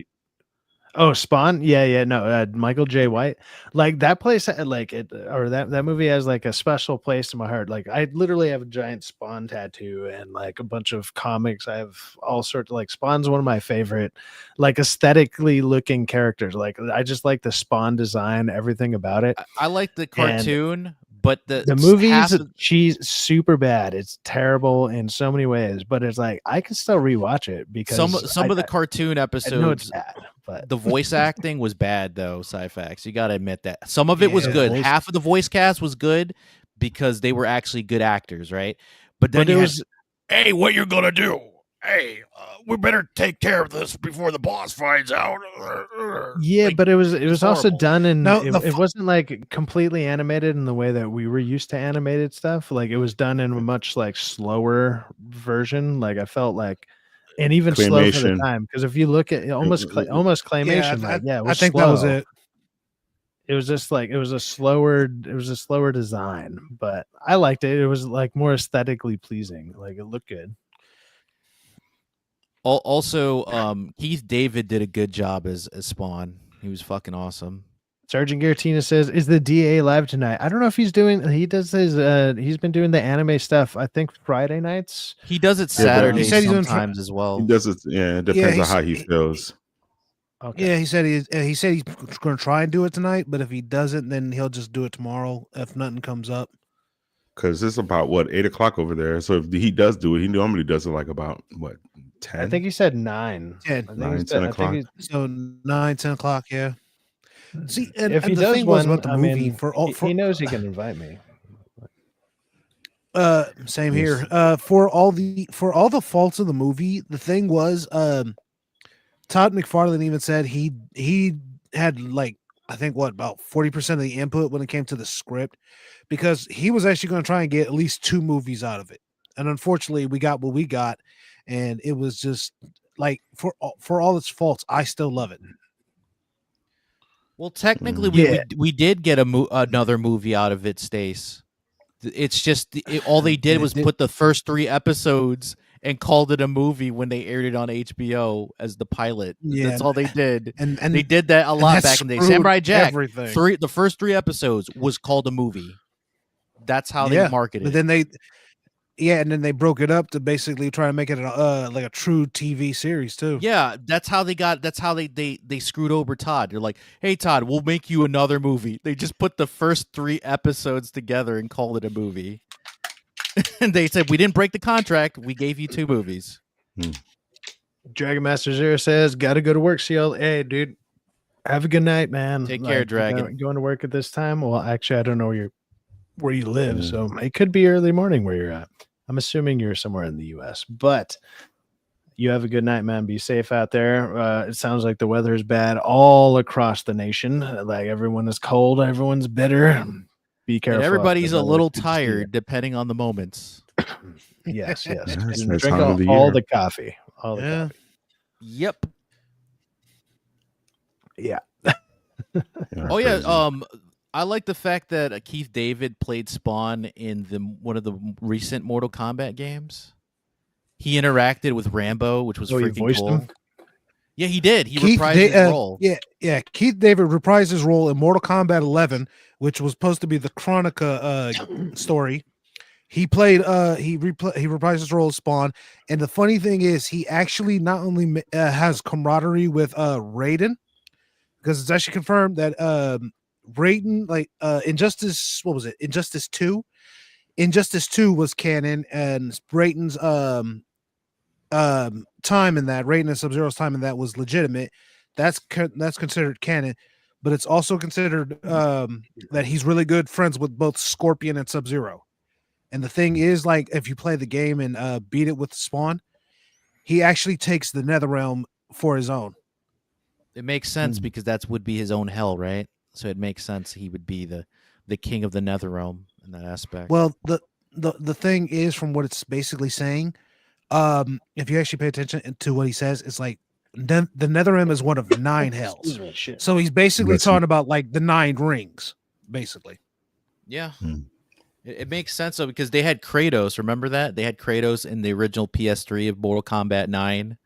Oh, Spawn. Yeah. No, Michael J. White. Like that place, like it, or that movie has like a special place in my heart. Like I literally have a giant Spawn tattoo and like a bunch of comics. I have all sorts. Like Spawn's one of my favorite, like aesthetically looking characters. Like I just like the Spawn design, everything about it. I like the cartoon. But the movie's she's super bad. It's terrible in so many ways, but it's like I can still rewatch it because some of the cartoon episodes, I know it's bad, but the voice acting was bad though. Syfaxx, you got to admit that some of it was good. Half of the voice cast was good because they were actually good actors, right? But then it was, hey, what you're gonna do? hey, we better take care of this before the boss finds out. Yeah, Like, but it was also horrible. done in No, it wasn't like completely animated in the way that we were used to animated stuff. Like it was done in a much like slower version. Like I felt like, and even slow for the Claymation. time. Because if you look at almost claymation, it I was think slow. that was it. It was just like it was a slower design, but I liked it. It was like more aesthetically pleasing. Like it looked good. Also, Keith David did a good job as Spawn. He was fucking awesome. Sergeant Giratina says, "Is the DA live tonight?" I don't know if he's doing. He does his. He's been doing the anime stuff. I think Friday nights. He does it Yeah, but Saturdays He said he's gonna sometimes as well. He does it. Yeah, it depends on how he feels. Okay. Yeah, he said he's going to try and do it tonight, but if he doesn't, then he'll just do it tomorrow if nothing comes up. Because it's about what 8 o'clock over there. So if he does do it, he normally does it like about what 10. I think he said 9. 10. 9, 10 o'clock. So 9, 10 o'clock. Yeah. See, and, If he the does thing was one, about the I movie mean, for all, he knows he can invite me. Same here. For all the faults of the movie, the thing was, Todd McFarlane even said he had like I think about 40% of the input when it came to the script, because he was actually going to try and get at least 2 movies out of it, and unfortunately, we got what we got, and it was just like for all its faults, I still love it. Well, technically, we did get another movie out of it, Stace. It's just all they did was put the first 3 episodes and called it a movie when they aired it on HBO as the pilot. Yeah, that's all they did, and they did that a lot back in the day. Samurai Jack, everything. the first 3 episodes was called a movie. That's how they marketed but it. Then and then they broke it up to basically try and make it like a true TV series too. Yeah, that's how they screwed over Todd. They're like, "Hey Todd, we'll make you another movie." They just put the first 3 episodes together and called it a movie. And they said, "We didn't break the contract. We gave you 2 movies." Dragon Master Zero says, "Gotta go to work, CL." Hey, dude, have a good night, man. Take care, Dragon. Going to work at this time? Well, actually, I don't know where you live, so it could be early morning where you're at. I'm assuming you're somewhere in the U.S., but you have a good night, man. Be safe out there. It sounds like the weather is bad all across the nation. Like everyone is cold, everyone's bitter. Be careful. And everybody's a little tired, depending on the moments. Yes. That's Drink time of the all year. the coffee. All the coffee. Yep. Yeah. Oh yeah. I like the fact that Keith David played Spawn in one of the recent Mortal Kombat games. He interacted with Rambo, which was freaking cool. Him? Yeah, he did. He reprised his role. Yeah. Keith David reprised his role in Mortal Kombat 11, which was supposed to be the Chronica story. He played. He reprised his role as Spawn, and the funny thing is, he actually not only has camaraderie with Raiden, because it's actually confirmed that Raiden, like Injustice, what was it? Injustice 2 was canon, and Raiden's time in that, Raiden and Sub-Zero's time in that was legitimate. That's considered canon, but it's also considered that he's really good friends with both Scorpion and Sub-Zero. And the thing is, like, if you play the game and beat it with Spawn, he actually takes the Netherrealm for his own. It makes sense because that would be his own hell, right? So it makes sense he would be the king of the Netherrealm in that aspect. Well, the thing is, from what it's basically saying, if you actually pay attention to what he says, it's like the Netherrealm is one of 9 hells. So he's basically talking about like the 9 rings, basically. Yeah. It makes sense though, because they had Kratos. Remember that? They had Kratos in the original PS3 of Mortal Kombat 9,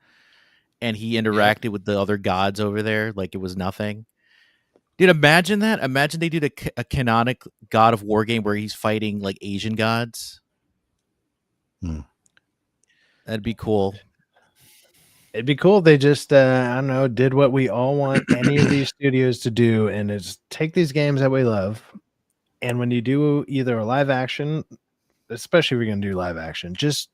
and he interacted with the other gods over there like it was nothing. Dude, imagine that. Imagine they did a canonic God of War game where he's fighting like Asian gods. That'd be cool. It'd be cool. They just, I don't know, did what we all want any of these studios to do, and is take these games that we love. And when you do either a live action, especially if you're going to do live action, just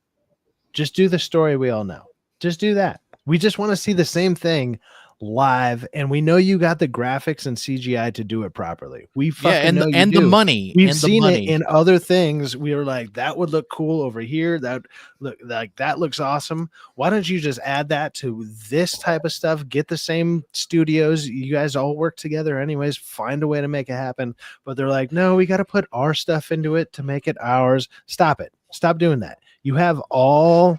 do the story we all know. Just do that. We just want to see the same thing live, and we know you got the graphics and CGI to do it properly. We fucking know you and do. the money. We've and seen the it money. in other things. We were like, that would look cool over here. That look like that looks awesome. Why don't you just add that to this type of stuff? Get the same studios. You guys all work together anyways. Find a way to make it happen. But they're like, no, we got to put our stuff into it to make it ours. Stop it. Stop doing that. You have all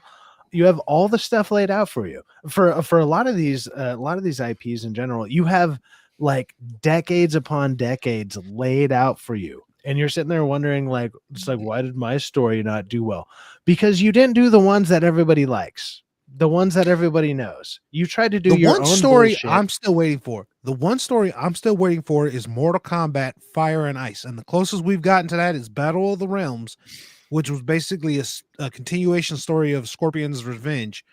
the stuff laid out for you for a lot of these IPs in general. You have like decades upon decades laid out for you, and you're sitting there wondering like, it's like, why did my story not do well? Because you didn't do the ones that everybody likes, the ones that everybody knows. You tried to do your own story bullshit. I'm still waiting for. The one story I'm still waiting for is Mortal Kombat Fire and Ice, and the closest we've gotten to that is Battle of the Realms, which was basically a continuation story of Scorpion's Revenge,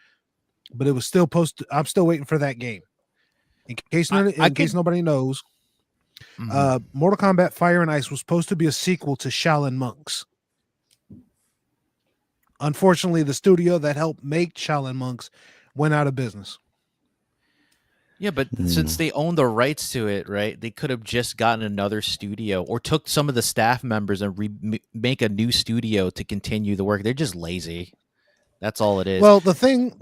but it was still I'm still waiting for that game. In case nobody knows, Mortal Kombat Fire and Ice was supposed to be a sequel to Shaolin Monks. Unfortunately, the studio that helped make Shaolin Monks went out of business. Yeah, but since they own the rights to it, right, they could have just gotten another studio or took some of the staff members and make a new studio to continue the work. They're just lazy. That's all it is. Well, the thing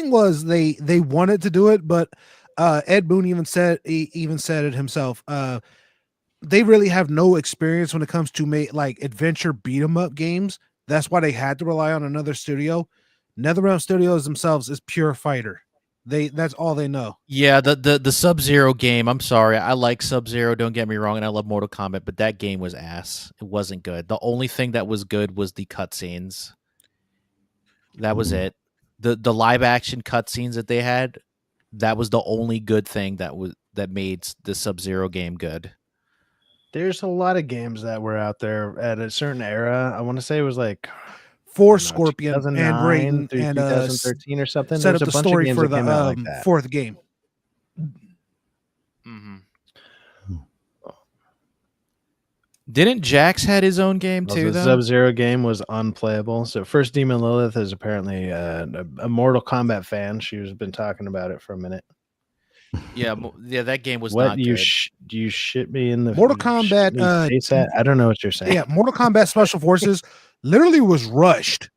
was they wanted to do it, but Ed Boon even said it himself. They really have no experience when it comes to like adventure beat 'em up games. That's why they had to rely on another studio. NetherRealm Studios themselves is pure fighter. That's all they know. Yeah, the Sub-Zero game. I'm sorry, I like Sub-Zero. Don't get me wrong, and I love Mortal Kombat, but that game was ass. It wasn't good. The only thing that was good was the cutscenes. That was it. The live action cutscenes that they had. That was the only good thing that made the Sub-Zero game good. There's a lot of games that were out there at a certain era. I want to say it was like for Scorpion and 2009 Raiden through and 2013 or something. Set There's up a the bunch of story games for that came out like the that. fourth game. Didn't Jax had his own game too? The Though Sub-Zero game was unplayable. So first Demon Lilith is apparently a Mortal Kombat fan. She's been talking about it for a minute. yeah, that game was What not you good. Do you shit me in the Mortal Kombat? I don't know what you're saying. Yeah, Mortal Kombat Special Forces literally was rushed.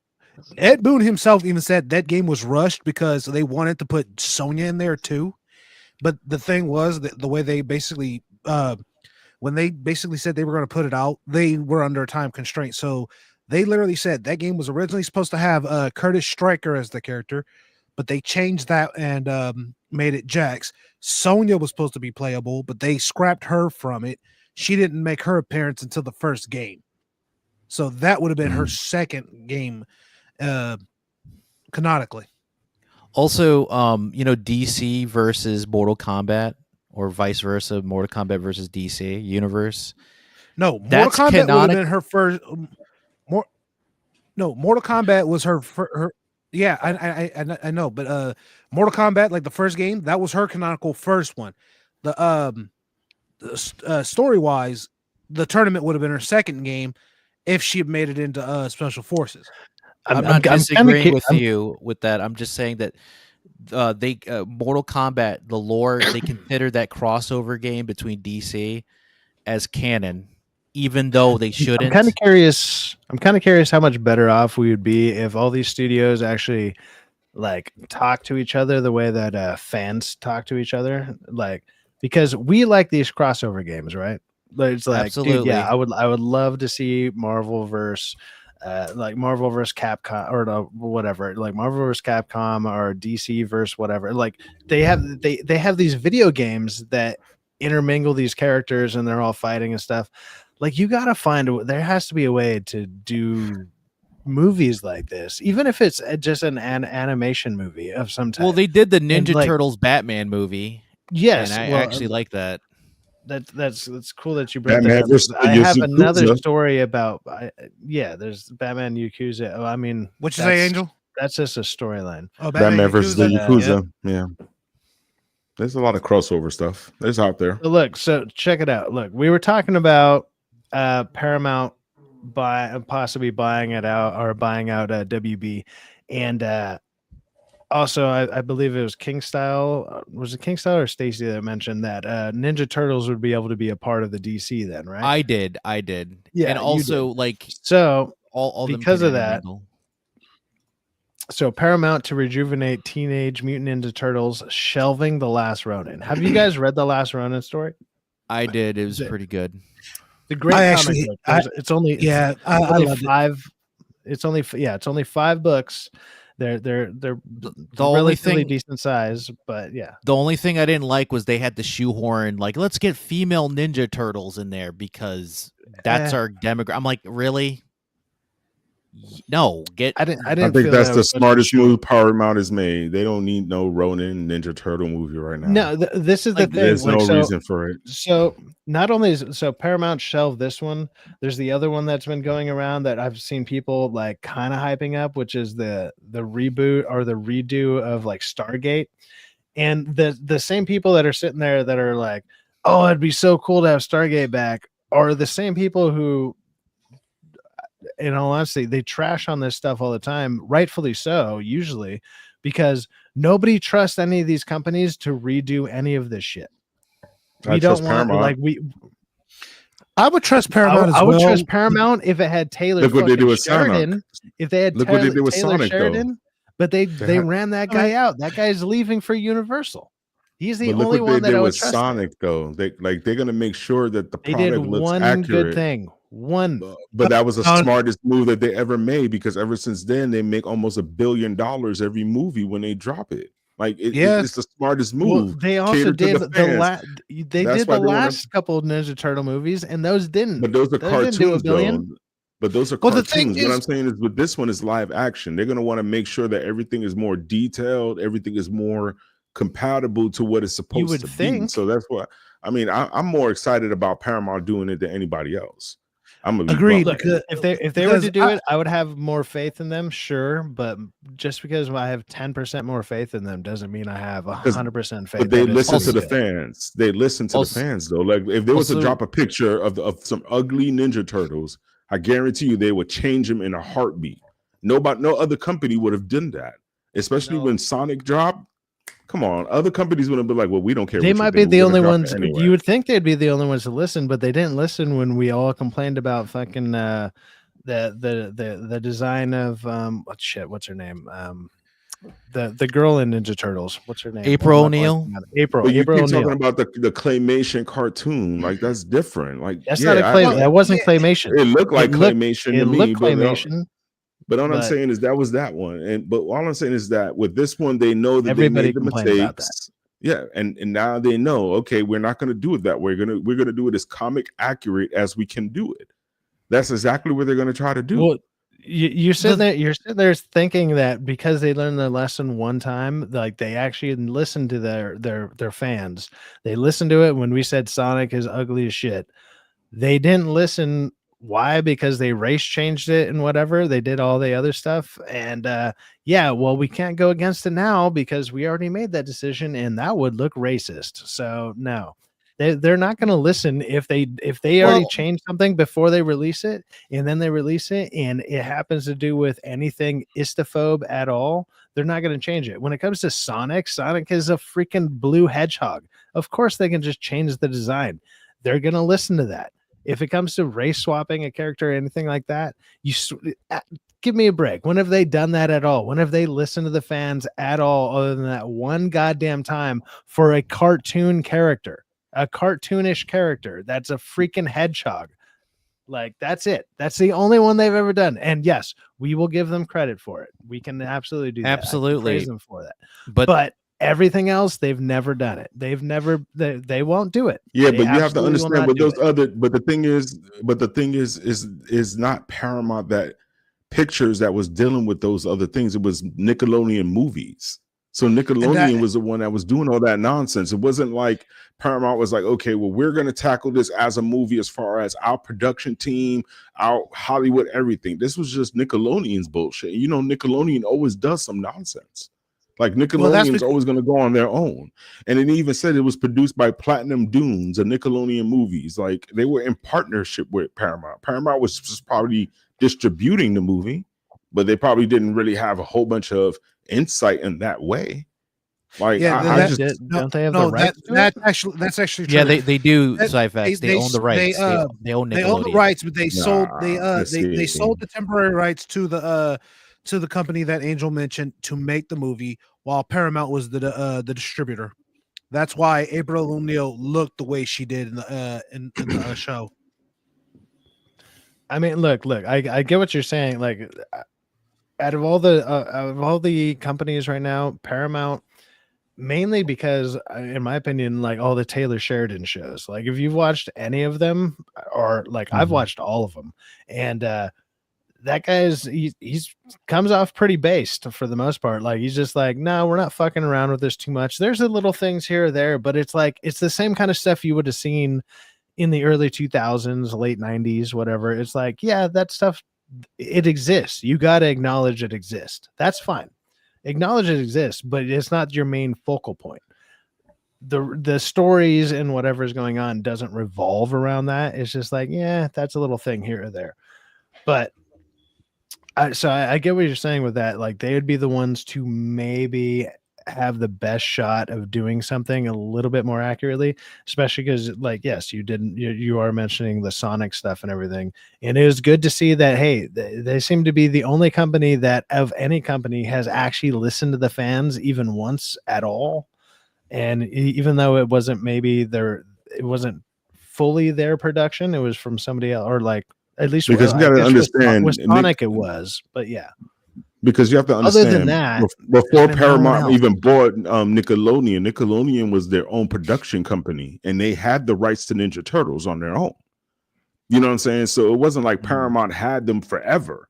Ed Boon himself even said that game was rushed because they wanted to put Sonya in there too. But the thing was that the way they basically when they basically said they were going to put it out, they were under a time constraint. So they literally said that game was originally supposed to have Curtis Stryker as the character, but they changed that and made it Jax. Sonya was supposed to be playable, but they scrapped her from it. She didn't make her appearance until the first game. So that would have been her second game canonically. Also, DC versus Mortal Kombat, or vice versa, Mortal Kombat versus DC universe. No, Mortal Kombat would have been her first. Mortal Kombat was her. Yeah, I know, but Mortal Kombat, like the first game, that was her canonical first one. The story wise, the tournament would have been her second game if she had made it into Special Forces. I'm not disagreeing with you with that. I'm just saying that they Mortal Kombat, the lore, they consider that crossover game between DC as canon, even though they shouldn't. I'm kind of curious how much better off we would be if all these studios actually like talk to each other the way that fans talk to each other, like, because we like these crossover games, right? It's like, absolutely, dude, yeah, I would love to see Marvel versus Capcom or whatever, like Marvel versus Capcom or DC versus whatever. Like they have these video games that intermingle these characters and they're all fighting and stuff. Like you gotta there has to be a way to do movies like this, even if it's just an animation movie of some type. Well, they did the Ninja Turtles Batman movie. Yes, and I actually like that. That's cool that you brought that up. I have another story about there's Batman Yakuza. I mean, what you say, Angel? That's just a storyline. Oh, Batman versus the Yakuza. Yeah. There's a lot of crossover stuff. There's out there. Look, so check it out. Look, we were talking about Paramount possibly buying it out or buying out WB, and Also, I believe it was King Style. Was it King Style or Stacy that mentioned that Ninja Turtles would be able to be a part of the DC then, right? I did. Yeah, And also like so all because them of can that. intermingle. So Paramount to rejuvenate Teenage Mutant Ninja Turtles, shelving The Last Ronin. Have you guys read The Last Ronin story? I did. It was pretty good. The great I comic actually, book. I It's only I loved it. five. It's only it's only 5 books. They're The only relatively thing decent size, but yeah. The only thing I didn't like was they had to shoehorn like let's get female Ninja Turtles in there because that's our demographic. I'm like, really? No, get. I didn't I feel think that's that the was such a smartest shoe. move Paramount has made. They don't need no Ronin Ninja Turtle movie right now. No, this is the thing. There's no reason for it. So not only so Paramount shelved this one, there's the other one that's been going around that I've seen people like kind of hyping up, which is the reboot or the redo of like Stargate. And the same people that are sitting there that are like, oh, it'd be so cool to have Stargate back, are the same people who, in all honesty, they trash on this stuff all the time, rightfully so, usually, because nobody trusts any of these companies to redo any of this shit. We don't want Paramount. like I would trust Paramount as I would well. trust Paramount if it had Taylor. Look what they did with Sheridan. Sonic. If they had Look what they did with Taylor Sonic, Sheridan, though. but they ran that guy out. That guy's leaving for Universal. He's the But look only what one they that did I would with trust. Sonic, though. They're gonna make sure that the They did product looks one accurate. good thing. One, but that was the smartest move that they ever made because ever since then they make almost $1 billion every movie when they drop it. Like it's the smartest move. Well, they also Cater to did the fans. they That's did why the they wanna- last couple of Ninja Turtle movies, and those didn't. But those are didn't do cartoons, $1 billion. though. But those are Well, the cartoons. thing What is- I'm saying is, with this one is live action. They're gonna want to make sure that everything is more detailed, everything is more compatible to what it's supposed would to be. think. So that's why. I mean, I'm more excited about Paramount doing it than anybody else. I'm gonna be Agreed. blunt. Look, if they were because to do it, I would have more faith in them, sure. But just because I have 10% more faith in them doesn't mean I have 100% faith. But they that it's listen to gonna the be good. fans. They listen to the fans, though. Like if they was to also- drop a picture of some ugly Ninja Turtles, I guarantee you they would change them in a heartbeat. No other company would have done that, especially when Sonic dropped. Come on, other companies would have been like, "Well, we don't care." They what you might do. be the We're gonna only drop ones. it anyway." You would think they'd be the only ones to listen, but they didn't listen when we all complained about fucking the design of what's her name? The girl in Ninja Turtles. What's her name? April Why am I O'Neil? blanking on it? April. But you April keep talking O'Neil. about the claymation cartoon, like that's different. Like That's not a that wasn't claymation. It looked like looked- claymation It to me, looked but claymation. But all I'm but saying is that was that one. But all I'm saying is that with this one, they know that Everybody they made the complained about mistakes. Yeah, and now they know, okay, we're not going to do it that way. We're gonna do it as comic accurate as we can do it. That's exactly what they're going to try to do. Well, you're sitting there thinking that because they learned their lesson one time, like they actually listened to their fans. They listened to it when we said Sonic is ugly as shit. They didn't listen. Why? Because they race changed it and whatever. They did all the other stuff. And well, we can't go against it now because we already made that decision and that would look racist. So no. They're not going to listen if they already changed something before they release it and then they release it and it happens to do with anything istophobe at all. They're not going to change it. When it comes to Sonic is a freaking blue hedgehog. Of course, they can just change the design. They're going to listen to that. If it comes to race swapping a character or anything like that, give me a break. When have they done that at all? When have they listened to the fans at all other than that one goddamn time for a cartoon character? A cartoonish character that's a freaking hedgehog. Like that's it. That's the only one they've ever done. And yes, we will give them credit for it. We can absolutely do that. I can Absolutely. praise them for that. But everything else, they've never done it. They won't do it. Yeah, They but you have to absolutely will understand not with do those it. other. But the thing is not Paramount that pictures that was dealing with those other things. It was Nickelodeon movies. So Nickelodeon was the one that was doing all that nonsense. It wasn't like Paramount was like, okay, well, we're going to tackle this as a movie as far as our production team, our Hollywood, everything. This was just Nickelodeon's bullshit. You know, Nickelodeon always does some nonsense. Like Nickelodeon's always going to go on their own. And it even said it was produced by Platinum Dunes, a Nickelodeon movies. Like they were in partnership with Paramount. Paramount was just probably distributing the movie, but they probably didn't really have a whole bunch of insight in that way. Like Yeah, I just don't they have the rights? That's actually true. Yeah, they do. That- Syfaxx. They own the rights. They own They own the Nickelodeon. rights, but they sold let's they see. sold the temporary rights to the company that Angel mentioned to make the movie, while Paramount was the distributor. That's why April O'Neil looked the way she did in the show. I mean, look, I get what you're saying. Like, out of all the companies right now, Paramount, mainly because, in my opinion, like all the Taylor Sheridan shows, like if you've watched any of them, or like I've watched all of them, and that guy's he's comes off pretty based for the most part. Like he's just like, no, we're not fucking around with this too much. There's the little things here or there, but it's like it's the same kind of stuff you would have seen in the early 2000s, late 90s, whatever. It's like, yeah, that stuff, it exists. You got to acknowledge it exists. That's fine. Acknowledge it exists, but it's not your main focal point. The stories and whatever is going on doesn't revolve around that. It's just like, yeah, that's a little thing here or there. But I get what you're saying with that. Like they would be the ones to maybe have the best shot of doing something a little bit more accurately, especially because, like, yes, you are mentioning the Sonic stuff and everything, and it was good to see that, hey, they seem to be the only company that of any company has actually listened to the fans even once at all. And even though it wasn't it wasn't fully their production, it was from somebody else, or like at least because you got to understand with Sonic it was, but yeah. Because you have to understand, other than that, before Paramount even bought Nickelodeon was their own production company, and they had the rights to Ninja Turtles on their own. You know what I'm saying? So it wasn't like Paramount had them forever.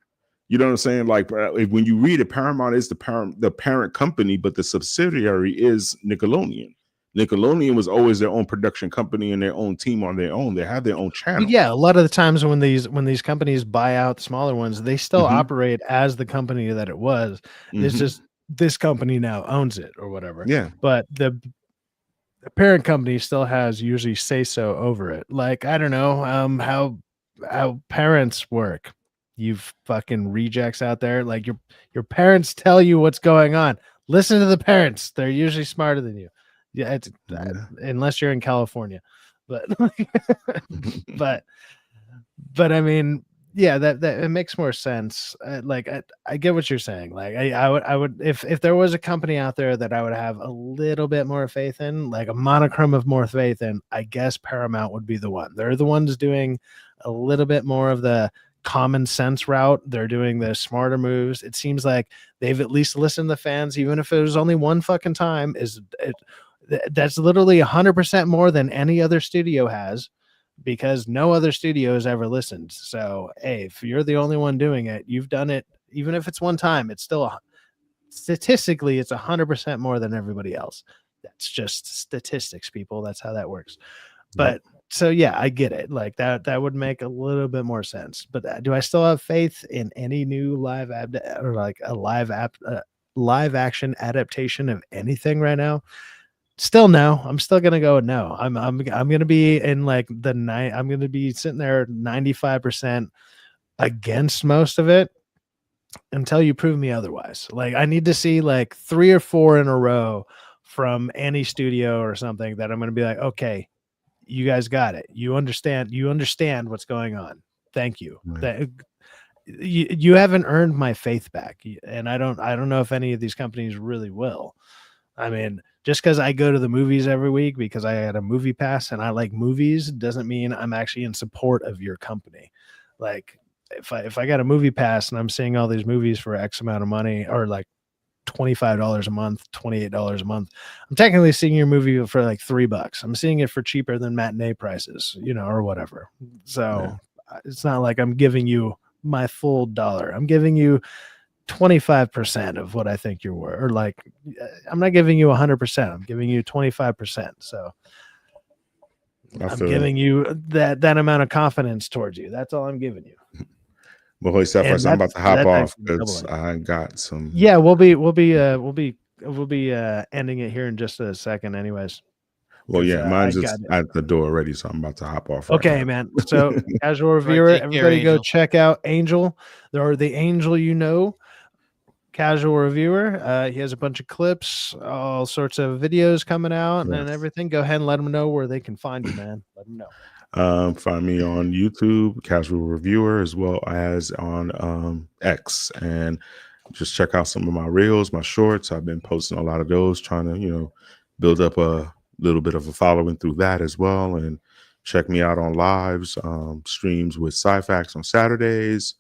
You know what I'm saying? Like when you read it, Paramount is the parent company, but the subsidiary is Nickelodeon. Nickelodeon was always their own production company and their own team on their own. They had their own channel. Yeah, a lot of the times when these companies buy out smaller ones, they still operate as the company that it was. It's just this company now owns it or whatever. Yeah, but the parent company still has usually say so over it. Like I don't know how parents work. You fucking rejects out there. Like your parents tell you what's going on. Listen to the parents. They're usually smarter than you. Yeah, it's unless you're in California, but but I mean, yeah, that it makes more sense. Like I get what you're saying. Like I would if there was a company out there that I would have a little bit more faith in, like a monochrome of more faith in, I guess Paramount would be the one. They're the ones doing a little bit more of the common sense route. They're doing the smarter moves. It seems like they've at least listened to fans, even if it was only one fucking time. That's literally 100% more than any other studio has, because no other studio has ever listened. So, hey, if you're the only one doing it, you've done it. Even if it's one time, it's still statistically, it's 100% more than everybody else. That's just statistics, people. That's how that works. But so, yeah, I get it. Like that would make a little bit more sense. But do I still have faith in any new live action adaptation of anything right now? Still no. I'm still gonna go no. I'm gonna be in like the night. I'm gonna be sitting there 95% against most of it until you prove me otherwise. Like I need to see like 3 or 4 in a row from any studio or something that I'm gonna be like, okay, you guys got it. You understand what's going on. Thank you. That you haven't earned my faith back, and I don't know if any of these companies really will. I mean, just because I go to the movies every week because I had a movie pass and I like movies doesn't mean I'm actually in support of your company. Like if I got a movie pass and I'm seeing all these movies for X amount of money, or like $25 a month, $28 a month, I'm technically seeing your movie for like $3. I'm seeing it for cheaper than matinee prices, or whatever. So it's not like I'm giving you my full dollar. I'm giving you 25% of what I think you're worth, or like I'm not giving you 100%. I'm giving you 25%. So I'm giving you that amount of confidence towards you. That's all I'm giving you. Well, holy Syfaxx, I'm about to hop off because I got some. Yeah, we'll be ending it here in just a second, anyways. Well, yeah, mine's just at the door already, so I'm about to hop off. Okay, man. So, casual reviewer, everybody go check out Angel, or the Angel Casual Reviewer. He has a bunch of clips, all sorts of videos coming out and everything. Go ahead and let them know where they can find you, man. Let them know. Find me on YouTube, Casual Reviewer, as well as on X, and just check out some of my reels, my shorts. I've been posting a lot of those, trying to build up a little bit of a following through that as well. And check me out on lives, streams with Syfaxx on Saturdays.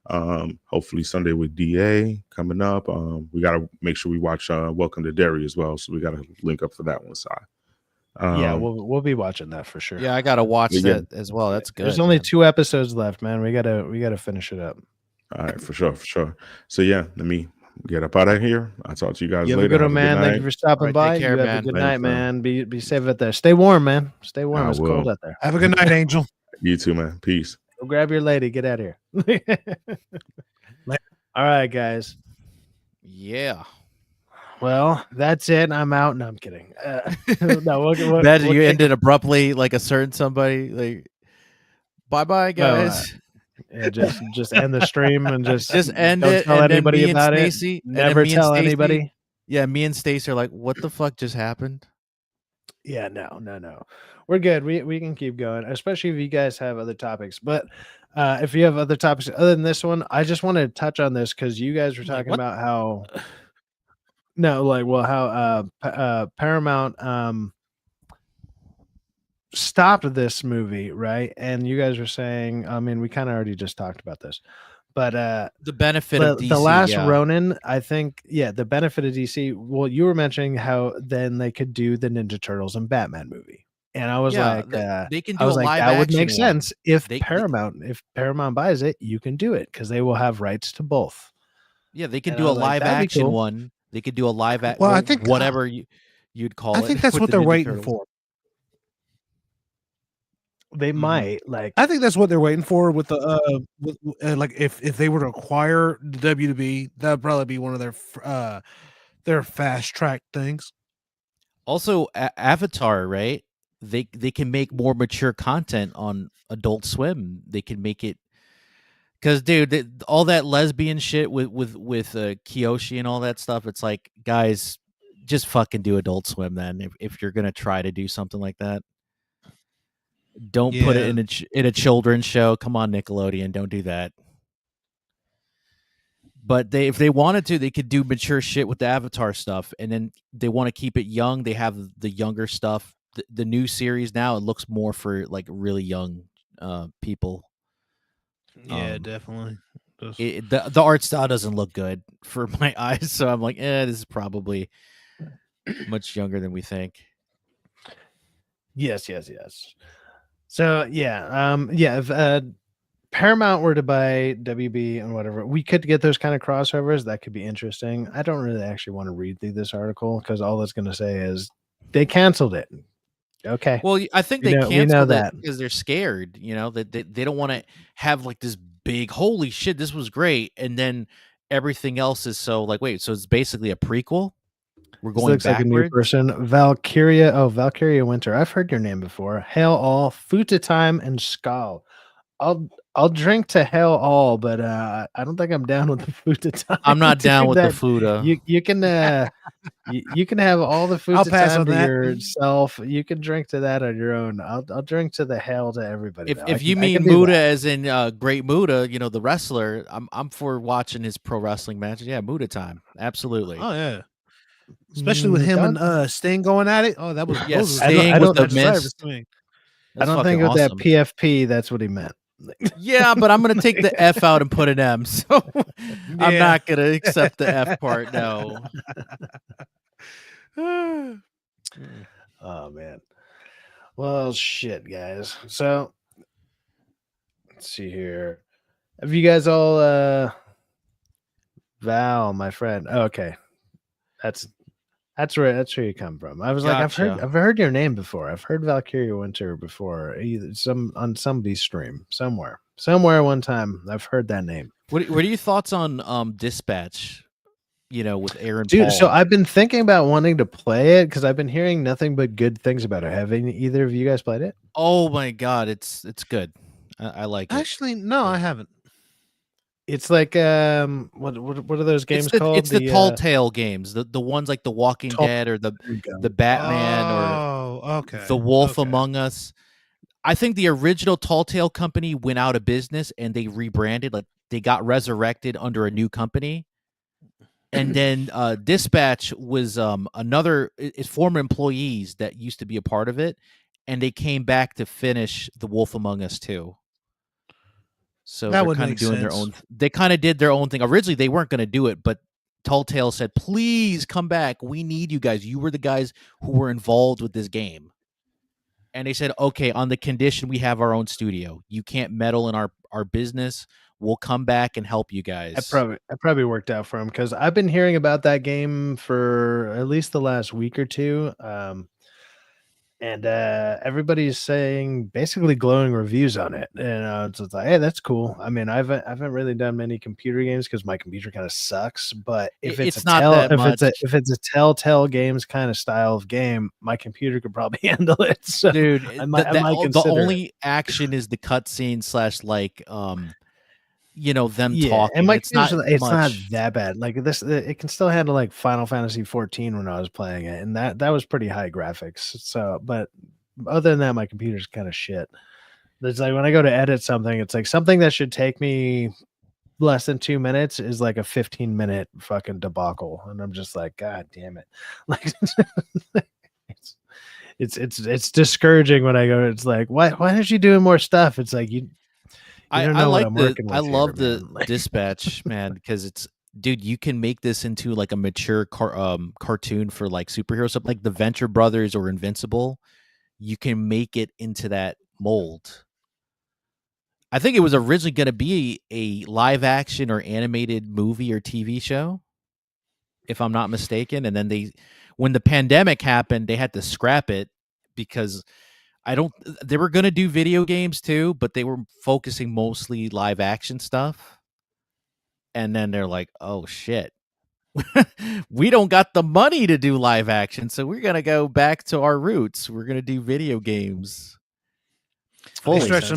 Hopefully Sunday with DA coming up. We got to make sure we watch Welcome to Derry as well, so we got to link up for that one side. Yeah, we'll be watching that for sure. Yeah, I gotta watch that as well. That's good. There's only 2 episodes left, man. We gotta finish it up. All right, for sure. So yeah, let me get up out of here. I'll talk to you guys You later. have a good one, man. Thank you for stopping by. Take care, you have a good night, man. Be safe out there. Stay warm, man. Stay warm. It's cold out there. Have a good night, Angel. You too, man. Peace. Go grab your lady. Get out of here. All right, guys. Yeah. Well, that's it. I'm out. No, I'm kidding. No, Imagine you ended abruptly, like asserting somebody, like, bye, guys. Yeah, just end the stream and just end don't it. Tell and anybody then about Stacey, it. Never tell anybody. Yeah, me and Stacey are like, what the fuck just happened? Yeah, no. We're good. We can keep going, especially if you guys have other topics. But if you have other topics other than this one, I just wanted to touch on this because you guys were talking about how. No, how Paramount stopped this movie, right? And you guys were saying, I mean, we kind of already just talked about this, but the benefit of DC, the last Ronin, I think, the benefit of DC. Well, you were mentioning how then they could do the Ninja Turtles and Batman movie, and I was they can do I was a like, live that would action make sense if They- if Paramount buys it, you can do it because they will have rights to both. Yeah, they could And do I a was like, live that'd be action cool. one. They could do a live action. Well, I think whatever you'd call it. I think that's with what the they're Ninja waiting Turtles. for. They might I think that's what they're waiting for with the like if they were to acquire the WB, that would probably be one of their fast track things. Also, Avatar, right? They can make more mature content on Adult Swim. They can make it because, dude, all that lesbian shit with Kyoshi and all that stuff. It's like, guys, just fucking do Adult Swim then. If you're gonna try to do something like that, don't put it in a children's show. Come on, Nickelodeon, don't do that. But if they wanted to, they could do mature shit with the Avatar stuff, and then they want to keep it young. They have the younger stuff. The new series now, it looks more for like really young people. Yeah, definitely. The art style doesn't look good for my eyes, so I'm like, this is probably much younger than we think. Yes. So if Paramount were to buy WB and whatever, we could get those kind of crossovers. That could be interesting. I don't really actually want to read through this article because all it's going to say is they canceled it. Okay. Well, I think they we know canceled that because they're scared. That they don't want to have like this big holy shit. This was great, and then everything else is so like wait. So it's basically a prequel. We're going looks backwards. like a new person. Valkyria. Oh, Valkyria Winter. I've heard your name before. Hail all, Futa Time, and Skal. I'll drink to hell all, but I don't think I'm down with the Futa Time. I'm not down with the Futa. You can you can have all the Futa I'll pass Time on to that. yourself. You can drink to that on your own. I'll drink to the hell to everybody. If you mean Muda as in Great Muda, the wrestler, I'm for watching his pro wrestling matches. Yeah, Muda time, absolutely. Oh yeah, especially with him and Sting going at it. Oh, that was Sting with the miss. I don't think with that PFP that's what he meant. Yeah, but I'm gonna take the F out and put an M, so I'm not gonna accept the F part. No. Oh man. Well, shit, guys. So let's see here. Have you guys all Val, my friend? Oh, okay. That's where you come from. I was like, I've heard your name before. I've heard Valkyria Winter before. Either on somebody's stream somewhere one time. I've heard that name. What are your thoughts on Dispatch? With Aaron Dude, Paul? so I've been thinking about wanting to play it because I've been hearing nothing but good things about it. Have either of you guys played it? Oh my god, it's good. I like it. Actually, no, I haven't. It's like what are those games called? It's the tall tale games, the ones like The Walking Dead or the Batman or okay. The Wolf Among Us. I think the original Tall Tale company went out of business and they rebranded, like they got resurrected under a new company. And then Dispatch was it's former employees that used to be a part of it, and they came back to finish The Wolf Among Us too. So that they're kind of doing their own. They kind of did their own thing. Originally, they weren't going to do it, but Tall Tale said, "Please come back. We need you guys. You were the guys who were involved with this game." And they said, "Okay, on the condition we have our own studio. You can't meddle in our business. We'll come back and help you guys." That probably worked out for him because I've been hearing about that game for at least the last week or two. And everybody's saying basically glowing reviews on it, and it's like, hey, that's cool. I mean, I haven't really done many computer games because my computer kind of sucks. But if it's not that much. if it's a Telltale Games kind of style of game, my computer could probably handle it. So, dude, I might consider the only it. action is the cutscene / like them Yeah, talking. and my It's not computer's not much. that bad. Like this, it can still handle like Final Fantasy 14 when I was playing it, and that was pretty high graphics. So, but other than that, my computer's kind of shit. It's like when I go to edit something, it's like something that should take me less than 2 minutes is like a 15-minute fucking debacle, and I'm just like, God damn it! Like, it's discouraging when I go. It's like, why aren't you doing more stuff? It's like you don't know what I'm working with. I love here, the man. Dispatch, man, because it's, dude, you can make this into like a mature cartoon for like superheroes, something like the Venture Brothers or Invincible. You can make it into that mold. I think it was originally going to be a live action or animated movie or TV show, if I'm not mistaken. And then when the pandemic happened, they had to scrap it because they were going to do video games too, but they were focusing mostly live action stuff. And then they're like, oh shit, we don't got the money to do live action. So we're going to go back to our roots. We're going to do video games. They stretched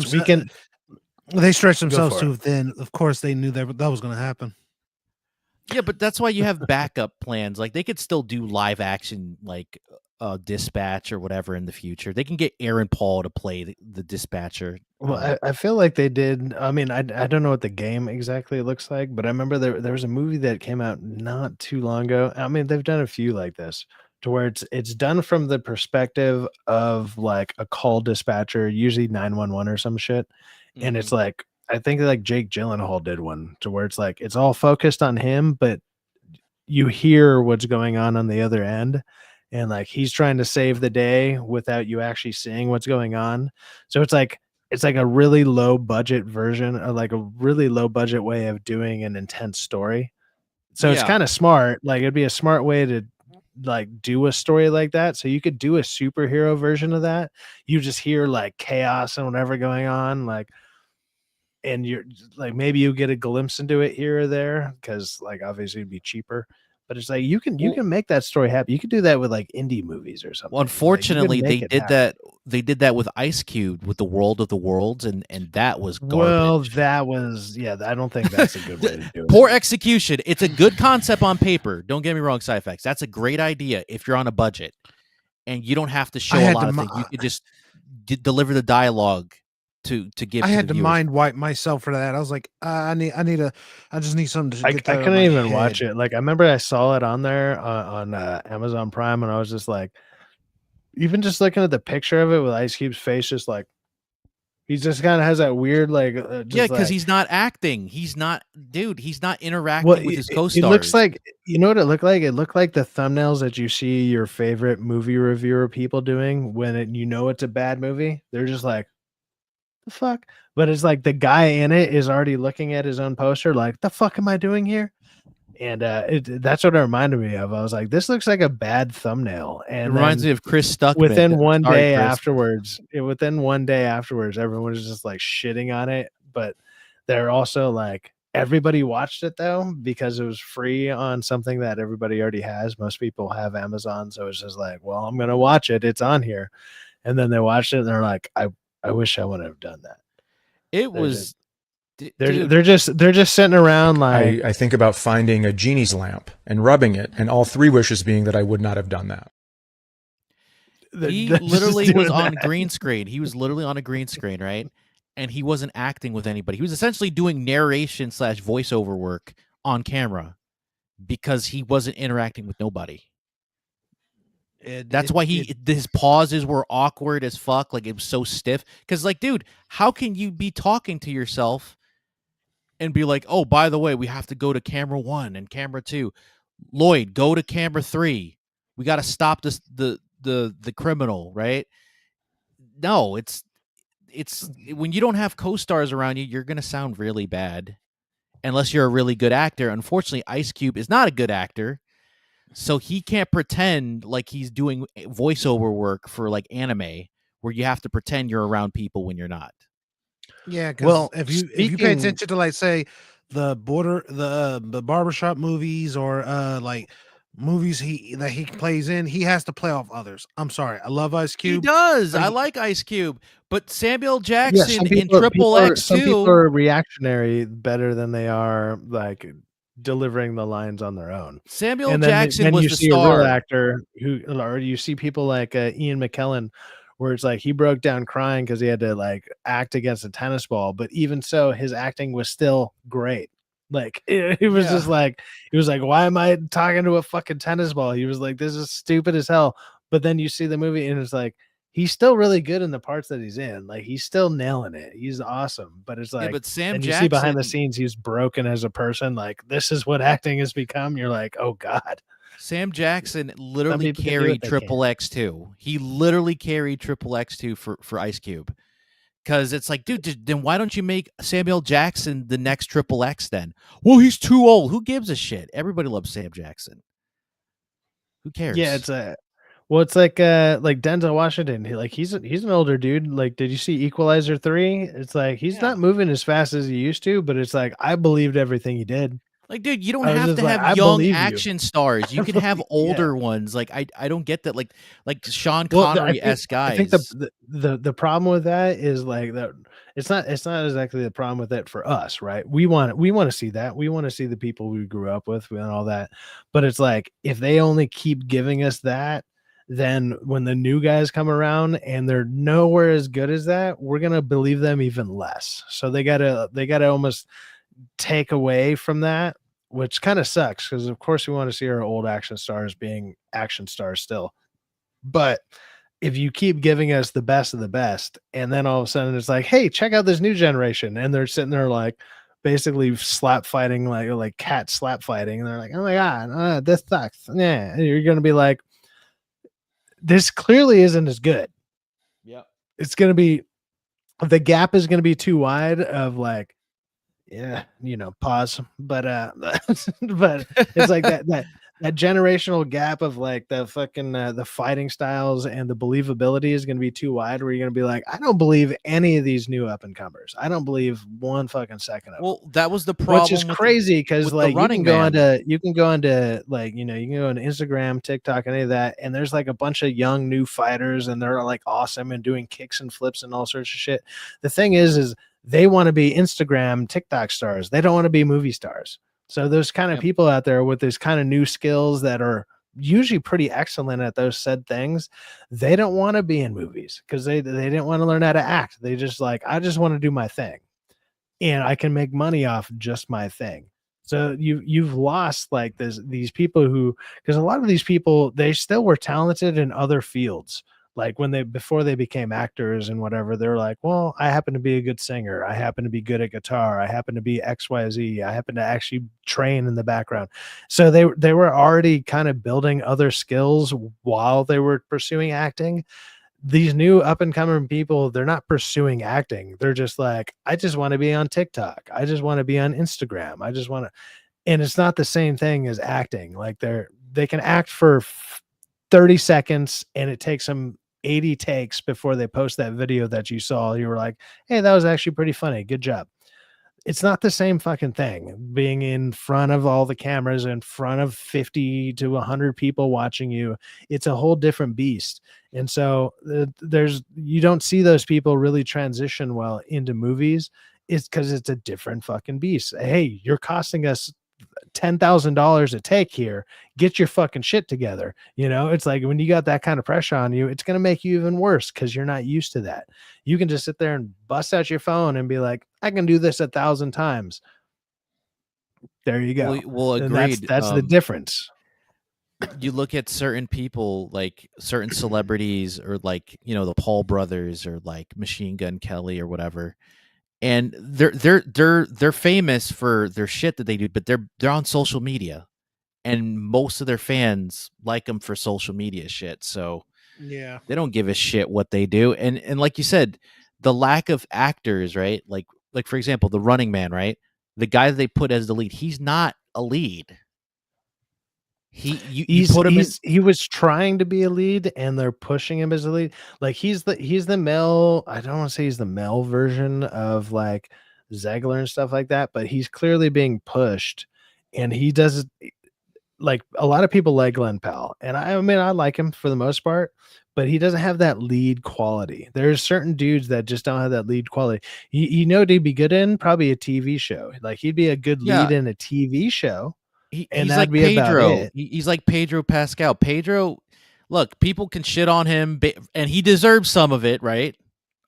themselves too thin. Of course, they knew that was going to happen. Yeah, but that's why you have backup plans. Like they could still do live action, like Dispatch or whatever in the future. They can get Aaron Paul to play the dispatcher. Well, I feel like they did. I mean, I don't know what the game exactly looks like, but I remember there was a movie that came out not too long ago. I mean, they've done a few like this to where it's done from the perspective of like a call dispatcher, usually 911 or some shit. And it's like, I think like Jake Gyllenhaal did one to where it's like, it's all focused on him, but you hear what's going on the other end. And like, he's trying to save the day without you actually seeing what's going on. So it's like a really low budget version, or like a really low budget way of doing an intense story. So it's kind of smart. Like it'd be a smart way to like do a story like that. So you could do a superhero version of that. You just hear like chaos and whatever going on, like, and you're like, maybe you get a glimpse into it here or there because like obviously it'd be cheaper. But it's like you can make that story happen. You could do that with like indie movies or something. Well, unfortunately, they did that. They did that with Ice Cube with the World of the Worlds, and that was garbage. Well, that was I don't think that's a good way to do it. Poor execution. It's a good concept on paper. Don't get me wrong, Syfaxx. That's a great idea if you're on a budget and you don't have to show a lot of things. You could just deliver the dialogue to give. I had to mind wipe myself for that. I was like, I just need something to. I couldn't even watch it. Like I remember I saw it on there on Amazon Prime, and I was just like, even just looking at the picture of it with Ice Cube's face, just like he just kind of has that weird like. Because he's not acting. He's not, dude. He's not interacting with his co-stars. It looks like, you know what it looked like? It looked like the thumbnails that you see your favorite movie reviewer people doing when it's a bad movie. They're just like, the fuck? But it's like the guy in it is already looking at his own poster like, the fuck am I doing here? And that's what it reminded me of. I was like, this looks like a bad thumbnail. And it reminds me of Chris Stuckman. Within one day afterwards, everyone was just like shitting on it. But they're also like, everybody watched it though because it was free on something that everybody already has. Most people have Amazon, so it's just like, well, I'm gonna watch it. It's on here. And then they watched it and they're like, I wish I wouldn't have done that. They're just sitting around like. I think about finding a genie's lamp and rubbing it, and all 3 wishes being that I would not have done that. He literally was on green screen. He was literally on a green screen, right? And he wasn't acting with anybody. He was essentially doing narration / voiceover work on camera because he wasn't interacting with nobody. That's why his pauses were awkward as fuck. Like, it was so stiff. Because, like, dude, how can you be talking to yourself and be like, oh, by the way, we have to go to camera 1 and camera 2. Lloyd, go to camera 3. We got to stop this the criminal, right? No, it's when you don't have co-stars around you, you're gonna sound really bad, unless you're a really good actor. Unfortunately, Ice Cube is not a good actor, so he can't pretend like he's doing voiceover work for like anime, where you have to pretend you're around people when you're not. Yeah, because if you pay attention to, like, say, the barbershop movies or like movies that he plays in, he has to play off others. I'm sorry, I love Ice Cube. He does. I like Ice Cube, but Samuel Jackson in Triple X Some people too. are reactionary better than they are like delivering the lines on their own. Samuel Jackson was you the see star. a real actor or you see people like Ian McKellen, where it's like he broke down crying because he had to like act against a tennis ball, but even so, his acting was still great. Like it was just like, he was like, why am I talking to a fucking tennis ball? He was like, this is stupid as hell. But then you see the movie and it's like, he's still really good in the parts that he's in. Like, he's still nailing it. He's awesome. But it's like, but Sam and Jackson, you see behind the scenes, he's broken as a person. Like, this is what acting has become. You're like, oh God. Sam Jackson literally carried Triple X 2. He literally carried Triple X 2 for Ice Cube. Because it's like, dude, then why don't you make Samuel Jackson the next Triple X then? Well, he's too old. Who gives a shit? Everybody loves Sam Jackson. Who cares? Yeah, it's like Denzel Washington. He's an older dude. Like, did you see Equalizer 3? It's like he's not moving as fast as he used to, but it's like I believed everything he did. Like, dude, you don't have to have young action stars. You can have older ones. Like, I don't get that. Like Sean Connery-esque guys. I think the problem with that is like that. It's not exactly the problem with it for us, right? We want to see that. We want to see the people we grew up with and all that. But it's like, if they only keep giving us that, then when the new guys come around and they're nowhere as good as that, we're gonna believe them even less. So they gotta almost take away from that, which kind of sucks, because of course we want to see our old action stars being action stars still. But if you keep giving us the best of the best, and then all of a sudden it's like, hey, check out this new generation, and they're sitting there like basically slap fighting, like cat slap fighting, and they're like, oh my God, this sucks. Yeah, you're gonna be like, this clearly isn't as good. Yeah, it's gonna be, the gap is gonna be too wide of like, yeah, pause. But but it's like that generational gap of like the fucking the fighting styles and the believability is going to be too wide, where you're going to be like, I don't believe any of these new up and comers. I don't believe one fucking second of it. Well, that was the problem, which is crazy, because like you can go onto like, you can go on Instagram, TikTok, any of that, and there's like a bunch of young new fighters, and they're like awesome and doing kicks and flips and all sorts of shit. The thing is they want to be Instagram, TikTok stars. They don't want to be movie stars. So those kind of people out there with these kind of new skills that are usually pretty excellent at those said things, they don't want to be in movies because they didn't want to learn how to act. They just like, I just want to do my thing, and I can make money off just my thing. So you've lost like these people who, because a lot of these people, they still were talented in other fields. Like before they became actors and whatever, they're like, well, I happen to be a good singer. I happen to be good at guitar. I happen to be XYZ. I happen to actually train in the background. So they were already kind of building other skills while they were pursuing acting. These new up and coming people, they're not pursuing acting. They're just like, I just want to be on TikTok. I just want to be on Instagram. I just want to, and it's not the same thing as acting. Like they can act for 30 seconds and it takes them 80 takes before they post that video that you saw. You were like, hey, that was actually pretty funny. Good job. It's not the same fucking thing being in front of all the cameras, in front of 50 to 100 people watching you. It's a whole different beast. And so you don't see those people really transition well into movies. It's because it's a different fucking beast. Hey, you're costing us $10,000 a take here. Get your fucking shit together. It's like when you got that kind of pressure on you, it's going to make you even worse because you're not used to that. You can just sit there and bust out your phone and be like, I can do this 1,000 times. There you go. Well, And agreed. that's the difference. You look at certain people, like certain celebrities, or like the Paul brothers, or like Machine Gun Kelly, or whatever, and they're famous for their shit that they do, but they're on social media, and most of their fans like them for social media shit. So yeah, they don't give a shit what they do. And like you said, the lack of actors, right? Like for example, the Running Man, right? The guy that they put as the lead, he's not a lead. He was trying to be a lead, and they're pushing him as a lead. Like he's the male. I don't want to say he's the male version of like Zegler and stuff like that, but he's clearly being pushed, and he does like a lot of people like Glenn Powell, and I mean I like him for the most part, but he doesn't have that lead quality. There's certain dudes that just don't have that lead quality. He'd be good in probably a TV show. Like he'd be a good lead in a TV show. He's like Pedro. He's like Pedro Pascal. Pedro, look, people can shit on him, and he deserves some of it, right?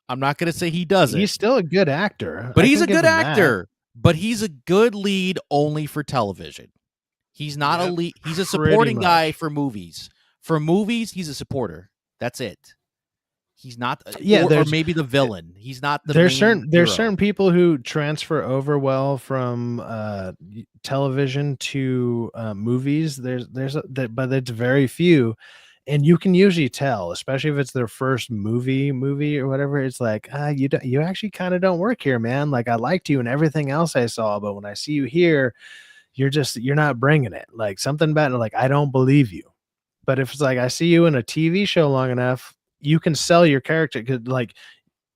I'm not going to say he doesn't. He's still a good actor. But he's a good actor. But he's a good lead only for television. He's not a lead. He's a supporting guy for movies. For movies, he's a supporter. That's it. He's not, or maybe the villain. He's not the. There's certain people who transfer over well from television to movies. But it's very few, and you can usually tell, especially if it's their first movie or whatever. It's like you actually kind of don't work here, man. Like I liked you and everything else I saw, but when I see you here, you're not bringing it. Like something about it. Like I don't believe you. But if it's like I see you in a TV show long enough, you can sell your character. Like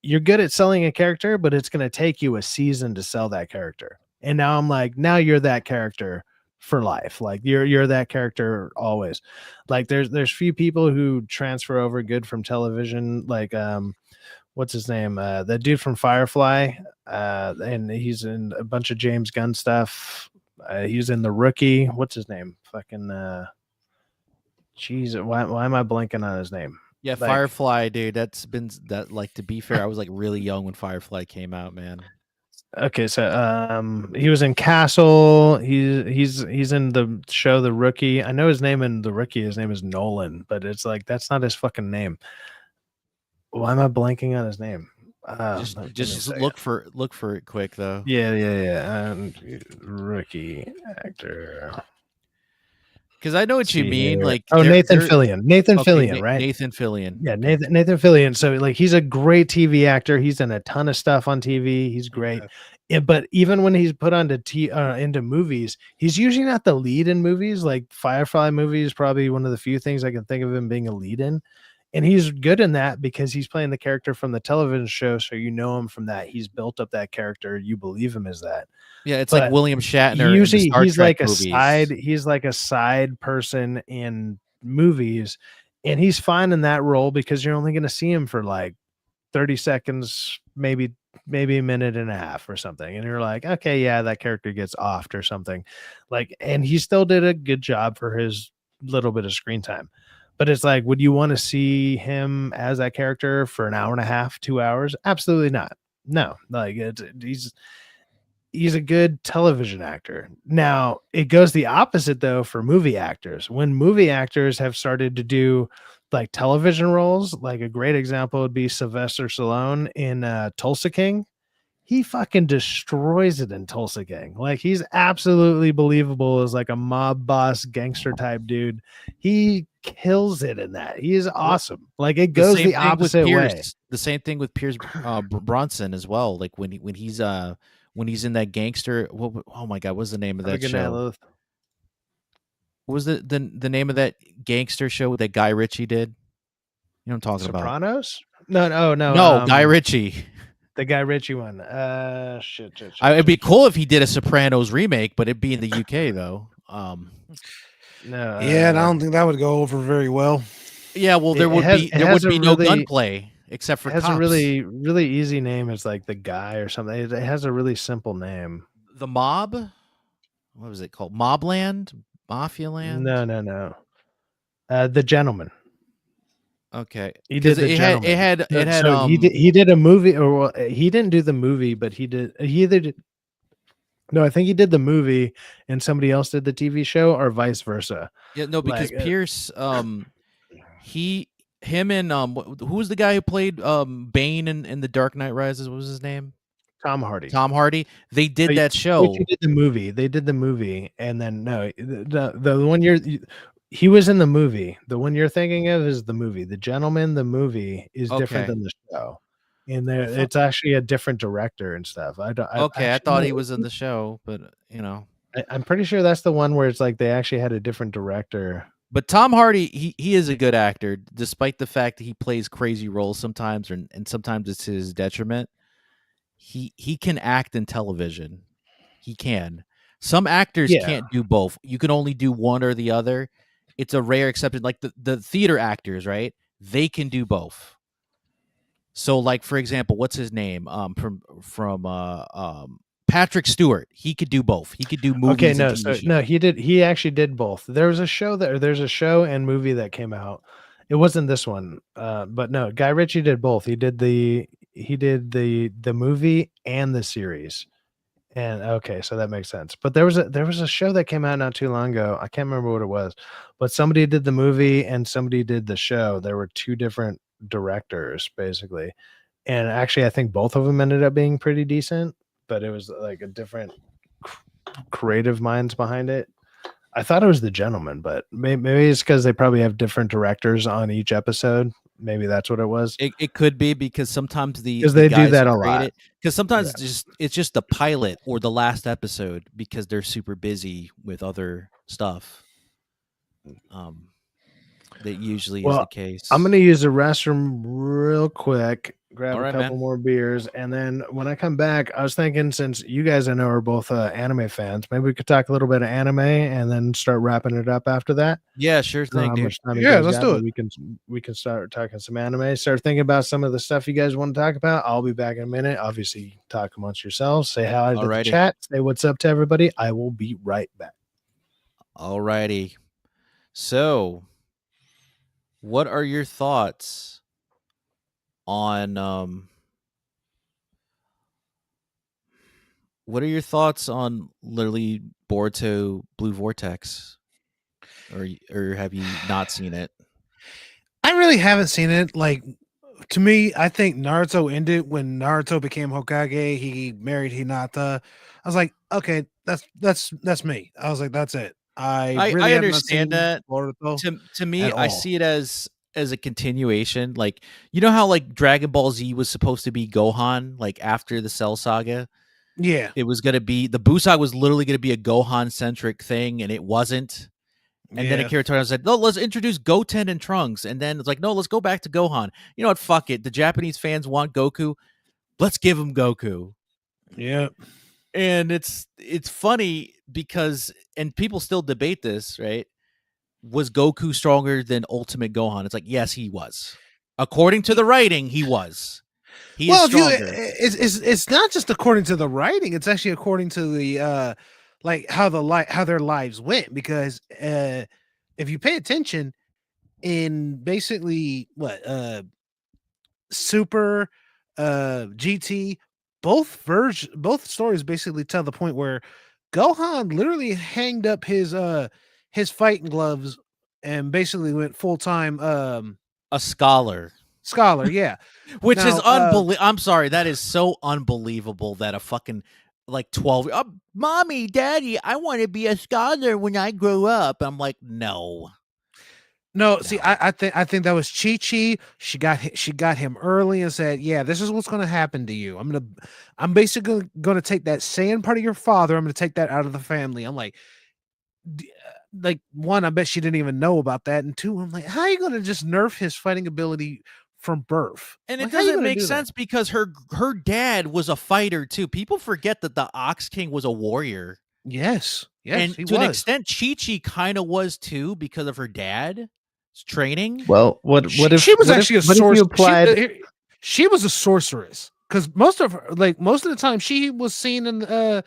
you're good at selling a character, but it's going to take you a season to sell that character. And now I'm like, now you're that character for life. Like you're that character always. Like there's few people who transfer over good from television. Like what's his name? The dude from Firefly, and he's in a bunch of James Gunn stuff. He's in The Rookie. What's his name? Fucking jeez, why am I blanking on his name? Yeah, like, Firefly, dude. That's been that. Like to be fair, I was like really young when Firefly came out, man. Okay, so he was in Castle. He's in the show The Rookie. I know his name in The Rookie. His name is Nolan, but it's like that's not his fucking name. Why am I blanking on his name? Just look for it quick though. Yeah. Rookie actor. Because I know what you mean. Like Nathan Fillion. Fillion, right? Nathan Fillion. Yeah, Nathan Fillion. So like he's a great TV actor. He's done a ton of stuff on TV. He's great. Yeah, but even when he's put onto into movies, he's usually not the lead in movies. Like Firefly movie is probably one of the few things I can think of him being a lead in. And he's good in that because he's playing the character from the television show. So you know him from that. He's built up that character. You believe him as that. Yeah, it's like William Shatner. Usually he's like a side. He's like a side person in movies, and he's fine in that role because you're only going to see him for like 30 seconds, maybe a minute and a half or something, and you're like, okay, yeah, that character gets offed or something. Like, and he still did a good job for his little bit of screen time. But it's like, would you want to see him as that character for an hour and a half, 2 hours? Absolutely not. No, like he's a good television actor. Now it goes the opposite though for movie actors. When movie actors have started to do like television roles, like a great example would be Sylvester Stallone in Tulsa King. He fucking destroys it in Tulsa King. Like he's absolutely believable as like a mob boss gangster type dude. He kills it in that. He is awesome. Like it goes the opposite way. The same thing with Pierce Bronson as well. Like when he's in that gangster. Oh my god, what's the name of that show? What was the name of that gangster show that Guy Ritchie did? You know what I'm talking about? Sopranos? No. No, Guy Ritchie. The Guy Ritchie one. Shit. It'd be cool if he did a Sopranos remake, but it'd be in the UK though. No. Yeah, and I don't think that would go over very well. Yeah, well, there would be no gunplay. except for It has cops. a really easy name. It's like The Guy or something. It has a really simple name. The Mob. What was it called? Mobland, Mafia Land. No. The Gentleman. Okay, He did The Gentleman. It had so he did a movie, or well, he didn't do the movie, but he either did. No, I think he did the movie, and somebody else did the TV show, or vice versa. Yeah, no, because Like, Pierce, him and who was the guy who played Bane in The Dark Knight Rises? What was his name? Tom Hardy. Tom Hardy. They did that show. He did the movie. They did the movie, and then no, the one he was in the movie. The one you're thinking of is the movie. The Gentleman, the movie, is different than the show. And it's actually a different director and stuff. I thought he was in the show, but I'm pretty sure that's the one where it's like they actually had a different director. But Tom Hardy, he is a good actor, despite the fact that he plays crazy roles sometimes, and sometimes it's his detriment. He can act in television. He can. Some actors can't do both. You can only do one or the other. It's a rare exception. Like the theater actors, right? They can do both. So, like, for example, what's his name? From Patrick Stewart. He could do both. He could do movies. Okay, he did. He actually did both. There's a show and movie that came out. It wasn't this one, but no, Guy Ritchie did both. He did the movie and the series. And okay, so that makes sense. But there was a show that came out not too long ago. I can't remember what it was, but somebody did the movie and somebody did the show. There were two different directors basically, and actually I think both of them ended up being pretty decent, but it was like a different creative minds behind it. I thought it was The Gentleman, but maybe it's because they probably have different directors on each episode. Maybe that's what it was. It could be because sometimes they do that a lot. Because sometimes it's just the pilot or the last episode because they're super busy with other stuff. That usually is the case. I'm gonna use the restroom real quick, grab a couple man. more beers, and then when I come back, I was thinking, since you guys I know are both anime fans, maybe we could talk a little bit of anime and then start wrapping it up after that. Yeah, sure thing, dude. Yeah, let's do it. We can start talking some anime. Start thinking about some of the stuff you guys want to talk about. I'll be back in a minute. Obviously, talk amongst yourselves. Say hi to the chat. Say what's up to everybody. I will be right back. Alrighty. So, what are your thoughts on literally Boruto Blue Vortex? Or have you not seen it? I really haven't seen it. Like, to me, I think Naruto ended when Naruto became Hokage. He married Hinata. I was like, okay, that's me. I was like, that's it. I understand that. To me, I see it as a continuation. Like, you know how like Dragon Ball Z was supposed to be Gohan, like after the Cell Saga? Yeah. It was gonna be the Busai was literally gonna be a Gohan centric thing, and it wasn't. And then Akira Toriyama said, no, let's introduce Goten and Trunks. And then it's like, no, let's go back to Gohan. You know what? Fuck it. The Japanese fans want Goku. Let's give them Goku. Yeah. And it's funny because, and people still debate this, right? Was Goku stronger than Ultimate Gohan? It's like, yes, he was. According to the writing, he was. He is stronger. It's not just according to the writing. It's actually according to the like how their lives went, because if you pay attention in basically Super GT, both stories basically tell the point where Gohan literally hanged up his fighting gloves and basically went full-time a scholar, yeah. Which is unbelievable. I'm sorry, that is so unbelievable that a fucking like 12 mommy, daddy, I want to be a scholar when I grow up. I'm like, no. See, I think that was Chi-Chi. She got him early and said, yeah, this is what's going to happen to you. I'm basically going to take that Saiyan part of your father. I'm going to take that out of the family. I'm like one, I bet she didn't even know about that. And two, I'm like, how are you going to just nerf his fighting ability from birth? And it doesn't make sense because her dad was a fighter too. People forget that the Ox King was a warrior. Yes, and to an extent, Chi-Chi kind of was too because of her dad's training. Well, what if she was actually a source? she was a sorceress because most of the time she was seen in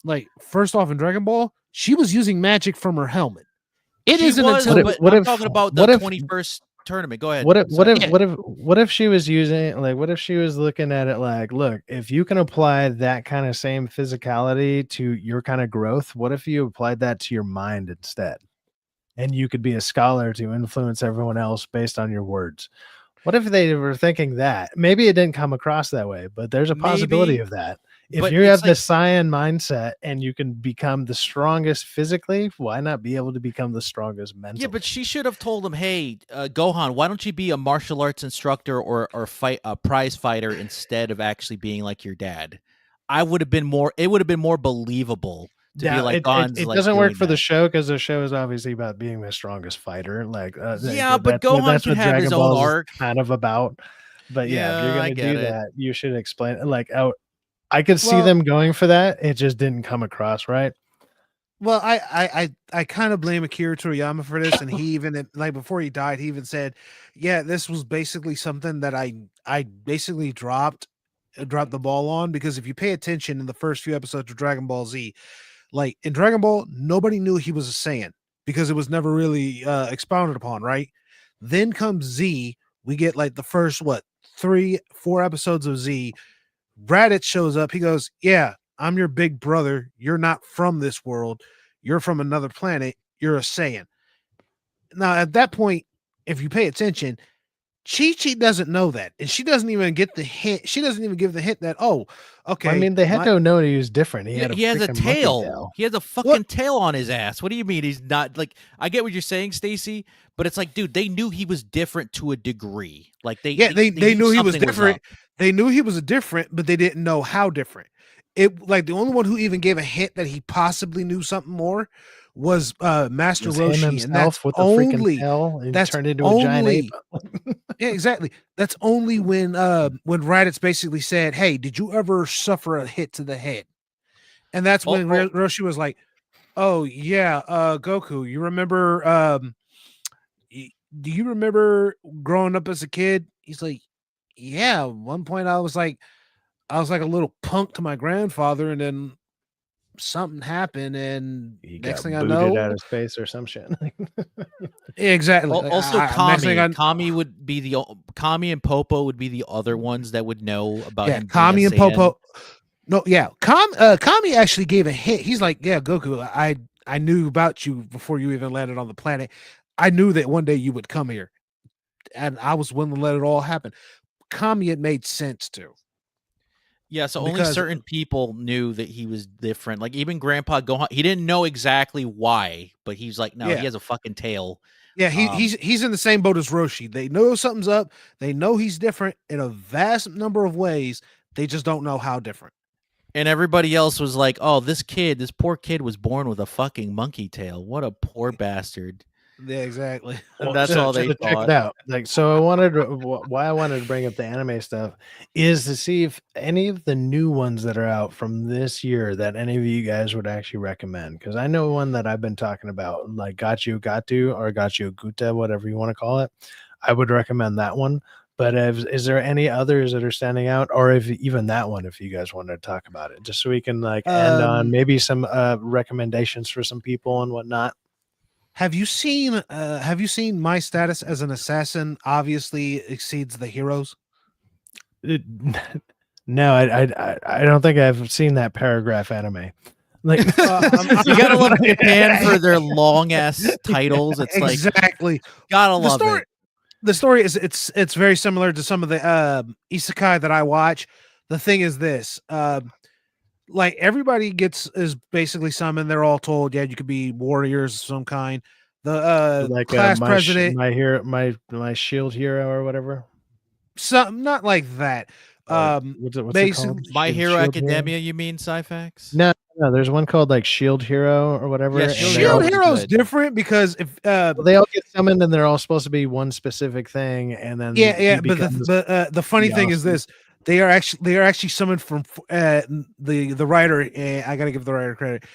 like first off in Dragon Ball, she was using magic from her helmet. It She isn't was, until but I'm talking about the 21st tournament. Go ahead. What if she was using what if she was looking at it like, look, if you can apply that kind of same physicality to your kind of growth, what if you applied that to your mind instead? And you could be a scholar to influence everyone else based on your words. What if they were thinking that? Maybe it didn't come across that way, but there's a possibility of that. If you have the Saiyan mindset and you can become the strongest physically, why not be able to become the strongest mentally? Yeah, but she should have told him, "Hey, Gohan, why don't you be a martial arts instructor or fight a prize fighter instead of actually being like your dad?" It would have been more believable to be like Gohan's. It doesn't work for the show because the show is obviously about being the strongest fighter. But Gohan can have his own arc, kind of about. But yeah, if you're gonna do that, you should explain it. I could see them going for that. It just didn't come across right. Well, I kind of blame Akira Toriyama for this, and he even before he died, he even said, "Yeah, this was basically something that I basically dropped the ball on because if you pay attention in the first few episodes of Dragon Ball Z, like in Dragon Ball, nobody knew he was a Saiyan because it was never really expounded upon, right? Then comes Z, we get like the first 3-4 episodes of Z." Raditz shows up. He goes, "Yeah, I'm your big brother. You're not from this world. You're from another planet. You're a Saiyan." Now, at that point, if you pay attention, Chi-Chi doesn't know that. And she doesn't even get the hint. She doesn't even give the hint that, oh, okay. I mean, they had to know he was different. He has a tail. He has a fucking tail on his ass. What do you mean he's not like, I get what you're saying, Stacy, but it's like, dude, they knew he was different to a degree. Like they knew he was different. They knew he was different, but they didn't know how different. It like the only one who even gave a hint that he possibly knew something more was Master Roshi, and that's with only that's turned into a giant ape. Yeah, exactly. That's only when Raditz basically said, "Hey, did you ever suffer a hit to the head?" And that's when Roshi was like, "Oh yeah, Goku, you remember? Do you remember growing up as a kid?" He's like, "Yeah, at one point I was like a little punk to my grandfather, and then something happened, and next thing I know, out of space or some shit." Exactly. Also, Kami would be Kami and Popo would be the other ones that would know about him. Kami and Popo. No, yeah, Kami actually gave a hint. He's like, "Yeah, Goku, I knew about you before you even landed on the planet. I knew that one day you would come here, and I was willing to let it all happen." Kami, it made sense to. Yeah, so only certain people knew that he was different. Like even Grandpa Gohan, he didn't know exactly why, but he's like, no, he has a fucking tail. Yeah, he's in the same boat as Roshi. They know something's up. They know he's different in a vast number of ways. They just don't know how different. And everybody else was like, oh, this poor kid was born with a fucking monkey tail. What a poor bastard. Yeah, exactly. And that's all they thought. Check it out. So why I wanted to bring up the anime stuff is to see if any of the new ones that are out from this year that any of you guys would actually recommend. Because I know one that I've been talking about, like Gachu Gatu or Gachu Guta, whatever you want to call it. I would recommend that one. But is there any others that are standing out, or if even that one, if you guys wanted to talk about it, just so we can end on maybe some recommendations for some people and whatnot. Have you seen My Status as an Assassin obviously exceeds the heroes? No, I don't think I've seen that paragraph anime. Like you gotta love Japan for their long ass titles. It's exactly gotta love it. The story is it's very similar to some of the isekai that I watch. The thing is this, like everybody is basically summoned. They're all told, yeah, you could be warriors of some kind. The class president, my shield hero or whatever. Something not like that. What's it called? My Hero Academia, you mean Syfaxx? No, there's one called like Shield Hero or whatever. Yeah, Shield Hero is different because if they all get summoned and they're all supposed to be one specific thing, and then but the funny thing is this: they are actually summoned from the writer. I gotta give the writer credit.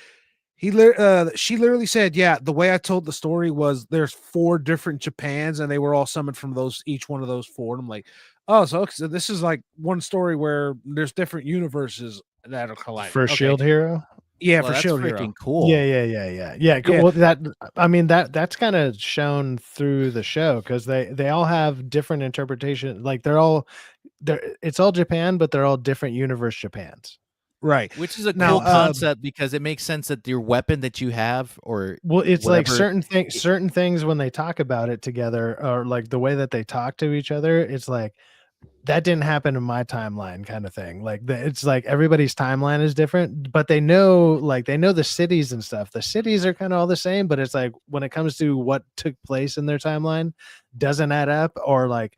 She literally said, "Yeah, the way I told the story was there's 4 different Japans, and they were all summoned from each one of those 4." And I'm like, "Oh, so this is like one story where there's different universes that are colliding." For Shield Hero. Yeah, Well, for that's Shield freaking Hero. cool. Yeah. Yeah. Well, that's kind of shown through the show because they all have different interpretation. Like it's all Japan, but they're all different universe Japans. Right. Which is a cool concept because it makes sense that your weapon that you have well, it's whatever, like certain things when they talk about it together, or like the way that they talk to each other, it's like that didn't happen in my timeline kind of thing. Like it's like everybody's timeline is different, but they know the cities and stuff. The cities are kind of all the same, but it's like when it comes to what took place in their timeline doesn't add up, or like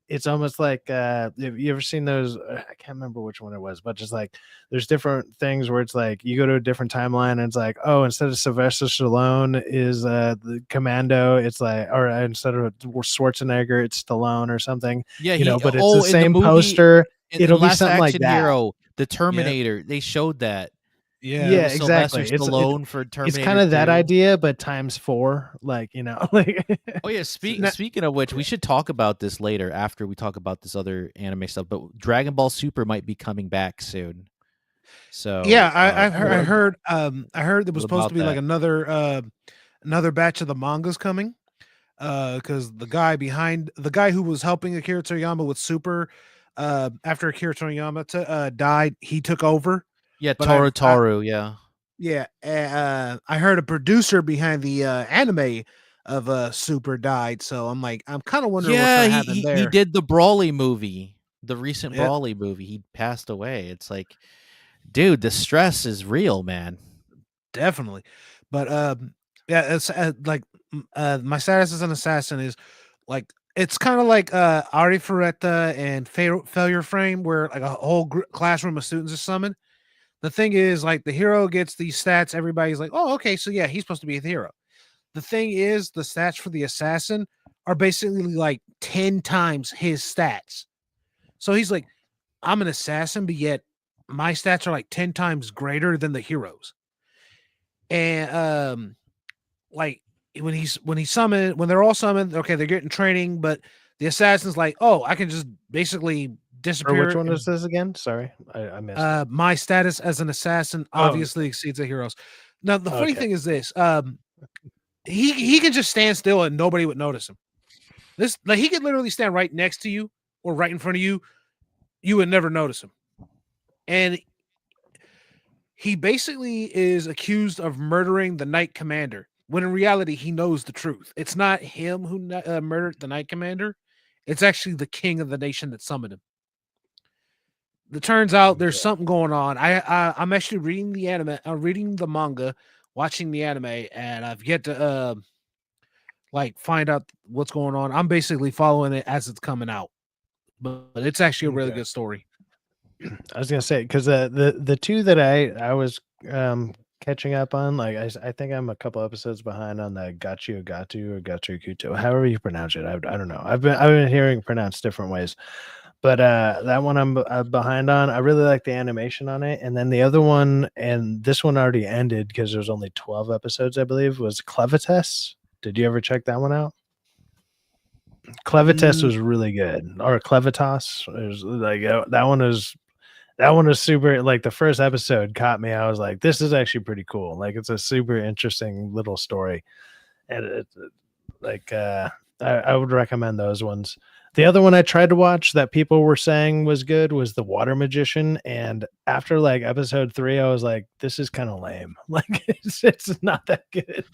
it's almost like have you ever seen those? I can't remember which one it was, but just like there's different things where it's like you go to a different timeline and it's like, oh, instead of Sylvester Stallone is the Commando, it's like, or instead of Schwarzenegger, it's Stallone or something. Yeah, but it's the same poster. It'll be something like that. Hero, the Terminator, they showed that. Yeah, exactly. Sylvester Stallone for Terminator. It's kind of that 2. idea, but times 4. Like like. Oh yeah. Speaking of which, we should talk about this later after we talk about this other anime stuff. But Dragon Ball Super might be coming back soon. So yeah, I heard there was supposed to be like another batch of the mangas coming. Because the guy who was helping Akira Toriyama with Super, after Akira Toriyama died, he took over. Yeah, Toru. Yeah. Yeah, I heard a producer behind the anime of Super died, so I'm kind of wondering what's gonna happen there. He did the Brawly movie, the recent Brawly movie. He passed away. It's like, dude, the stress is real, man. Definitely, but yeah, it's like my status as an assassin is like it's kind of like Ari Ferretta and Failure Frame, where like a whole classroom of students is summoned. The thing is, like, the hero gets these stats. Everybody's like, oh, okay, so yeah, he's supposed to be a hero. The thing is, the stats for the assassin are basically like 10 times his stats. So he's like, I'm an assassin, but yet my stats are like 10 times greater than the heroes. And like when they're all summoned, okay, they're getting training, but the assassin's like, oh, I can just basically disappear. Or which one is this again? Sorry, I missed. My status as an assassin obviously exceeds the heroes. Now the funny thing is this: he can just stand still and nobody would notice him. He could literally stand right next to you or right in front of you. You would never notice him. And he basically is accused of murdering the Knight Commander, when in reality he knows the truth. It's not him who murdered the Knight Commander. It's actually the king of the nation that summoned him. It turns out there's something going on. I'm actually reading the anime. I'm reading the manga, watching the anime, and I've yet to find out what's going on. I'm basically following it as it's coming out, but it's actually a really good story. I was gonna say because the two that I was catching up on, like I think I'm a couple episodes behind on the Gatu or Gatu Kuto, however you pronounce it. I don't know. I've been hearing pronounced different ways. But that one I'm behind on. I really like the animation on it. And then the other one, and this one already ended because there was only 12 episodes, I believe, was Clevitas. Did you ever check that one out? Clevitas was really good. Or Clevitas. It was like that one was super. Like the first episode caught me. I was like, this is actually pretty cool. Like it's a super interesting little story. And I would recommend those ones. The other one I tried to watch that people were saying was good was The Water Magician. And after like episode 3, I was like, this is kind of lame. Like it's not that good.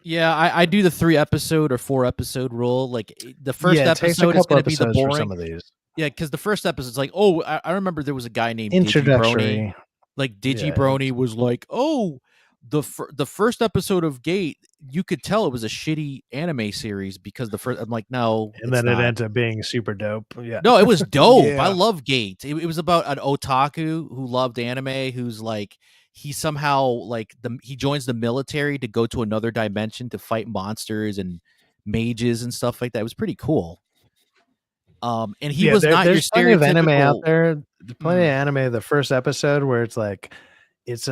Yeah, I do the 3 episode or 4 episode rule. Like the first episode is going to be the boring. For some of these. Yeah, because the first episode is like, oh, I remember there was a guy named Digibrony. Like Digibrony was like, oh, the first episode of Gate, you could tell it was a shitty anime series because the first. I'm like, no, and then it ended up being super dope. Yeah, no, it was dope. I love Gate. It was about an otaku who loved anime, who's like he somehow like he joins the military to go to another dimension to fight monsters and mages and stuff like that. It was pretty cool. And he was not your stereotypical plenty of anime out there. There's plenty of anime. The first episode where it's like, it's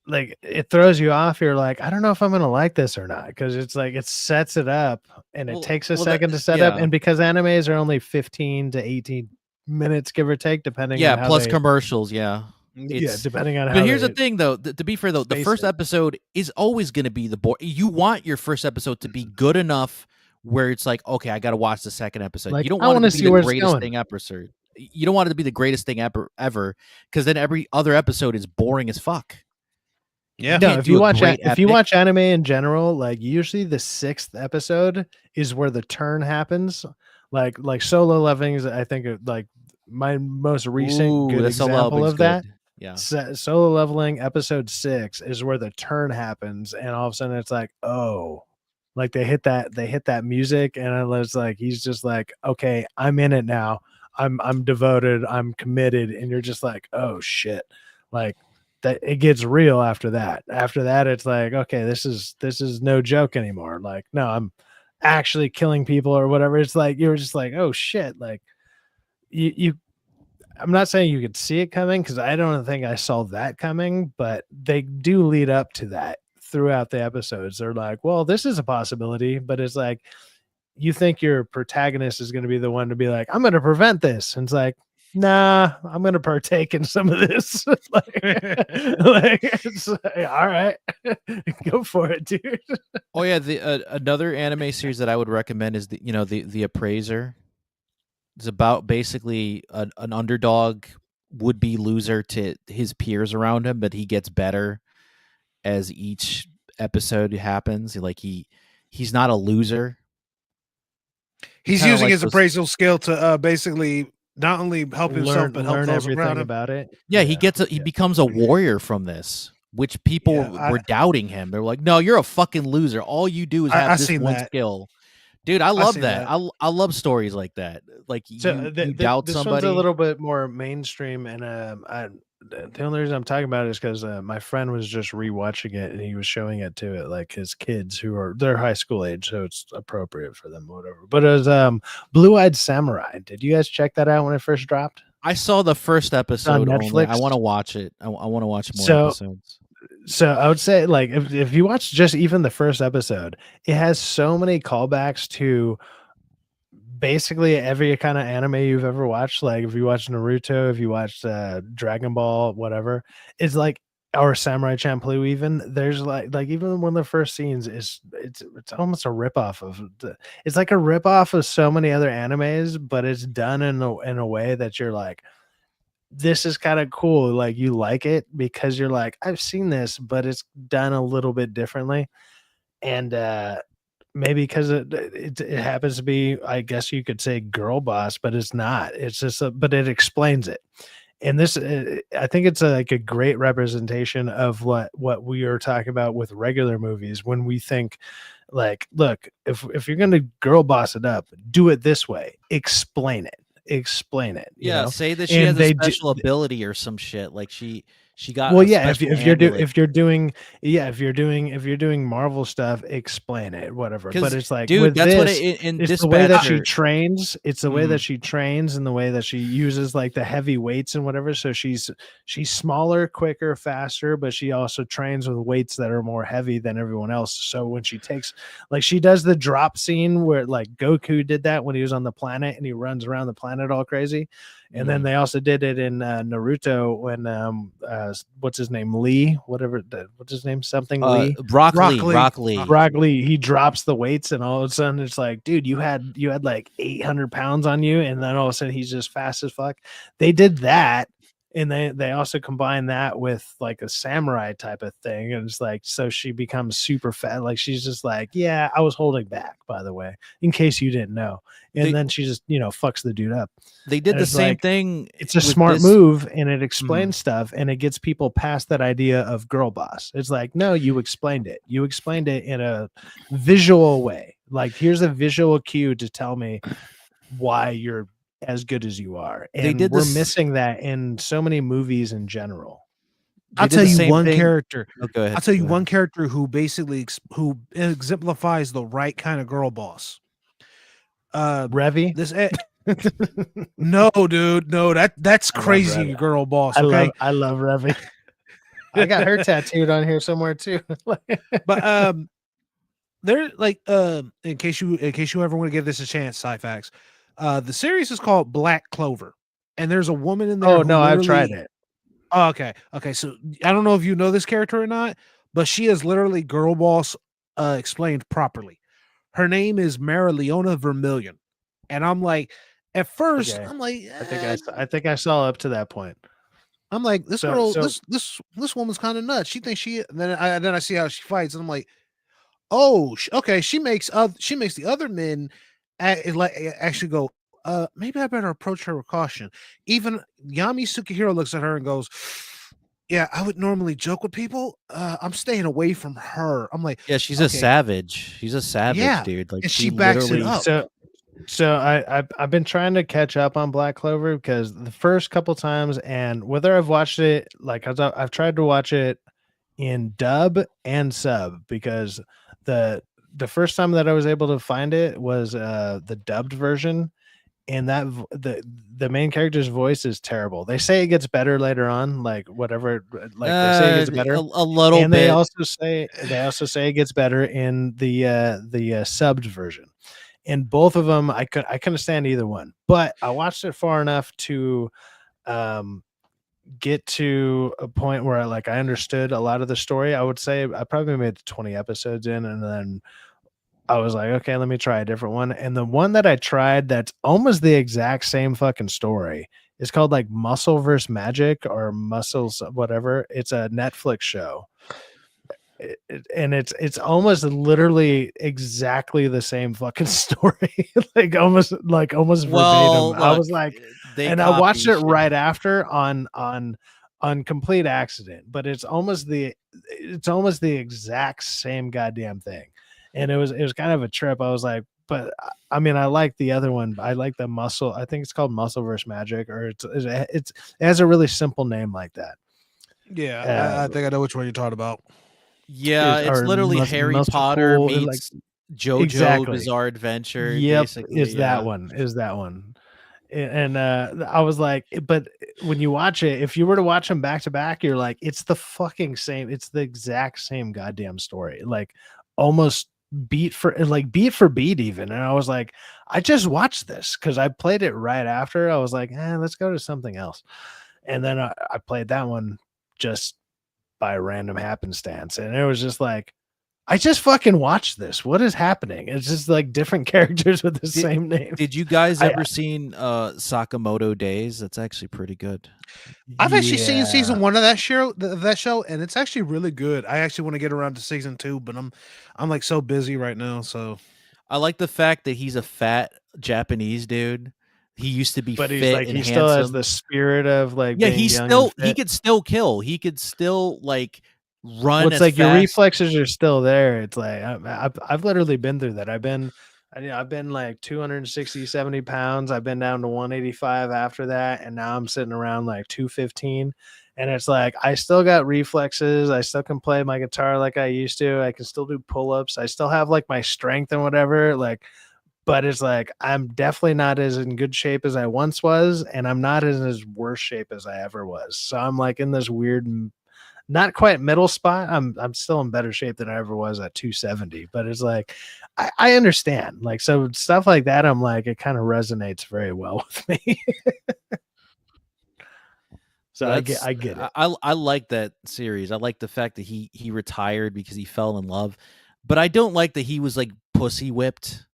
like it throws you off. You're like, I don't know if I'm gonna like this or not, because it's like it sets it up and it takes a second to set up. And because animes are only 15 to 18 minutes, give or take, depending on how plus they, commercials, depending on how. But here's the thing, though. To be fair, though, the first episode is always going to be the you want your first episode to be good enough where it's like, okay, I got to watch the second episode. Like, you don't I want it wanna to see be where the it's greatest going. thing episode. You don't want it to be the greatest thing ever, because then every other episode is boring as fuck. Yeah. No, if you watch anime in general, like usually the 6th episode is where the turn happens. Like Solo Leveling is, I think, like my most recent good example of that. Yeah. Solo Leveling episode 6 is where the turn happens, and all of a sudden it's like, oh, like they hit that music, and it's like he's just like, okay, I'm in it now. I'm devoted, I'm committed, and you're just like, oh shit. Like that, it gets real after that. After that, it's like, okay, this is no joke anymore. Like, no, I'm actually killing people or whatever. It's like you're just like, oh shit. Like you I'm not saying you could see it coming, because I don't think I saw that coming, but they do lead up to that throughout the episodes. They're like, well, this is a possibility, but it's like you think your protagonist is going to be the one to be like, I'm going to prevent this. And it's like, nah, I'm going to partake in some of this. It's like, all right, go for it, dude. Oh yeah, the another anime series that I would recommend is the Appraiser. It's about basically an underdog would-be loser to his peers around him, but he gets better as each episode happens. Like he's not a loser. He's using his appraisal skill to basically not only help himself but help those around him. About it. Yeah, he becomes a warrior from this, which people were doubting him. They're like, "No, you're a fucking loser. All you do is have this one skill." Dude, I love that. I love stories like that. Like you doubt this somebody. One's a little bit more mainstream, and the only reason I'm talking about it is because my friend was just rewatching it, and he was showing it to like his kids they're high school age, so it's appropriate for them, whatever. But it was Blue-Eyed Samurai. Did you guys check that out when it first dropped? I saw the first episode on Netflix. Only. I want to watch it. I want to watch more episodes. So I would say, like, if you watch just even the first episode, it has so many callbacks to basically every kind of anime you've ever watched. Like if you watch Naruto, if you watched Dragon Ball, whatever, it's like, or Samurai Champloo, even there's like even one of the first scenes is it's almost a ripoff of it's like a ripoff of so many other animes, but it's done in a way that you're like, this is kind of cool. Like you like it because you're like, I've seen this, but it's done a little bit differently. And maybe because it happens to be, I guess you could say, girl boss, but it's not. It's just but it explains it. And this, I think it's like a great representation of what we are talking about with regular movies. When we think, like, look, if you're going to girl boss it up, do it this way. Explain it. You know? Say that she has a special ability or some shit. Like she got if you're doing Marvel stuff, explain it, whatever. But it's like, dude, with that's this, what it's the way that she trains. It's the way that she trains and the way that she uses like the heavy weights and whatever. So she's smaller, quicker, faster, but she also trains with weights that are more heavy than everyone else. So when she takes, like, she does the drop scene where like Goku did that when he was on the planet and he runs around the planet all crazy. And then they also did it in Naruto when what's his name, Lee, what's his name, something Lee, Rock Lee. He drops the weights, and all of a sudden it's like, dude, you had like 800 pounds on you, and then all of a sudden he's just fast as fuck. They did that. And they also combine that with like a samurai type of thing. And it's like, so she becomes super fat. Like she's just like, yeah, I was holding back, by the way, in case you didn't know. And then she just, fucks the dude up. They did the same thing. It's a smart move, and it explains stuff, and it gets people past that idea of girl boss. It's like, no, you explained it. You explained it in a visual way. Like, here's a visual cue to tell me why you're as good as you are. And we're missing that in so many movies in general. I'll tell you one character. Go ahead. I'll tell you one character who basically exemplifies the right kind of girl boss. Revy. No, dude, no, that's crazy girl boss. Okay, I love Revy. I got her tattooed on here somewhere too. But there, like, in case you ever want to give this a chance, Syfaxx, the series is called Black Clover, and there's a woman in there. Oh no, I've tried it. Oh, okay. So I don't know if you know this character or not, but she is literally Girl Boss explained properly. Her name is Mara Leona Vermillion, and I'm like, at first, Okay. I'm like, I think I saw up to that point. I'm like, this girl, this woman's kind of nuts. She thinks she. Then I see how she fights, and I'm like, oh, okay. She makes the other men actually go. Maybe I better approach her with caution. Even Yami Sukihiro looks at her and goes, "Yeah, I would normally joke with people. I'm staying away from her." I'm like, yeah, she's a savage. She's a savage, dude. Like and she backs it up. So I've been trying to catch up on Black Clover because the first couple times, and whether I've watched it like I've tried to watch it in dub and sub, because the first time that I was able to find it was the dubbed version, and that the main character's voice is terrible. They say it gets better later on, like whatever, like they say it gets better a little and bit. they also say it gets better in the subbed version. And both of them, I couldn't stand either one, but I watched it far enough to get to a point where I understood a lot of the story. I would say I probably made 20 episodes in, and then I was like, okay, let me try a different one. And the one that I tried that's almost the exact same fucking story is called like Muscle vs. Magic or Muscles, whatever. It's a Netflix show. And it's almost literally exactly the same fucking story, like almost verbatim. Well, I look, was like, and they I watched it copy right after on complete accident, but it's almost the exact same goddamn thing. And it was kind of a trip. I was like, but I mean, I like the other one. I like the Muscle. I think it's called Muscle vs. Magic, or it has a really simple name like that. Yeah, I think I know which one you're talking about. Yeah, it's literally Harry Potter meets JoJo Bizarre Adventure. Yep, basically, is that one. And I was like, but when you watch it, if you were to watch them back to back, you're like, it's the fucking same. It's the exact same goddamn story, like almost beat for beat even. And I was like, I just watched this because I played it right after. I was like, let's go to something else. And then I played that one just by random happenstance, and it was just like, I just fucking watched this. What is happening? It's just like different characters with the same name. Did you guys ever seen Sakamoto Days? That's actually pretty good. I've actually seen season 1 of that show, and it's actually really good. I actually want to get around to season 2, but I'm like so busy right now. So I like the fact that he's a fat Japanese dude. He used to be but fit he's like, and he handsome. still has the spirit of like, yeah, being he's young still and he fit. could still kill. He could still like run. Well, it's as like your fast. reflexes are still there. It's like I've literally been through that. I've been like 260, 70 pounds. I've been down to 185 after that, and now I'm sitting around like 215. And it's like, I still got reflexes. I still can play my guitar like I used to. I can still do pull-ups. I still have like my strength and whatever. Like, but it's like, I'm definitely not as in good shape as I once was, and I'm not in as worse shape as I ever was. So I'm like in this weird, not quite middle spot. I'm still in better shape than I ever was at 270, but it's like, I understand. Like, so stuff like that, I'm like, it kind of resonates very well with me. So I get it. I like that series. I like the fact that he retired because he fell in love, but I don't like that he was like pussy whipped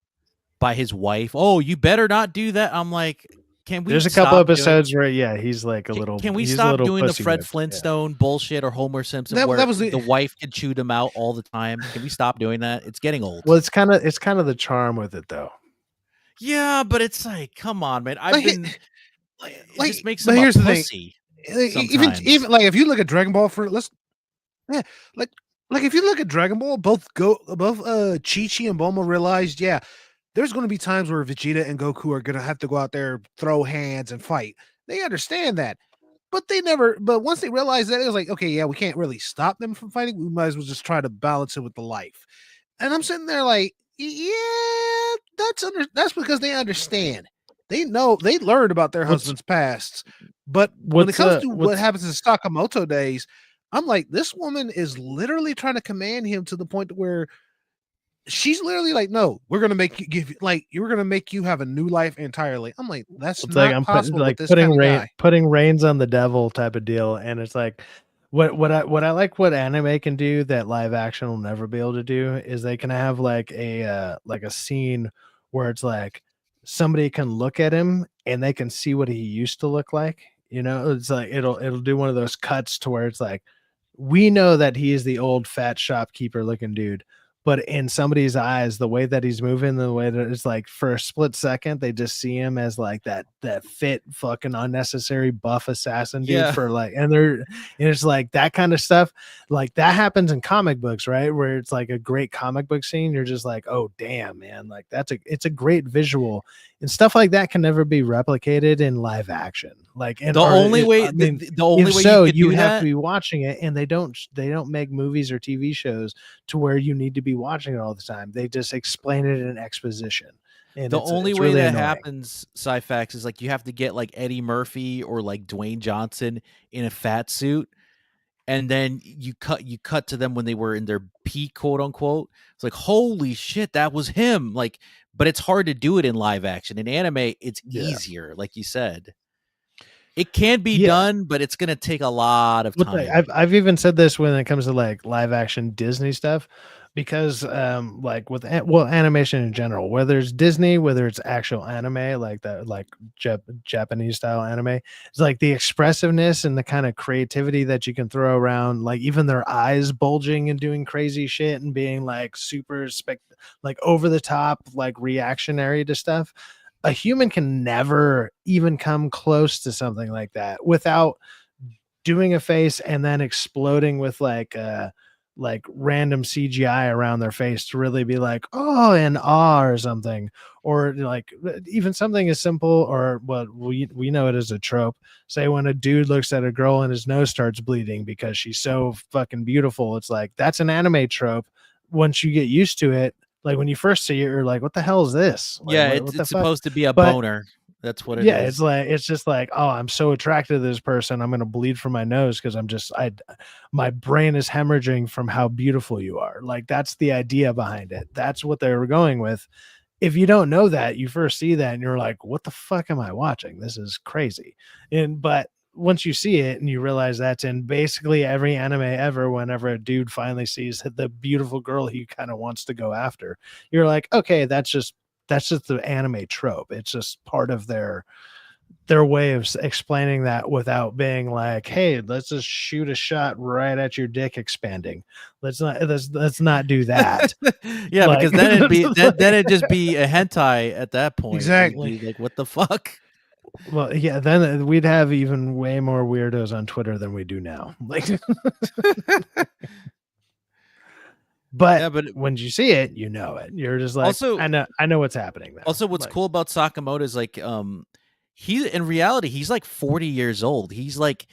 by his wife. Oh, you better not do that. I'm like, can we? There's a couple episodes where he's like a little. Can we he's stop doing the Fred whipped. Flintstone bullshit or Homer Simpson where that was the wife can chew them out all the time? Can we stop doing that? It's getting old. Well, it's kind of the charm with it though. Yeah, but it's like, come on, man. I've been like, it just makes but him here's a the thing. pussy. Even like if you look at Dragon Ball like if you look at Dragon Ball, both Chi-Chi and Bulma realized, there's going to be times where Vegeta and Goku are going to have to go out there, throw hands and fight. They understand that, but once they realized that, it was like, okay, we can't really stop them from fighting. We might as well just try to balance it with the life. And I'm sitting there like, that's because they understand. They know, they learned about their husband's pasts. But when it comes to what happens in Sakamoto Days, I'm like, this woman is literally trying to command him to the point where she's literally like, no, we're gonna make you we're gonna make you have a new life entirely. I'm like, that's It's like not I'm possible with this putting kind of guy. putting reins on the devil type of deal, and it's like what I like what anime can do that live action will never be able to do is they can have like a scene where it's like somebody can look at him and they can see what he used to look like. You know, it's like it'll do one of those cuts to where it's like we know that he is the old fat shopkeeper looking dude, but in somebody's eyes, the way that he's moving, the way that it's like for a split second, they just see him as like that fit fucking unnecessary buff assassin dude Yeah. for like, and it's like that kind of stuff. Like that happens in comic books, right? Where it's like a great comic book scene. You're just like, oh damn, man. Like it's a great visual, and stuff like that can never be replicated in live action. Like, and The only way, I mean, the only if way so, you could you do have that, to be watching it, and they don't make movies or TV shows to where you need to be watching it all the time. They just explain it in exposition. And the only it's way really that annoying. happens, Syfaxx, is like you have to get like Eddie Murphy or like Dwayne Johnson in a fat suit, and then you cut to them when they were in their peak, quote unquote. It's like, holy shit, that was him. Like, but it's hard to do it in live action. In anime, it's easier, like you said. It can be done, but it's gonna take a lot of time. I've even said this when it comes to like live action Disney stuff, because like with animation in general, whether it's Disney, whether it's actual anime like that, like Japanese style anime, it's like the expressiveness and the kind of creativity that you can throw around, like even their eyes bulging and doing crazy shit and being like super like over the top, like reactionary to stuff. A human can never even come close to something like that without doing a face and then exploding with like random CGI around their face to really be like, oh, and awe or something. Or like even something as simple, or what we know it as a trope. Say when a dude looks at a girl and his nose starts bleeding because she's so fucking beautiful. It's like that's an anime trope. Once you get used to it, like when you first see it, you're like, what the hell is this? Like, Yeah, what the it's fuck? supposed to be a But boner. That's what it yeah, is. it's just like, oh, I'm so attracted to this person. I'm gonna bleed from my nose because my brain is hemorrhaging from how beautiful you are. Like that's the idea behind it. That's what they were going with. If you don't know that, you first see that and you're like, what the fuck am I watching? This is crazy. But once you see it and you realize that's in basically every anime ever, whenever a dude finally sees the beautiful girl he kind of wants to go after, you're like, okay, that's just the anime trope. It's just part of their way of explaining that without being like, hey, let's just shoot a shot right at your dick expanding. Let's not do that. Yeah, like, because then it'd just be a hentai at that point. Exactly. You'd be like, what the fuck? Well, yeah, then we'd have even way more weirdos on Twitter than we do now. Like, but when you see it, you know it. You're just like, Also, I know what's happening now. Also, what's cool about Sakamoto is like, he in reality, he's like 40 years old. He's like,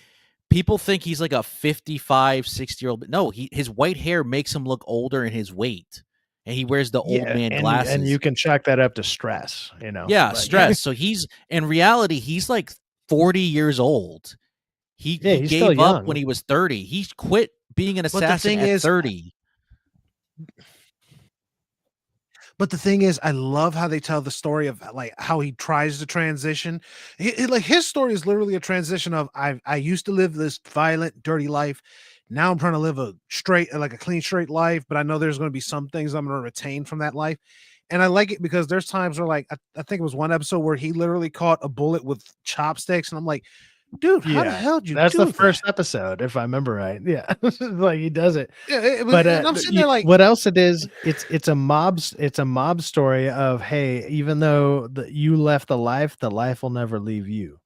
people think he's like a 55, 60-year-old, but no, his white hair makes him look older in his weight. And he wears the old man glasses. And you can chalk that up to stress, you know. Yeah, like, stress. So he's in reality, he's like 40 years old. He he's still gave up young. when he was 30. He quit being an assassin at 30. But the thing is, I love how they tell the story of like how he tries to transition. Like his story is literally a transition of I used to live this violent, dirty life. Now I'm trying to live a clean, straight life. But I know there's going to be some things I'm going to retain from that life. And I like it because there's times where like I think it was one episode where he literally caught a bullet with chopsticks, and I'm like, dude, how the hell did you that's do the first episode, if I remember right. Yeah. Like he does it. Yeah, but and I'm sitting there like, what else it is, it's a mob story of, hey, even though you left the life will never leave you.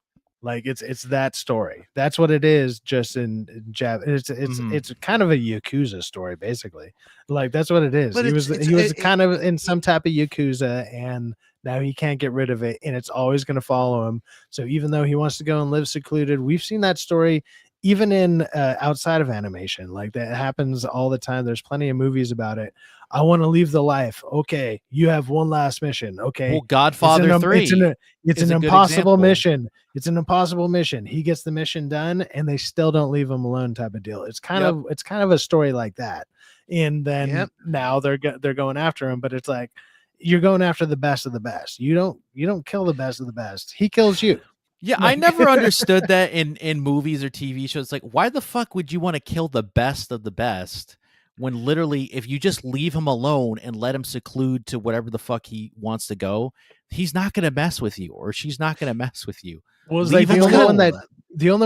Like it's that story. That's what it is. Just in Jap, it's kind of a Yakuza story, basically. Like that's what it is. But He was kind of in some type of Yakuza, and now he can't get rid of it, and it's always going to follow him. So even though he wants to go and live secluded, we've seen that story even in outside of animation, like that happens all the time. There's plenty of movies about it. I want to leave the life. Okay, you have one last mission. Okay, Well, Godfather 3 it's is an a good impossible example. mission. It's an impossible mission. He gets the mission done, and they still don't leave him alone. Type of deal. It's kind of a story like that. And then now they're going after him, but it's like you're going after the best of the best. You don't kill the best of the best. He kills you. Yeah, I never understood that in movies or TV shows. Like, why the fuck would you want to kill the best of the best when literally if you just leave him alone and let him seclude to whatever the fuck he wants to go, he's not going to mess with you or she's not going to mess with you. Was like the only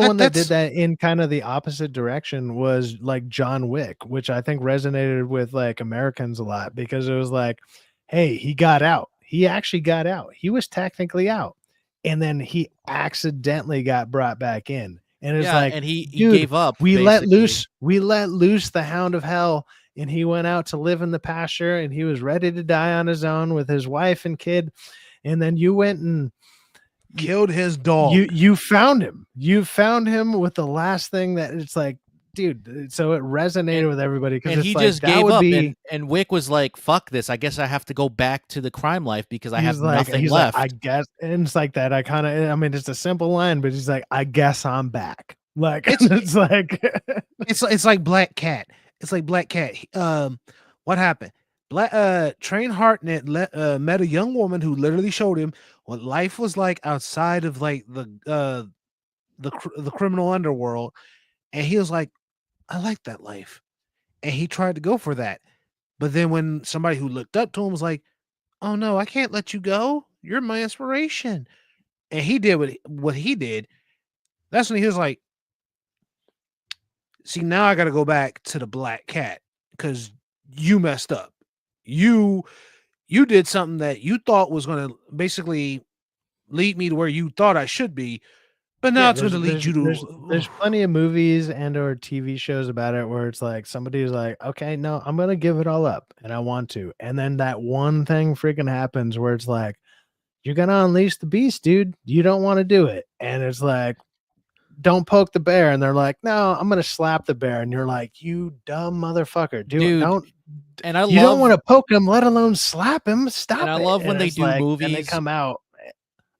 one that did that in kind of the opposite direction was like John Wick, which I think resonated with like Americans a lot because it was like, hey, he got out. He actually got out. He was technically out. And then he accidentally got brought back in. And it's like, and he gave up. We let loose the hound of hell, and he went out to live in the pasture, and he was ready to die on his own with his wife and kid. And then you went and killed his dog. You found him. You found him with the last thing that it's like, dude. So it resonated with everybody because he like, just gave up. And Wick was like, "Fuck this! I guess I have to go back to the crime life because I have nothing left." Like, I guess, and it's like that. I mean, it's a simple line, but he's like, "I guess I'm back." Like it's like it's like Black Cat. It's like Black Cat. What happened? Train Hartnett met a young woman who literally showed him what life was like outside of like the criminal underworld, and he was like, I like that life. And he tried to go for that. But then when somebody who looked up to him was like, oh no, I can't let you go. You're my inspiration. And he did what he did. That's when he was like, see, now I got to go back to the Black Cat because you messed up. You did something that you thought was going to basically lead me to where you thought I should be. But now it's going to lead you to. There's plenty of movies and or TV shows about it where it's like somebody's like, okay, no, I'm gonna give it all up, and I want to, and then that one thing freaking happens where it's like, you're gonna unleash the beast, dude. You don't want to do it, and it's like, don't poke the bear, and they're like, no, I'm gonna slap the bear, and you're like, you dumb motherfucker, dude. Don't. And I you don't want to poke him, let alone slap him. Stop. And I love when they do movies and they come out.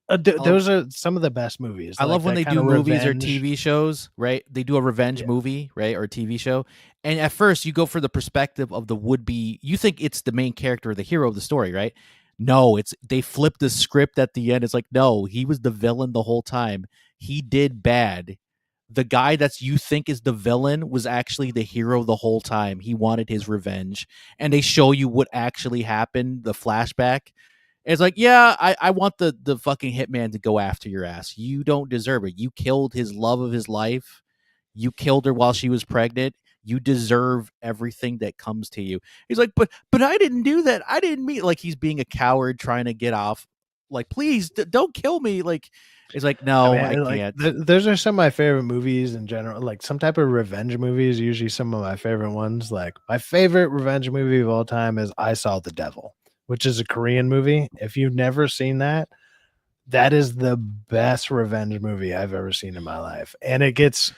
Those are some of the best movies. I love when they do movies or TV shows, right? They do a revenge movie, right? Or a TV show. And at first you go for the perspective of the would-be, you think it's the main character, the hero of the story, right? No, they flip the script at the end. It's like, no, he was the villain the whole time. He did bad. The guy that you think is the villain was actually the hero the whole time. He wanted his revenge. And they show you what actually happened, the flashback. It's like, yeah, I want the fucking hitman to go after your ass. You don't deserve it. You killed his love of his life. You killed her while she was pregnant. You deserve everything that comes to you. He's like, but I didn't do that. I didn't mean, like he's being a coward trying to get off. Like, please don't kill me. Like, it's like, no, I can't. Those are some of my favorite movies in general. Like some type of revenge movies, usually some of my favorite ones. Like my favorite revenge movie of all time is I Saw the Devil, which is a Korean movie. If you've never seen that, that is the best revenge movie I've ever seen in my life. And it gets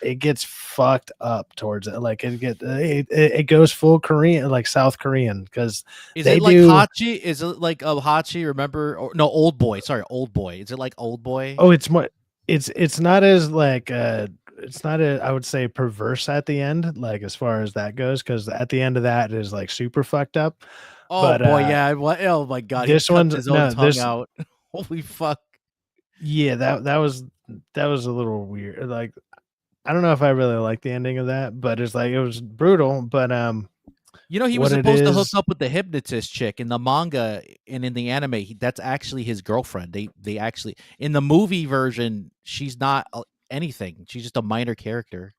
fucked up towards it. Like it goes full Korean, like South Korean, because is it like Hachi? Is it like Hachi? Remember? Or, no, Old Boy. Sorry, Old Boy. Is it like Old Boy? Oh, it's more. It's not as like it's not I would say perverse at the end, like as far as that goes, because at the end of that it is like super fucked up. Oh but, boy, yeah. Oh my god, this one's his own tongue out. Holy fuck. Yeah, that was a little weird. Like, I don't know if I really like the ending of that, but it's like it was brutal. But you know, he was supposed to hook up with the hypnotist chick in the manga and in the anime. That's actually his girlfriend. They actually in the movie version, she's not anything. She's just a minor character.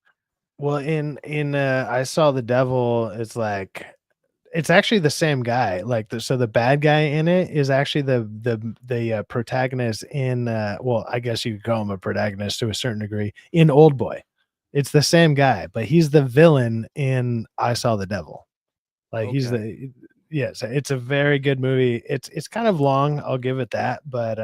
Well, in I Saw the Devil, it's like it's actually the same guy. Like so the bad guy in it is actually the protagonist in well, I guess you could call him a protagonist to a certain degree in Old Boy. It's the same guy, but he's the villain in I Saw the Devil. Like he's the yes, it's a very good movie. It's kind of long, I'll give it that, but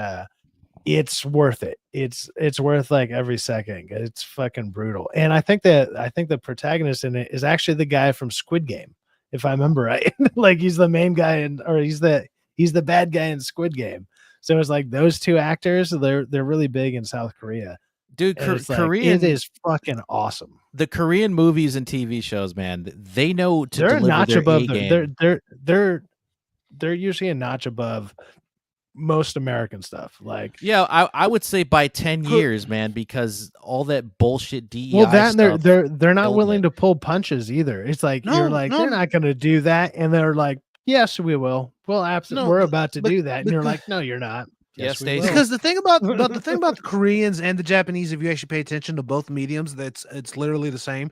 it's worth it. It's worth like every second. It's fucking brutal. And I think the protagonist in it is actually the guy from Squid Game, if I remember right. Like he's the main guy he's the bad guy in Squid Game. So it's like those two actors, they're really big in South Korea. Dude, It's like, Korean, it is fucking awesome. The Korean movies and TV shows, man, they know to They're a deliver notch their above A game. they're usually a notch above most American stuff. Like, yeah, I would say by 10 years, man, because all that bullshit DEI well, that stuff. they're not willing to pull punches either. It's like you're like, they're not going to do that, and they're like, yes, we will. Well, absolutely, we're about to do that, and you're like, no, you're not. Yes, we will. Because the thing about the Koreans and the Japanese, if you actually pay attention to both mediums, it's literally the same.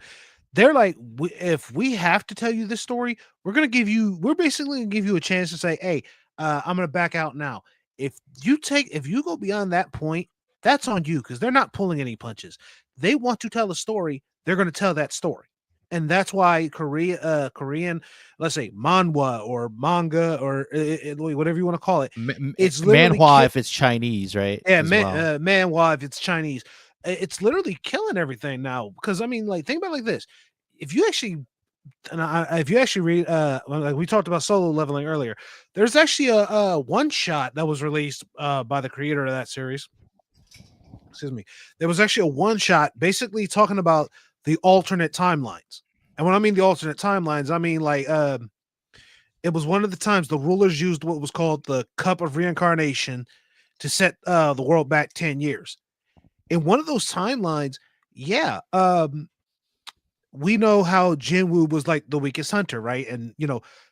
They're like, if we have to tell you this story, we're basically gonna give you a chance to say, hey, I'm gonna back out now. If you go beyond that point, that's on you, because they're not pulling any punches. They want to tell a story, they're gonna tell that story. And that's why Korean, let's say manhwa or manga or whatever you want to call it. It's manhwa if it's Chinese, right? Yeah, manhwa if it's Chinese. It's literally killing everything now. Because I mean, like, think about it like this: if you actually read, like we talked about Solo Leveling earlier, there's actually a one shot that was released by the creator of that series. Excuse me. There was actually a one shot basically talking about the alternate timelines. And when I mean the alternate timelines, I mean like it was one of the times the rulers used what was called the Cup of Reincarnation to set the world back 10 years. In one of those timelines, we know how Jinwoo was like the weakest hunter, right? And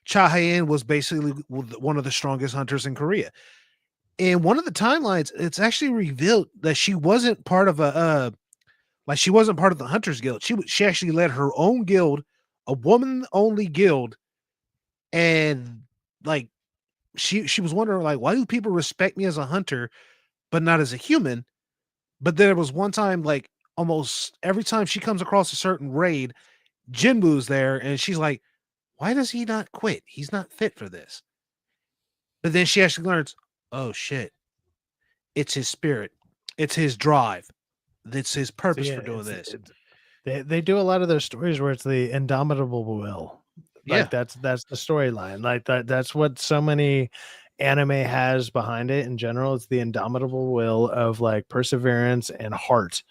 Cha Hae-in was basically one of the strongest hunters in Korea. In one of the timelines, it's actually revealed that she wasn't part of she wasn't part of the Hunters Guild. She actually led her own guild, a woman-only guild, and like she was wondering, like, why do people respect me as a hunter, but not as a human? But there was one time, like almost every time she comes across a certain raid, Jinwoo's there, and she's like, why does he not quit? He's not fit for this. But then she actually learns, oh shit, it's his spirit, it's his drive. That's his purpose for doing this. They do a lot of those stories where it's the indomitable will. Like that's the storyline. Like that's what so many anime has behind it in general. It's the indomitable will of like perseverance and heart.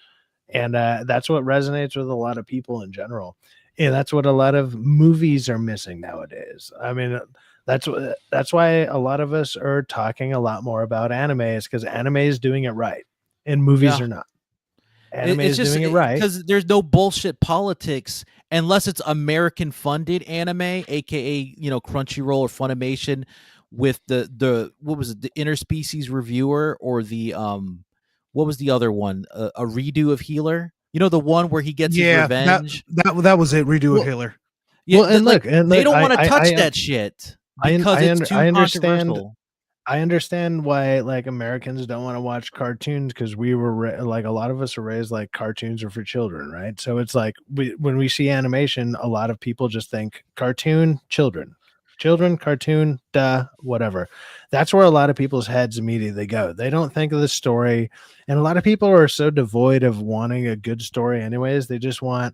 And that's what resonates with a lot of people in general. And that's what a lot of movies are missing nowadays. I mean, that's why a lot of us are talking a lot more about anime, is because anime is doing it right and movies are not. Anime is doing it right because there's no bullshit politics unless it's American funded anime, aka Crunchyroll or Funimation, with the what was it, the Interspecies Reviewer, or the what was the other one, a redo of Healer, the one where he gets his revenge. That was it, redo of Healer. Yeah, well, and they don't want to touch that shit because it's too controversial. I understand why like Americans don't want to watch cartoons, because we were like, a lot of us are raised like cartoons are for children, right? So it's like when we see animation, a lot of people just think cartoon, children, cartoon, whatever. That's where a lot of people's heads immediately go. They don't think of the story, and a lot of people are so devoid of wanting a good story anyways. They just want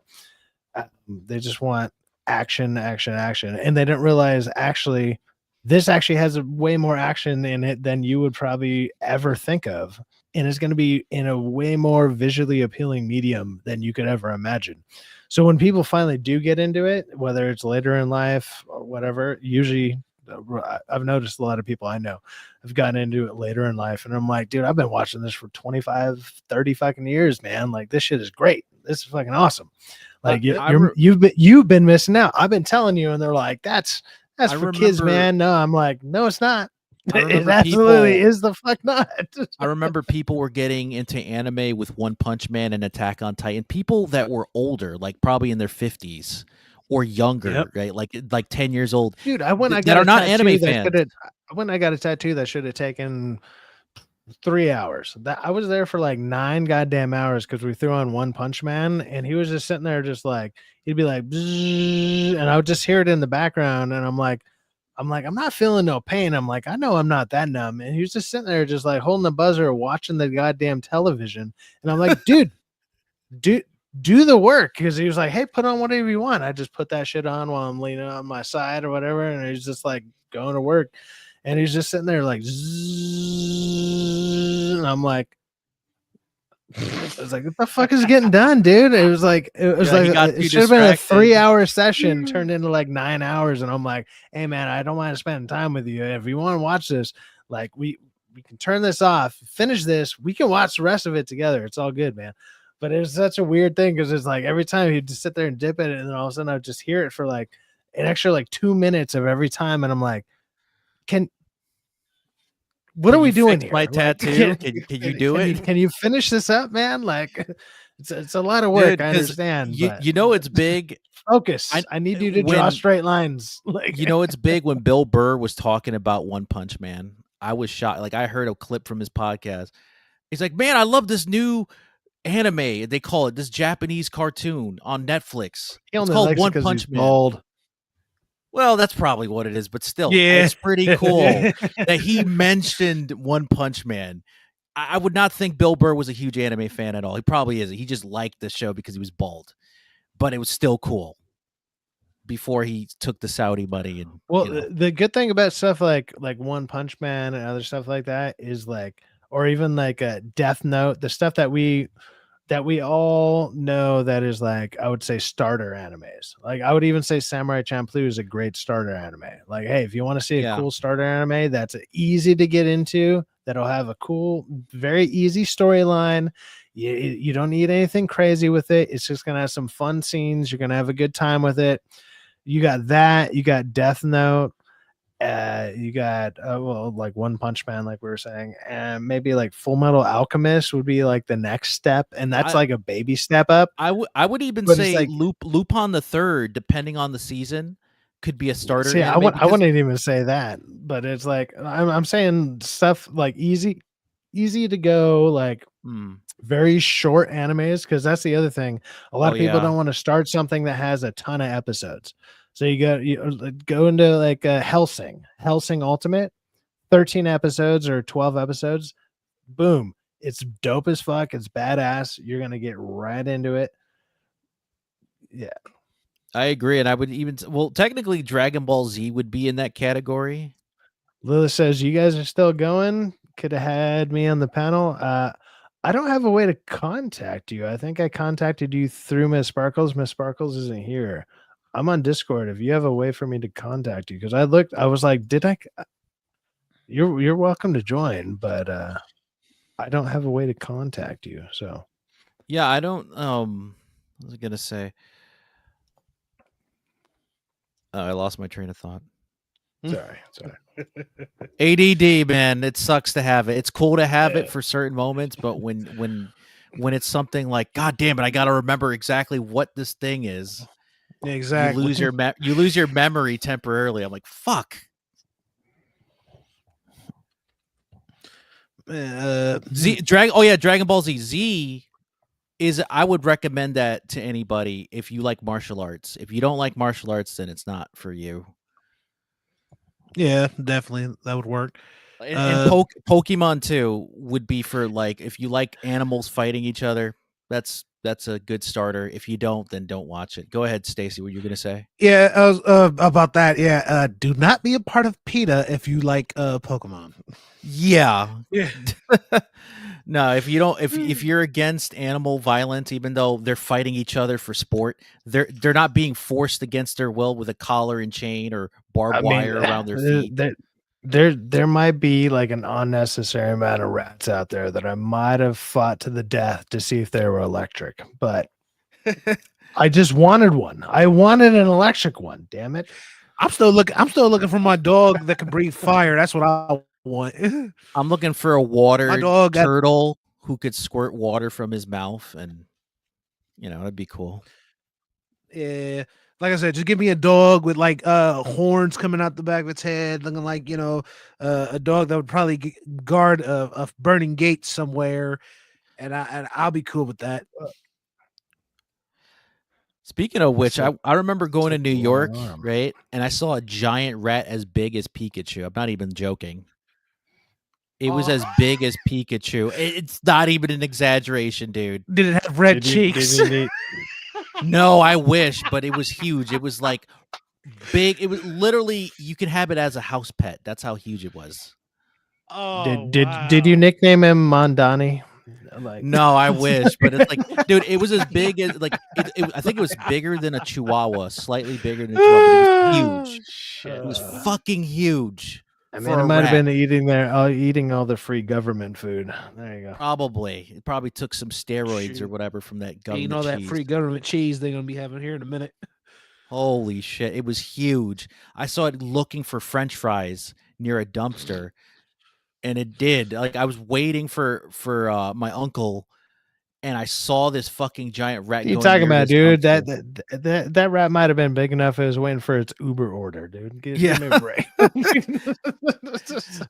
action, and they don't realize actually this actually has a way more action in it than you would probably ever think of. And it's going to be in a way more visually appealing medium than you could ever imagine. So when people finally do get into it, whether it's later in life or whatever, usually I've noticed a lot of people I know have gotten into it later in life. And I'm like, dude, I've been watching this for 25, 30 fucking years, man. Like, this shit is great. This is fucking awesome. Like you've been missing out. I've been telling you, and they're like, that's for kids, man. No, I'm like, no, it's not. It absolutely is the fuck not. I remember people were getting into anime with One Punch Man and Attack on Titan. People that were older, like probably in their 50s or younger, right? Like 10 years old. Dude, I got a tattoo that should have taken 3 hours. I was there for like 9 goddamn hours because we threw on One Punch Man, and he was just sitting there, just like, he'd be like, and I would just hear it in the background, and I'm like, I'm like, I'm not feeling no pain. I'm like, I know I'm not that numb. And he was just sitting there, just like holding the buzzer, watching the goddamn television. And I'm like, dude, do the work. Because he was like, hey, put on whatever you want. I just put that shit on while I'm leaning on my side or whatever. And he's just like going to work. And he's just sitting there like, zzz, and I'm like, I was like, what the fuck is getting done, dude? It was like, it should have been a 3-hour session turned into like 9 hours. And I'm like, hey man, I don't mind spending time with you. If you want to watch this, like we can turn this off, finish this. We can watch the rest of it together. It's all good, man. But it's such a weird thing because it's like every time he'd just sit there and dip it, and then all of a sudden I'd just hear it for like an extra like 2 minutes of every time. And I'm like, what are we doing here? My tattoo? Can you do it? Can you finish this up, man? Like, it's a lot of work. Dude, I understand. You know it's big. Focus. I need you to draw straight lines. Like, you know it's big when Bill Burr was talking about One Punch Man. I was shocked. Like I heard a clip from his podcast. He's like, man, I love this new anime. They call it this Japanese cartoon on Netflix. It's called One Punch Man. Bald. Well, that's probably what it is, but still, Yeah. it's pretty cool that he mentioned One Punch Man. I would not think Bill Burr was a huge anime fan at all. He probably isn't. He just liked the show because he was bald, but it was still cool before he took the Saudi money. And well, the good thing about stuff like One Punch Man and other stuff like that is like, or even like a Death Note, the stuff that we all know that is like, I would say starter animes. Like I would even say Samurai Champloo is a great starter anime. Like, hey, if you want to see a cool starter anime that's easy to get into, that'll have a cool, very easy storyline. You don't need anything crazy with it. It's just going to have some fun scenes. You're going to have a good time with it. You got that. You got Death Note. You got like One Punch Man, like we were saying, and maybe like Full Metal Alchemist would be like the next step, and that's like a baby step up. I would even say like, Lupin the Third, depending on the season, could be a starter. See, I wouldn't even say that, but it's like I'm saying stuff like easy to go, like very short animes, because that's the other thing. A lot of people don't want to start something that has a ton of episodes. So you go into like Hellsing Ultimate, 13 episodes or 12 episodes. Boom. It's dope as fuck. It's badass. You're going to get right into it. Yeah. I agree. And I would even, technically Dragon Ball Z would be in that category. Lilith says, you guys are still going? Could have had me on the panel. I don't have a way to contact you. I think I contacted you through Miss Sparkles. Miss Sparkles isn't here. I'm on Discord. If you have a way for me to contact you, because I was like, you're welcome to join, but I don't have a way to contact you. So yeah, I don't what was I gonna say? I lost my train of thought. Sorry. ADD, man, it sucks to have it. It's cool to have it for certain moments, but when it's something like, God damn it, I gotta remember exactly what this thing is. Exactly. You lose your memory temporarily. I'm like, fuck. Dragon Ball Z. Z is, I would recommend that to anybody if you like martial arts. If you don't like martial arts, then it's not for you. Yeah, definitely that would work. And Pokemon too would be for like, if you like animals fighting each other, that's a good starter. If you don't, then don't watch it. Go ahead, Stacy. What you're gonna say? Yeah, about that. Yeah, do not be a part of PETA if you like Pokemon. Yeah. No, if you don't, if you're against animal violence, even though they're fighting each other for sport, they're not being forced against their will with a collar and chain or barbed wire around their feet. There might be like an unnecessary amount of rats out there that I might have fought to the death to see if they were electric, but I just wanted one. I wanted an electric one. Damn it! I'm still looking for my dog that can breathe fire. That's what I want. I'm looking for a water turtle who could squirt water from his mouth, and that'd be cool. Yeah. Like I said, just give me a dog with like horns coming out the back of its head, looking like a dog that would probably guard a burning gate somewhere, and I'll be cool with that. Speaking of which, So- I remember going to New long York, arm. right? And I saw a giant rat as big as Pikachu. I'm not even joking. It was as big as Pikachu. It's not even an exaggeration, dude. Did it have red cheeks? No, I wish, but it was huge. It was like big. It was literally, you could have it as a house pet. That's how huge it was. Oh, did you nickname him Mondani? Like, no, I wish, but it's like, dude, it was as big as like I think it was bigger than a Chihuahua, slightly bigger than a Chihuahua. But it was huge. It was fucking huge. I mean, it might have been eating all the free government food. There you go. Probably, it probably took some steroids or whatever from that government. You know that free government cheese they're gonna be having here in a minute. Holy shit! It was huge. I saw it looking for French fries near a dumpster. And it did. Like I was waiting for my uncle, and I saw this fucking giant rat. What are you talking about, dude? That rat might have been big enough. It was waiting for its Uber order, dude. Give me a break.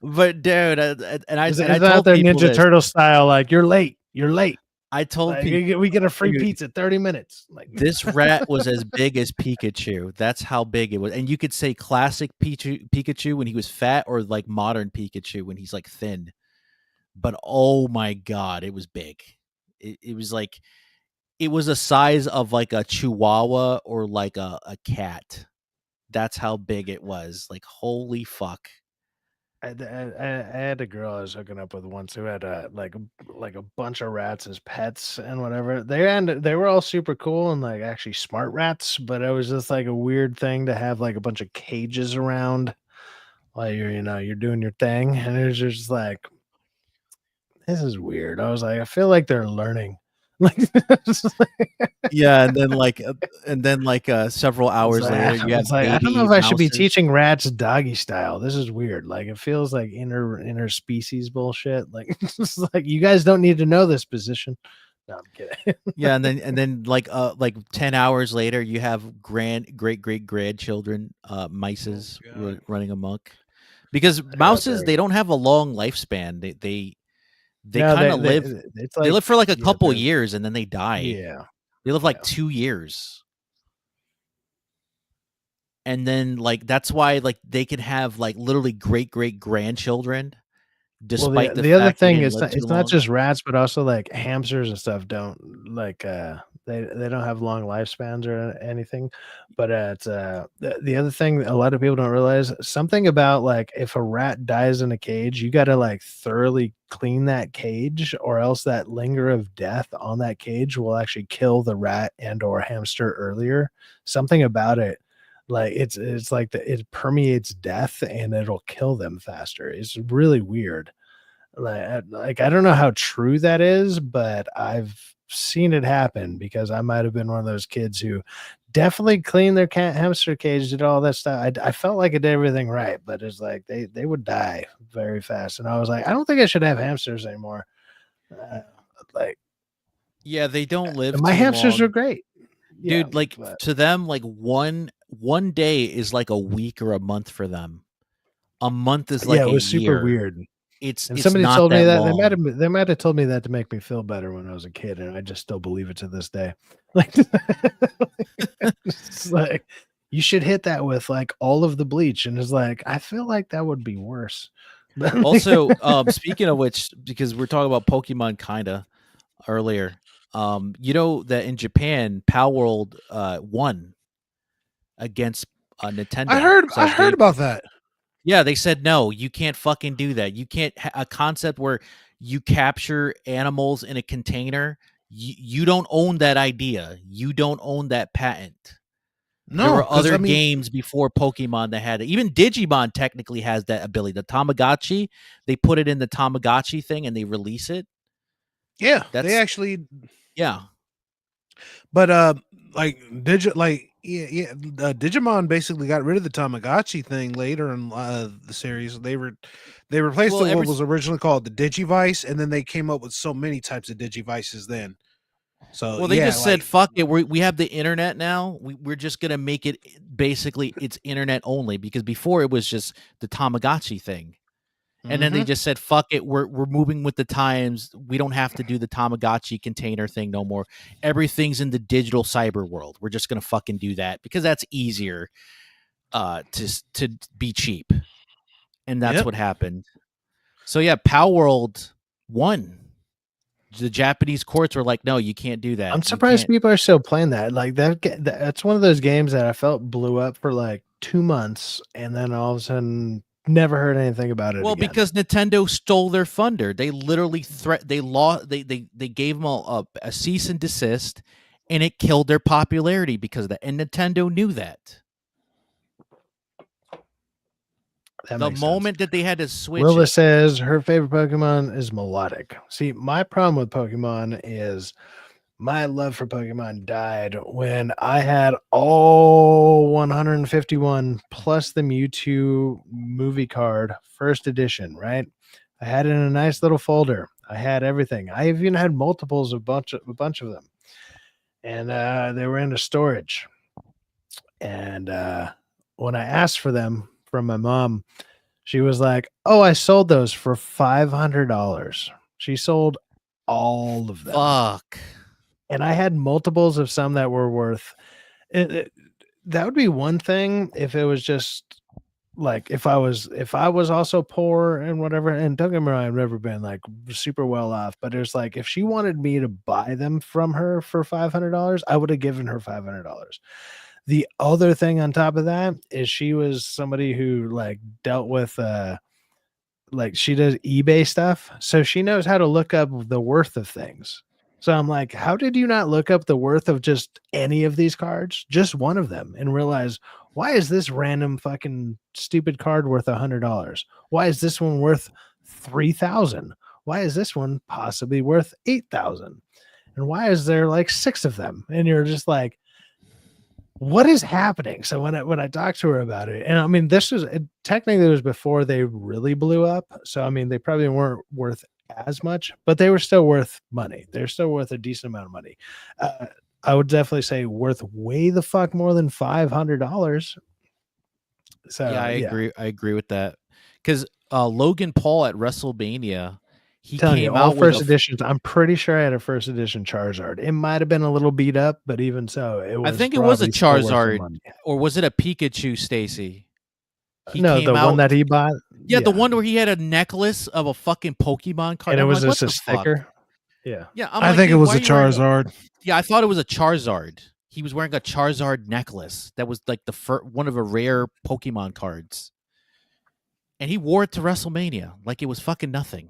But dude, I told their Ninja Turtle style, like you're late. I told people we get a free pizza 30 minutes. Like this rat was as big as Pikachu. That's how big it was. And you could say classic Pikachu when he was fat, or like modern Pikachu when he's like thin. But oh my god, it was big. It was like it was the size of like a Chihuahua or like a cat. That's how big it was. Like holy fuck. I had a girl I was hooking up with once who had like a bunch of rats as pets and whatever. They were all super cool and like actually smart rats, but it was just like a weird thing to have like a bunch of cages around while you're doing your thing, and it was just like, this is weird. I was like, I feel like they're learning. Yeah, and then several hours later, you have I don't know if I should be teaching rats doggy style. This is weird. Like it feels like inter species bullshit. Like it's like you guys don't need to know this position. No, I'm kidding. Yeah, and then like 10 hours later, you have great grandchildren, mices running amok, because mouses, they don't have a long lifespan. They kind of live. They live for like a couple years and then they die. Yeah, they live like 2 years, and then like that's why like they can have like literally great grandchildren. Despite the other thing is it's not just rats, but also like hamsters and stuff don't like they don't have long lifespans or anything. But it's the other thing a lot of people don't realize, something about like if a rat dies in a cage, you got to like thoroughly clean that cage, or else that linger of death on that cage will actually kill the rat and or hamster earlier. Something about it, like it's like it permeates death and it'll kill them faster. It's really weird. Like I don't know how true that is, but I've seen it happen because I might have been one of those kids who definitely cleaned their hamster cage, did all that stuff. I felt like I did everything right, but it's like they would die very fast, and I was like, I don't think I should have hamsters anymore. Yeah, they don't live. My hamsters are great, dude. Yeah, like to them, like one day is like a week or a month for them. A month is like it was super year. weird. It's somebody not told me that long. they might have told me that to make me feel better when I was a kid, and I just still believe it to this day. Like, it's like you should hit that with like all of the bleach, and it's like I feel like that would be worse. Also, speaking of which, because we're talking about Pokemon kinda earlier, you know that in Japan, Pal World won against Nintendo. I heard about that. Yeah, they said no, you can't fucking do that. You can't a concept where you capture animals in a container. You don't own that idea. You don't own that patent. No, there were other games before Pokemon that had it. Even Digimon technically has that ability. The Tamagotchi, they put it in the Tamagotchi thing and they release it. Yeah, they actually. Yeah, but Digimon basically got rid of the Tamagotchi thing later in the series. They replaced what was originally called the Digivice, and then they came up with so many types of Digivices then. So they just said, fuck it, we have the internet now. We're just gonna make it basically it's internet only, because before it was just the Tamagotchi thing. And then they just said, "Fuck it, we're moving with the times. We don't have to do the Tamagotchi container thing no more. Everything's in the digital cyber world. We're just gonna fucking do that because that's easier to be cheap." And that's what happened. So yeah, Pow World won. The Japanese courts were like, "No, you can't do that." I'm surprised people are still playing that. Like that's one of those games that I felt blew up for like 2 months, and then all of a sudden never heard anything about it. Well, again. because Nintendo stole their thunder. They literally they gave them a cease and desist, and it killed their popularity because of that. And Nintendo knew that. The moment that they had to switch. Willa says her favorite Pokemon is Melodic. See, my problem with Pokemon is my love for Pokemon died when I had all 151 plus the Mewtwo movie card first edition, right? I had it in a nice little folder. I had everything. I even had multiples of a bunch of them. And they were into storage. And when I asked for them from my mom, she was like, "Oh, I sold those for $500." She sold all of them. Fuck. And I had multiples of some that were worth that would be one thing if it was just like if I was also poor and whatever. And don't get me wrong, I've never been like super well off, but it's like if she wanted me to buy them from her for $500, I would have given her $500. The other thing on top of that is she was somebody who like dealt with like she does eBay stuff, so she knows how to look up the worth of things. So I'm like, how did you not look up the worth of just any of these cards, just one of them, and realize why is this random fucking stupid card worth $100? Why is this one worth $3,000? Why is this one possibly worth $8,000? And why is there like 6 of them? And you're just like, what is happening? So when I talked to her about it, and I mean, this was technically it was before they really blew up. So I mean, they probably weren't worth as much, but they were still worth money. They're still worth a decent amount of money. I would definitely say worth way the fuck more than $500. So yeah, I agree with that. Because Logan Paul at WrestleMania, he came all out first with editions. I'm pretty sure I had a first edition Charizard. It might have been a little beat up, but even so, it was. I think it was a probably still worth the Charizard, money. or was it a Pikachu, Stacy? No, the one that he bought. Yeah, the one where he had a necklace of a fucking Pokemon card. And it I'm was like, just what a the fuck? sticker. Yeah. Yeah, I think it was a Charizard. Yeah, I thought it was a Charizard. He was wearing a Charizard necklace that was like one of the rare Pokemon cards, and he wore it to WrestleMania like it was fucking nothing.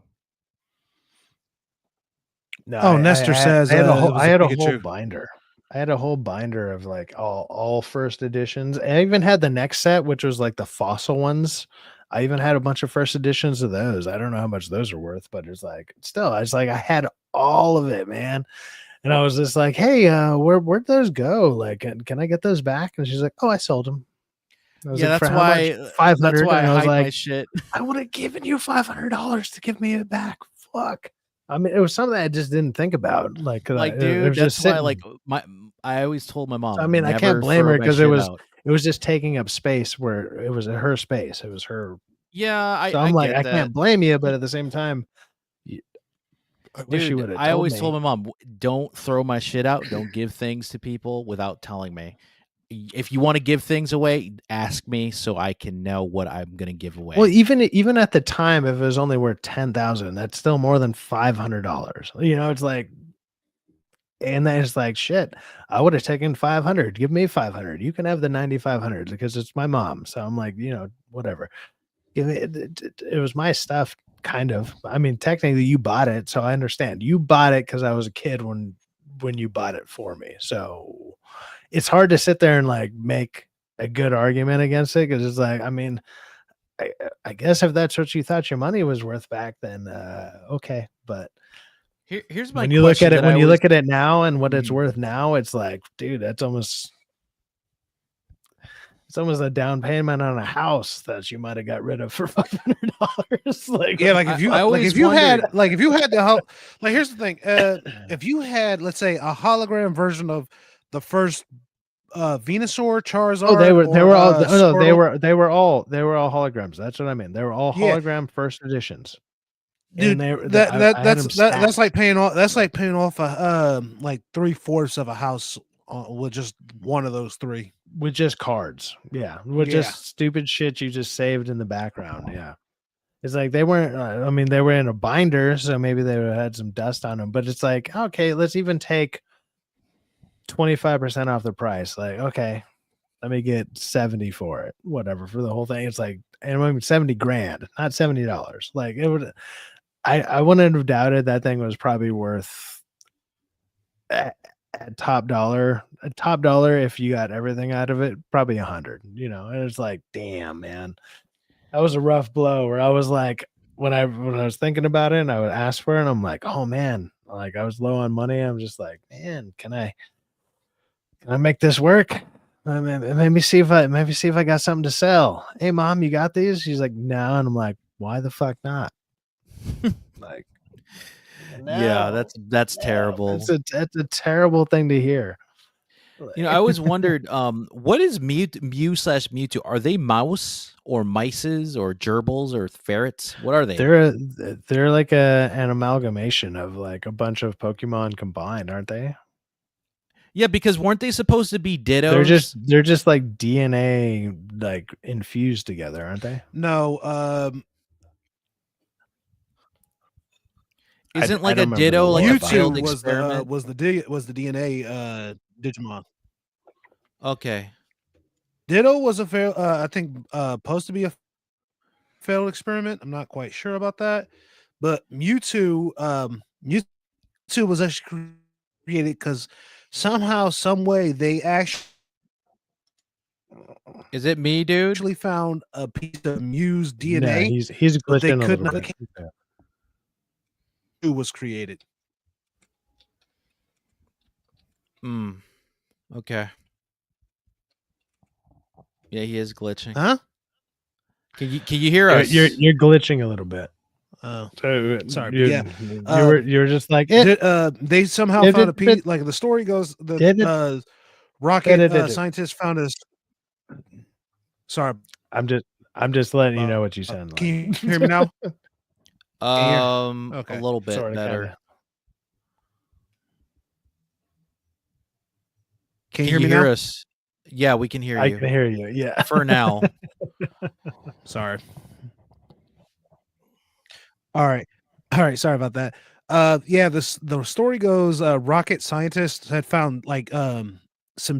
No, Nestor says I had a whole Pikachu. binder. I had a whole binder of like all first editions. And I even had the next set, which was like the fossil ones. I even had a bunch of first editions of those. I don't know how much those are worth, but it's like still, I had all of it, man. And I was just like, "Hey, where'd those go? Like, can I get those back?" And she's like, "Oh, I sold them." I was Yeah, like, that's "For how why. much?" 500. That's why And I I was hide my like, shit. "I would have given you $500 to give me it back." Fuck. I mean, it was something I just didn't think about. Like, Like, it dude, was that's just why. sitting. Like, I always told my mom. I mean, I never can't blame throw her my because it shit was out. just taking up space where it was her space. It was her. Yeah, So I'm like, get I that. can't blame you, but at the same time, I wish you Dude, would have. I always told my mom, don't throw my shit out. Don't give things to people without telling me. If you want to give things away, ask me so I can know what I'm going to give away. Well, even at the time, if it was only worth $10,000, that's still more than $500. You know, it's like, and then it's like, shit, I would have taken 500. Give me 500. You can have the 9,500 because it's my mom. So I'm like, whatever. It was my stuff, kind of. I mean, technically, you bought it, so I understand. You bought it because I was a kid when you bought it for me. So it's hard to sit there and like make a good argument against it because it's like, I mean, I guess if that's what you thought your money was worth back then, okay. But here's my when you look at it, look at it now and what it's Mm. worth now, it's like, dude, it's almost a down payment on a house that you might have got rid of for $500. Like, Yeah, like if you if you had the whole, like, here's the thing, if you had, let's say, a hologram version of the first Venusaur, Charizard. Oh, they were all no, Squirtle. they were all holograms. That's what I mean. They were all hologram first editions. Dude, And that's like paying off. That's like paying off a like 3/4 of a house with just one of those three. With just cards, yeah, with just stupid shit you just saved in the background, yeah. It's like they weren't. I mean, they were in a binder, so maybe they had some dust on them. But it's like, okay, let's even take 25% off the price. Like, okay, let me get 70 for it, whatever, for the whole thing. It's like, and I mean, 70 grand, not $70. Like it would. I wouldn't have doubted that thing was probably worth at top dollar if you got everything out of it, probably 100. You know, and it's like, damn, man, that was a rough blow. Where I was like, when I was thinking about it, and I would ask for it, and I'm like, oh man, like I was low on money. I'm just like, man, can I make this work? Maybe see if I got something to sell. Hey, mom, you got these? She's like, no, and I'm like, why the fuck not? Like, no, yeah, that's terrible. That's a terrible thing to hear. You know, I always wondered, what is Mew/Mewtwo? Are they mouse or mices or gerbils or ferrets? What are they? They're like an amalgamation of like a bunch of Pokemon combined, aren't they? Yeah, because weren't they supposed to be Dittos? They're just like DNA like infused together, aren't they? No, isn't like a Ditto like a failed experiment? was the DNA Digimon. Okay. Ditto was a fail. I think supposed to be a failed experiment. I'm not quite sure about that, but Mewtwo was actually created because somehow, some way, they actually. Is it me, dude? Actually found a piece of Mew's DNA. No, he's glitching they a couldn't. little bit. Who was created? Okay. Yeah, he is glitching. Huh? Can you hear us? You're glitching a little bit. Oh, so sorry. You were just like they somehow found a piece. Like the story goes, the rocket scientists found a. Sorry, I'm just letting you know what you sound like. Can you hear me now? A little bit better. Kinda. Can you hear us? Yeah, we can hear you. I can hear you. Yeah, for now. Sorry. All right. Sorry about that. Yeah. The story goes. Rocket scientists had found like some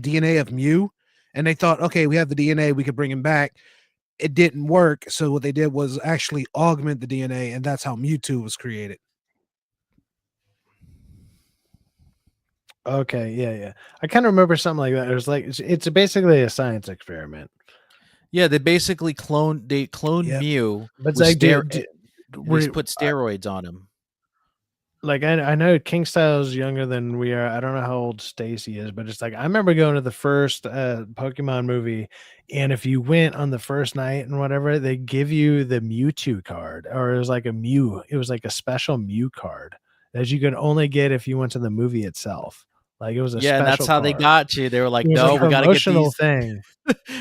DNA of Mew, and they thought, okay, we have the DNA, we could bring him back. It didn't work, so what they did was actually augment the DNA, and that's how Mewtwo was created. Okay, yeah. I kind of remember something like that. It was like it's basically a science experiment. Yeah, they basically cloned Mew, but like we put steroids on him. Like I know King Style's younger than we are. I don't know how old Stacy is, but it's like I remember going to the first Pokemon movie, and if you went on the first night and whatever, they give you the Mewtwo card, or it was like a Mew. It was like a special Mew card that you could only get if you went to the movie itself. Like it was a special that's how card. they got you. They were like, no, we got to get these thing.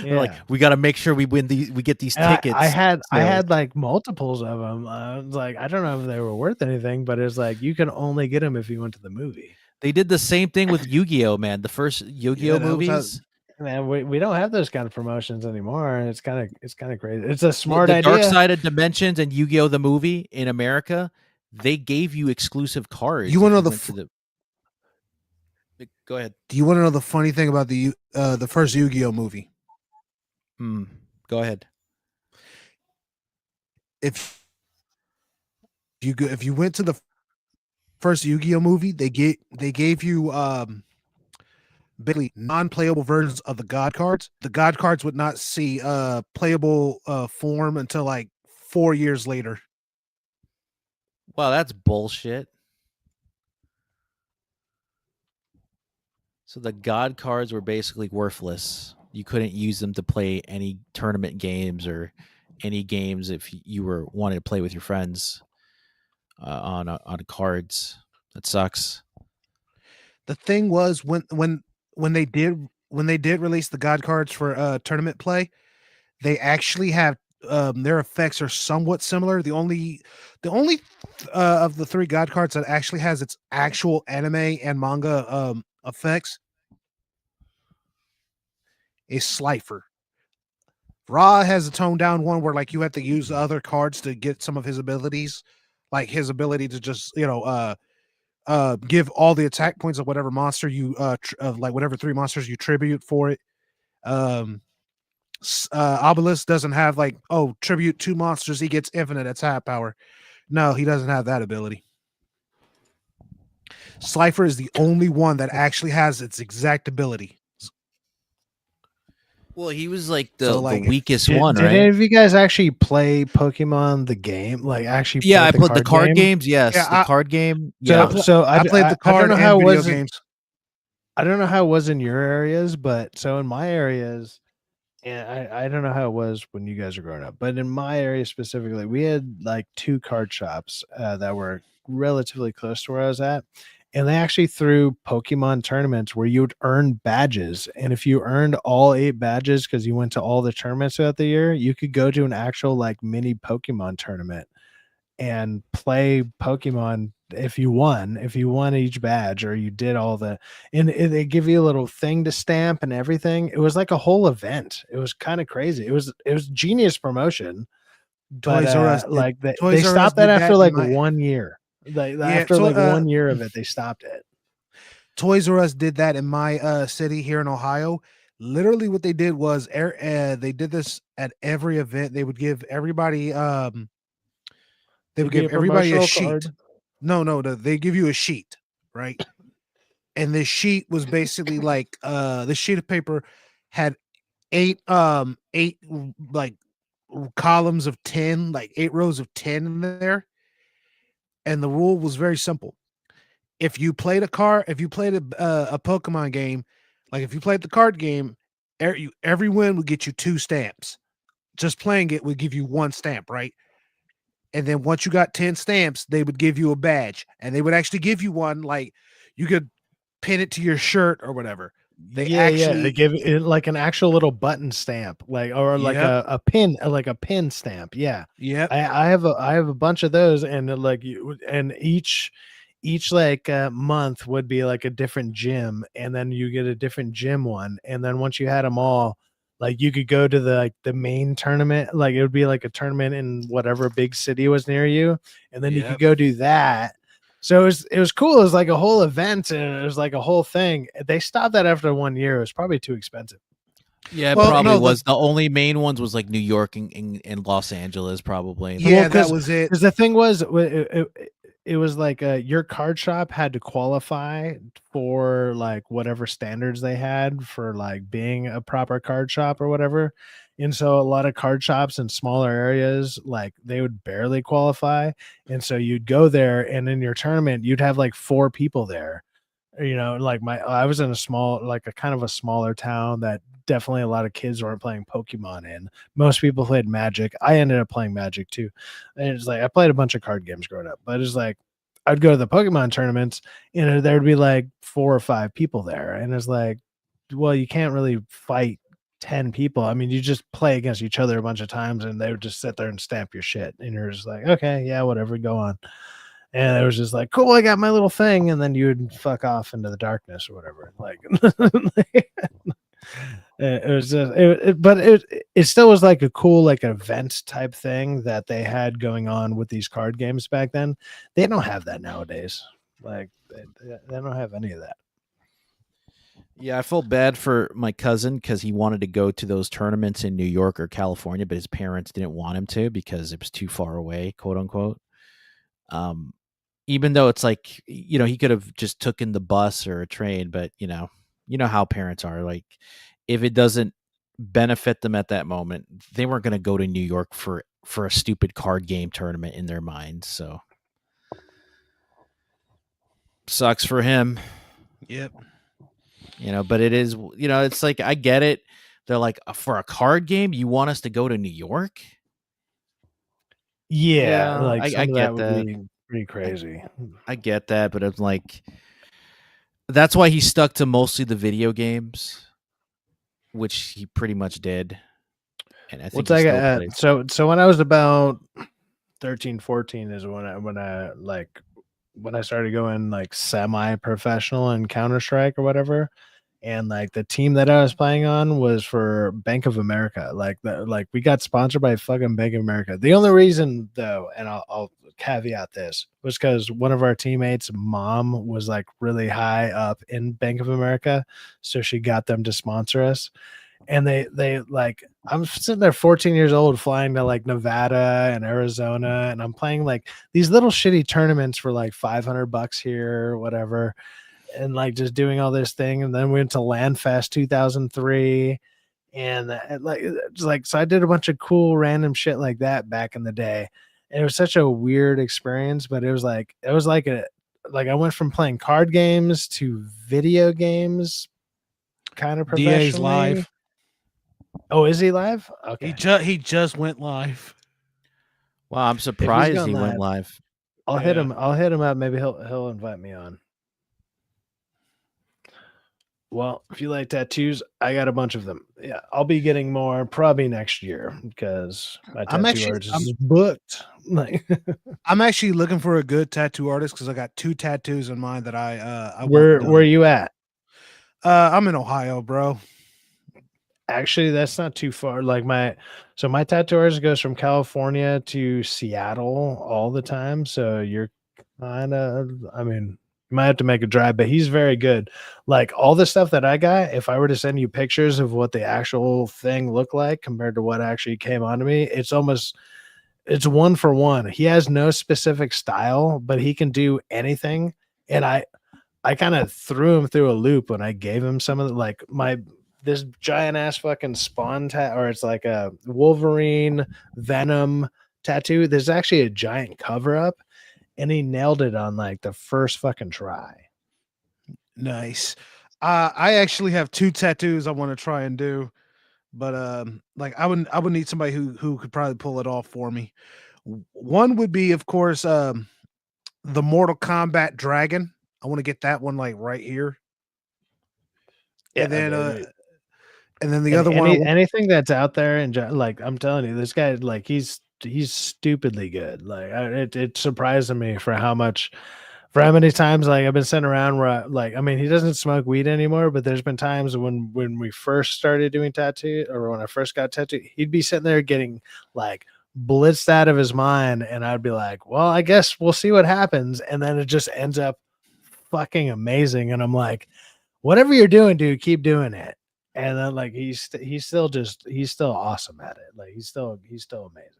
They're like, we got to make sure we win these. We get these tickets. I had like multiples of them. I was like, I don't know if they were worth anything, but it's like you can only get them if you went to the movie. They did the same thing with Yu-Gi-Oh, man. The first Yu-Gi-Oh movies. Man, we don't have those kind of promotions anymore. It's kind of crazy. It's a smart the idea. Dark Side of Dimensions and Yu-Gi-Oh the movie in America, they gave you exclusive cards. You want to know Go ahead. Do you want to know the funny thing about the first Yu-Gi-Oh movie? Go ahead. If you went to the first Yu-Gi-Oh movie, they gave you basically non-playable versions of the God cards. The God cards would not see playable form until like 4 years later. Wow, that's bullshit. So the God cards were basically worthless. You couldn't use them to play any tournament games or any games if you were wanting to play with your friends on cards. That sucks. The thing was when they did when they did release the God cards for tournament play, they actually have their effects are somewhat similar. The only of the 3 God cards that actually has its actual anime and manga effects is Sy-Fri. Ra has a toned down one where like you have to use other cards to get some of his abilities, like his ability to just give all the attack points of whatever monster you like whatever 3 monsters you tribute for it. Obelisk doesn't have like, oh, tribute 2 monsters, he gets infinite attack power. No, he doesn't have that ability. Sy-Fri is the only one that actually has its exact ability. Well, he was like the weakest one, did right? any of you guys actually play Pokemon the game? Like actually? Yeah, I played the card game? games. Yes, Yeah, the card game. So, Yeah, so I played the card I don't know and how it video was. games. I don't know how it was in your areas, but so in my areas, and I don't know how it was when you guys were growing up, but in my area specifically, we had like 2 card shops that were relatively close to where I was at. And they actually threw Pokemon tournaments where you would earn badges. And if you earned all 8 badges because you went to all the tournaments throughout the year, you could go to an actual like mini Pokemon tournament and play Pokemon if you won each badge or you did all the, and they give you a little thing to stamp and everything. It was like a whole event. It was kind of crazy. It was genius promotion, but Toys R Us like Toys they R Us stopped that did after in like my 1 year. Yeah, After like 1 year of it, they stopped it. Toys R Us did that in my city here in Ohio. Literally, what they did was they did this at every event. They would give everybody they would give everybody a sheet. Card? No, they give you a sheet, right? And this sheet was basically like the sheet of paper had 8 like columns of 10, like 8 rows of 10 in there. And the rule was very simple. If you played a Pokemon game, like if you played the card game, every win would get you 2 stamps. Just playing it would give you 1 stamp, right? And then once you got 10 stamps, they would give you a badge, and they would actually give you one, like you could pin it to your shirt or whatever. They give it like an actual little button stamp, like or like a pin, like a pin stamp. Yeah, I have a bunch of those, and like each like month would be like a different gym, and then you get a different gym one, and then once you had them all, like you could go to the main tournament, like it would be like a tournament in whatever big city was near you, and then you could go do that. So it was cool. It was like a whole event, and it was like a whole thing. They stopped that after 1 year. It was probably too expensive. Yeah, it probably was. The only main ones was like New York and Los Angeles, probably. Yeah, that was it. Because the thing was, it was like your card shop had to qualify for like whatever standards they had for like being a proper card shop or whatever. And so a lot of card shops in smaller areas, like they would barely qualify. And so you'd go there, and in your tournament, you'd have like 4 people there. You know, like I was in a small, like a kind of a smaller town that definitely a lot of kids weren't playing Pokemon in. Most people played Magic. I ended up playing Magic too. And it's like I played a bunch of card games growing up, but it's like I'd go to the Pokemon tournaments, and there'd be like 4 or 5 people there. And it's like, well, you can't really fight 10 people. I mean, you just play against each other a bunch of times, and they would just sit there and stamp your shit. And you're just like, okay, yeah, whatever, go on. And it was just like, cool, I got my little thing. And then you would fuck off into the darkness or whatever. Like, it was just, but it still was like a cool, like event type thing that they had going on with these card games back then. They don't have that nowadays. Like, they don't have any of that. Yeah, I felt bad for my cousin because he wanted to go to those tournaments in New York or California, but his parents didn't want him to because it was too far away, quote unquote. Even though it's like, he could have just taken the bus or a train, but you know how parents are. Like, if it doesn't benefit them at that moment, they weren't going to go to New York for a stupid card game tournament in their minds. So sucks for him. Yep. But it is, it's like, I get it. They're like, for a card game, you want us to go to New York? Yeah, like I that get would be pretty crazy. I get that, but it's like, that's why he stuck to mostly the video games. which he pretty much did. And I Well, think he still plays. so when I was about 13, 14 is when I started going like semi-professional in Counter-Strike or whatever. And like the team that I was playing on was for Bank of America. Like we got sponsored by fucking Bank of America. The only reason though, and I'll caveat this, was because one of our teammates' mom was like really high up in Bank of America, so she got them to sponsor us. And they like, I'm sitting there 14 years old flying to like Nevada and Arizona, and I'm playing like these little shitty tournaments for like $500 here or whatever, and like just doing all this thing. And then we went to Landfest 2003, and so I did a bunch of cool random shit like that back in the day. And it was such a weird experience, but it was like I went from playing card games to video games kind of professionally. DA's live. Oh, is he live? Okay. He just went live. Wow, I'm surprised he went live. I'll hit him up. Maybe he'll invite me on. Well, if you like tattoos, I got a bunch of them. Yeah, I'll be getting more probably next year because my tattoo artist is booked. Like, I'm actually looking for a good tattoo artist because I got 2 tattoos in mind that I where are you at? I'm in Ohio, bro. Actually, that's not too far. Like my tattoo artist goes from California to Seattle all the time. So you're kind of, I mean, you might have to make a drive, but he's very good. Like all the stuff that I got, if I were to send you pictures of what the actual thing looked like compared to what actually came onto me, it's 1 for 1. He has no specific style, but he can do anything. And I kind of threw him through a loop when I gave him some of the, like this giant ass fucking Spawn or it's like a Wolverine Venom tattoo. There's actually a giant cover up, and he nailed it on like the first fucking try. Nice. I actually have 2 tattoos I want to try and do, but like I would need somebody who could probably pull it off for me. One would be, of course, the Mortal Kombat dragon. I want to get that one like right here. Yeah, and then the other one, anything that's out there, and like I'm telling you, this guy, like he's stupidly good. Like it surprised me for how many times like I've been sitting around where I mean, he doesn't smoke weed anymore, but there's been times when we first started doing tattoo, or when I first got tattooed, he'd be sitting there getting like blitzed out of his mind, and I'd be like, well, I guess we'll see what happens, and then it just ends up fucking amazing, and I'm like, whatever you're doing, dude, keep doing it. And then like he's still awesome at it. Like he's still amazing.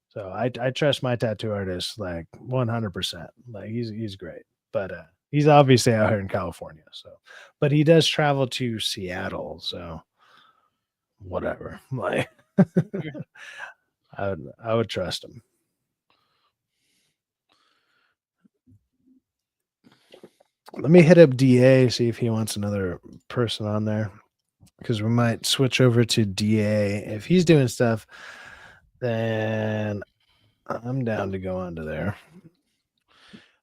So I trust my tattoo artist like 100%. Like he's great. But he's obviously out here in California. So, but he does travel to Seattle. So whatever. Like I would trust him. Let me hit up DA, see if he wants another person on there, because we might switch over to DA. If he's doing stuff, then I'm down to go onto there.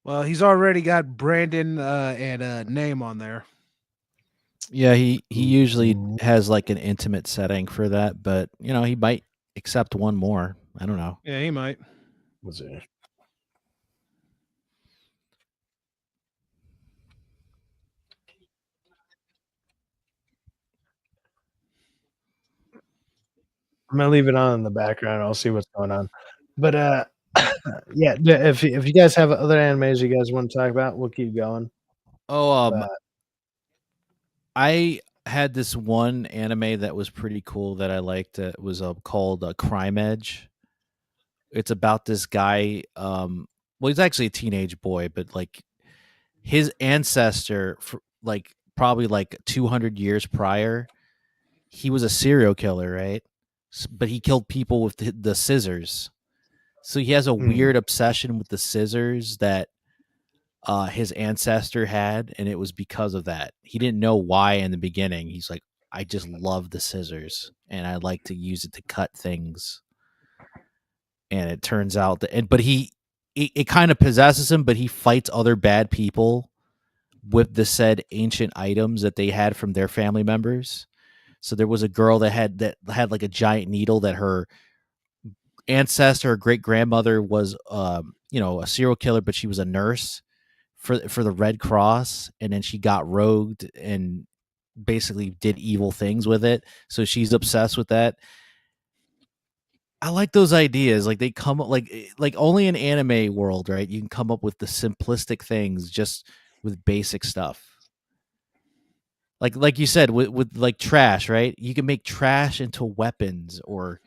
Well, he's already got Brandon and name on there. Yeah, he usually has like an intimate setting for that, but you know, he might accept one more. I don't know. Yeah, he might. Let's see. I'm gonna leave it on in the background. I'll see what's going on. But yeah, if you guys have other animes you guys want to talk about, we'll keep going. I had this one anime that was pretty cool that I liked. It was called Crime Edge. It's about this guy. Well, he's actually a teenage boy, but like his ancestor, like probably like 200 years prior, he was a serial killer, right? But he killed people with the scissors. So he has a weird obsession with the scissors that his ancestor had, and it was because of that. He didn't know why in the beginning. He's like, I just love the scissors, and I like to use it to cut things. And it turns out that, but it kind of possesses him, but he fights other bad people with the said ancient items that they had from their family members. So there was a girl that had like a giant needle that her ancestor, her great grandmother was, you know, a serial killer, but she was a nurse for the Red Cross, and then she got rogued and basically did evil things with it. So she's obsessed with that. I like those ideas. Like they come up like only in anime world, right? You can come up with the simplistic things just with basic stuff. Like you said, with like trash, right? You can make trash into weapons or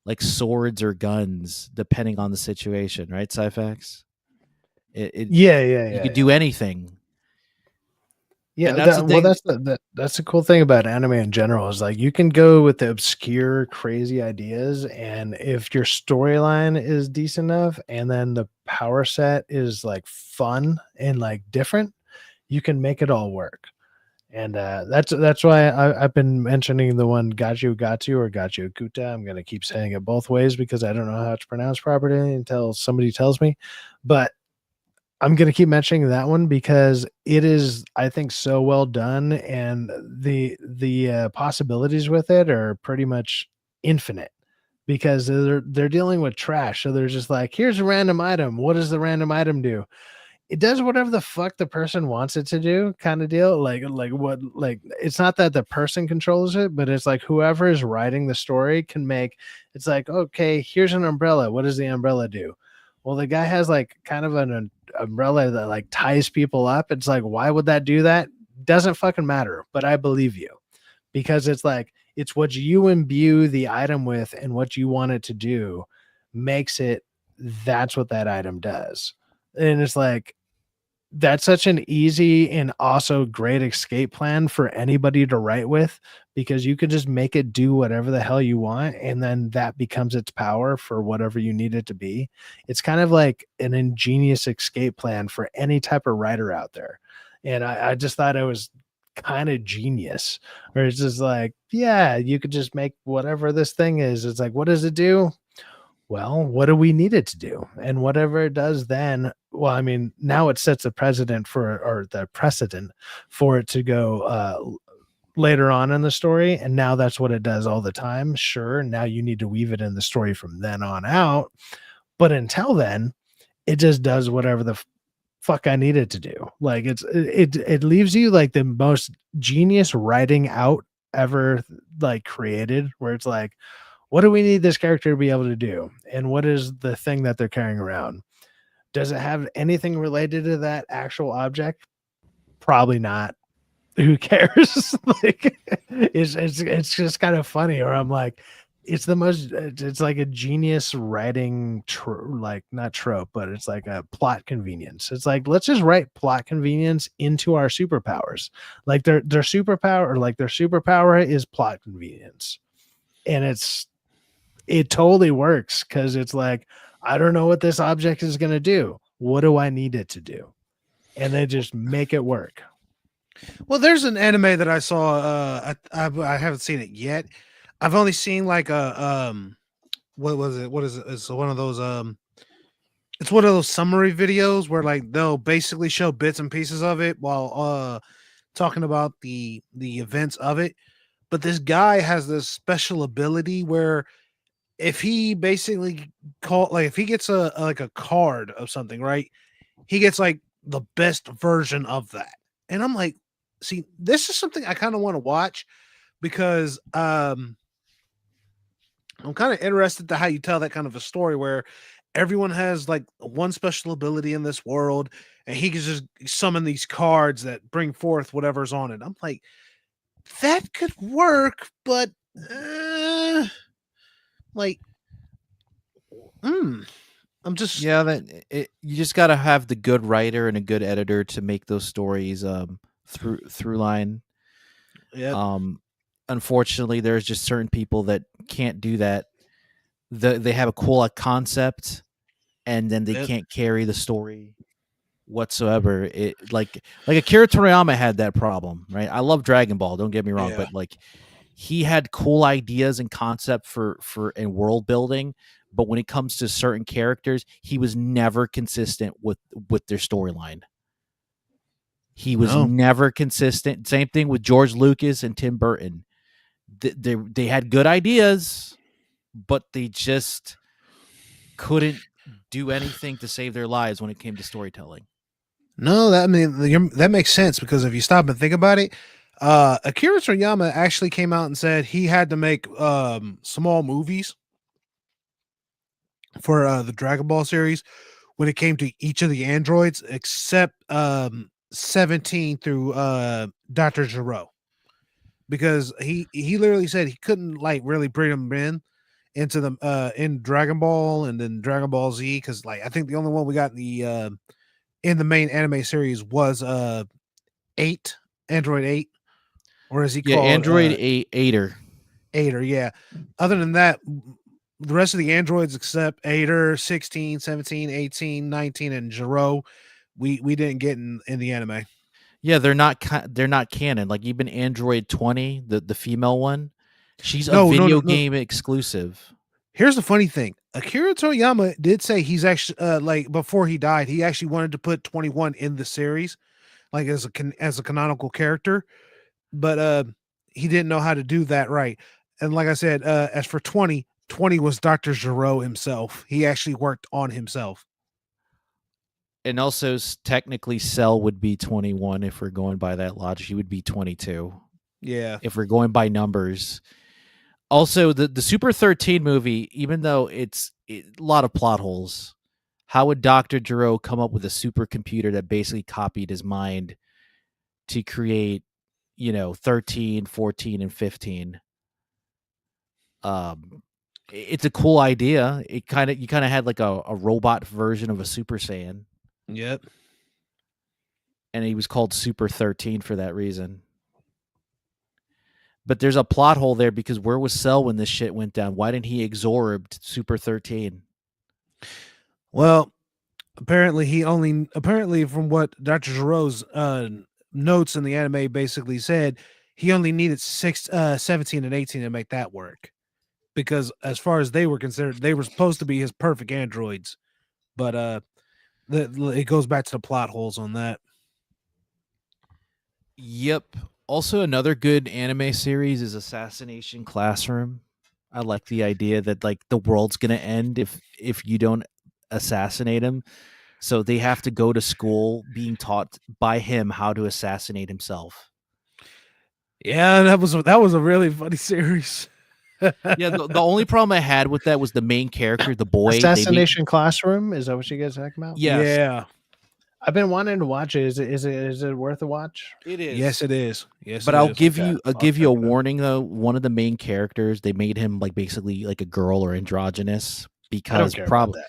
like swords or guns, depending on the situation, right? Syfaxx. You could do anything. Yeah, And that's the thing. that's the cool thing about anime in general is like you can go with the obscure, crazy ideas, and if your storyline is decent enough, and then the power set is like fun and like different, you can make it all work. And that's why I've been mentioning the one Gachu Gatsu or Gachu Kuta. I'm gonna keep saying it both ways because I don't know how it's pronounced properly until somebody tells me. But I'm gonna keep mentioning that one because it is, I think, so well done, and the possibilities with it are pretty much infinite because they're dealing with trash. So they're just like, here's a random item. What does the random item do? It does whatever the fuck the person wants it to do, kind of deal. Like it's not that the person controls it, but it's like whoever is writing the story can make. It's like, okay, here's an umbrella. What does the umbrella do? Well, the guy has like kind of an umbrella that like ties people up. It's like, why would that do that? Doesn't fucking matter. But I believe you because it's like it's what you imbue the item with and what you want it to do makes it. That's what that item does. And it's like that's such an easy and also great escape plan for anybody to write with because you could just make it do whatever the hell you want and then that becomes its power for whatever you need it to be. It's kind of like an ingenious escape plan for any type of writer out there. And I just thought it was kind of genius. Where it's just like, yeah, you could just make whatever this thing is. It's like, what does it do? Well, what do we need it to do? And whatever it does then, well, I mean, now it sets a precedent or the precedent for it to go later on in the story. And now that's what it does all the time. Sure. Now you need to weave it in the story from then on out. But until then, it just does whatever the fuck I need it to do. Like it leaves you like the most genius writing out ever like created where it's like, what do we need this character to be able to do? And what is the thing that they're carrying around? Does it have anything related to that actual object? Probably not. Who cares? Like it's just kind of funny. Or I'm like, it's the most. It's like a genius writing, like not trope, but it's like a plot convenience. It's like let's just write plot convenience into our superpowers. Like their superpower is plot convenience, and it totally works because it's like, I don't know what this object is going to do. What do I need it to do? And they just make it work. Well, there's an anime that I saw. I haven't seen it yet. I've only seen like a what was it? What is it? It's one of those it's one of those summary videos where like they'll basically show bits and pieces of it while talking about the events of it. But this guy has this special ability where if he basically if he gets a like a card of something, right? He gets like the best version of that. And I'm like, see, this is something I kind of want to watch because I'm kind of interested to how you tell that kind of a story where everyone has like one special ability in this world and he can just summon these cards that bring forth whatever's on it. I'm like, that could work, but like, I'm just you just got to have the good writer and a good editor to make those stories through line. Yeah. Unfortunately, there's just certain people that can't do that. They have a cool concept, and then they can't carry the story whatsoever. It like Akira Toriyama had that problem, right? I love Dragon Ball. Don't get me wrong, but like he had cool ideas and concept for and world building, but when it comes to certain characters, he was never consistent with their storyline. He was never consistent. Same thing with George Lucas and Tim Burton. they had good ideas, but they just couldn't do anything to save their lives when it came to storytelling. No, that makes sense, because if you stop and think about it, Akira Toriyama actually came out and said he had to make small movies for the Dragon Ball series when it came to each of the androids, except 17 through Dr. Gero, because he literally said he couldn't like really bring them into the in Dragon Ball and then Dragon Ball Z, because like I think the only one we got in the main anime series was 8, Android 8, or as he called Android 8er. Yeah. Other than that, the rest of the androids except 8er, 16, 17, 18, 19, and Gero, we didn't get in the anime. Yeah, they're not canon. Like even Android 20, the female one, she's No, a no, video no. game exclusive. Here's the funny thing. Akira Toriyama did say he's actually like before he died, he actually wanted to put 21 in the series, like as a canonical character, but he didn't know how to do that right. And like I said, as for 20 was Dr. Gero himself. He actually worked on himself. And also technically Cell would be 21 if we're going by that logic. He would be 22. Yeah. If we're going by numbers. Also, the Super 13 movie, even though it's a lot of plot holes, how would Dr. Gero come up with a supercomputer that basically copied his mind to create, 13, 14, and 15? It's a cool idea. You kind of had like a robot version of a Super Saiyan. Yep. And he was called Super 13 for that reason. But there's a plot hole there, because where was Cell when this shit went down? Why didn't he absorbed Super 13? Well, apparently from what Dr. Gero's notes in the anime basically said, he only needed 17 and 18 to make that work. Because as far as they were considered, they were supposed to be his perfect androids. But it goes back to the plot holes on that. Yep. Also, another good anime series is Assassination Classroom. I like the idea that like the world's gonna end if you don't assassinate him. So they have to go to school being taught by him how to assassinate himself. Yeah, that was a really funny series. Yeah, the only problem I had with that was the main character, the boy. Assassination Classroom. Is that what you guys are talking about? Yes. Yeah. I've been wanting to watch it. Is it worth a watch? It is. Yes, it is. Yes, but it I'll is. give Okay. I'll give you a warning though. One of the main characters, they made him like basically like a girl or androgynous because I don't care about that.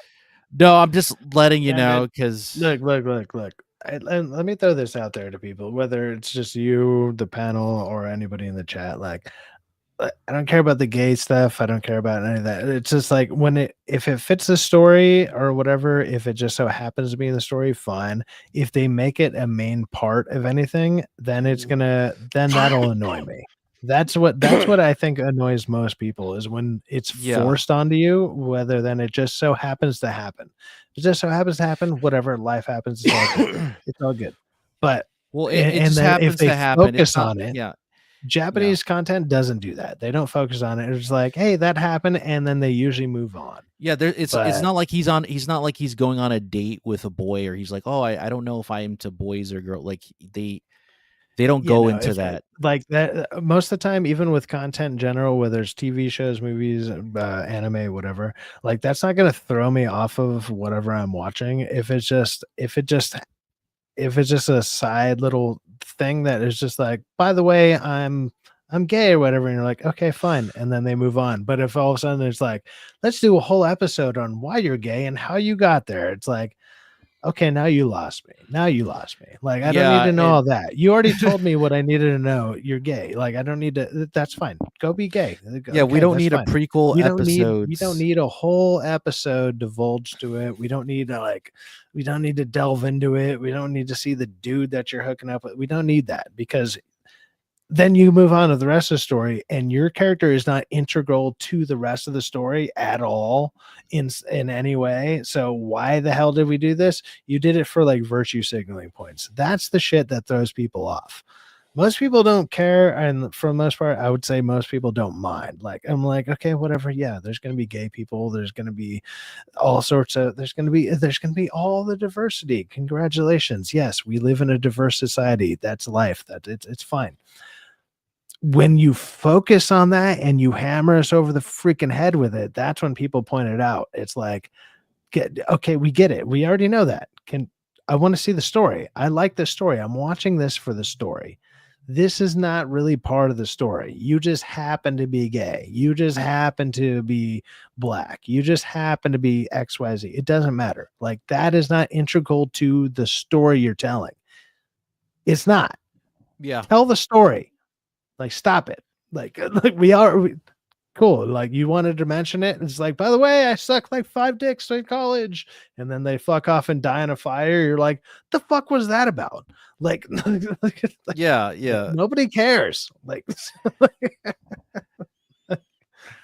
No, I'm just letting you Yeah, know man. because Look. Let me throw this out there to people, whether it's just you, the panel, or anybody in the chat. Like, I don't care about the gay stuff. I don't care about any of that. It's just like if it fits the story or whatever, if it just so happens to be in the story, fine. If they make it a main part of anything, then that'll annoy me. That's what I think annoys most people is when it's forced onto you, whether then it just so happens to happen. It just so happens to happen, whatever life happens, it's all good. It's all good. But it just happens to happen. Focus on it. Yeah. Japanese content doesn't do that. They don't focus on it. It's like, hey, that happened, and then they usually move on. Yeah, it's not like he's going on a date with a boy, or he's like, oh, I don't know if I am to boys or girls. Like they don't go into that. Like that most of the time, even with content in general, whether it's TV shows, movies, anime, whatever, like that's not going to throw me off of whatever I'm watching. If it's just a side little thing that is just like, by the way, I'm gay or whatever, and you're like, okay, fine, and then they move on. But if all of a sudden it's like, let's do a whole episode on why you're gay and how you got there, it's like, okay, now you lost me. Like, I don't need to know all that. You already told me what I needed to know. You're gay. Like, I don't need to. That's fine. Go be gay. Yeah, we don't need a prequel episode. We don't need a whole episode divulged to it. We don't need to delve into it. We don't need to see the dude that you're hooking up with. We don't need that, because then you move on to the rest of the story, and your character is not integral to the rest of the story at all in any way. So why the hell did we do this? You did it for like virtue signaling points. That's the shit that throws people off. most people don't care, and for the most part, I would say most people don't mind. Like, I'm like, okay, whatever. Yeah, there's gonna be gay people. There's gonna be all sorts of. There's gonna be all the diversity. Congratulations. Yes, we live in a diverse society. That's life. It's fine. When you focus on that and you hammer us over the freaking head with it, that's when people point it out. It's like, okay, we get it. We already know that. I want to see the story. I like the story. I'm watching this for the story. This is not really part of the story. You just happen to be gay. You just happen to be black. You just happen to be XYZ. It doesn't matter. Like, that is not integral to the story you're telling. It's not. Yeah. Tell the story. Like, stop it. Like cool. Like, you wanted to mention it. It's like, by the way, I sucked like 5 dicks in college, and then they fuck off and die in a fire. You're like, the fuck was that about? Like, yeah. Nobody cares. Like,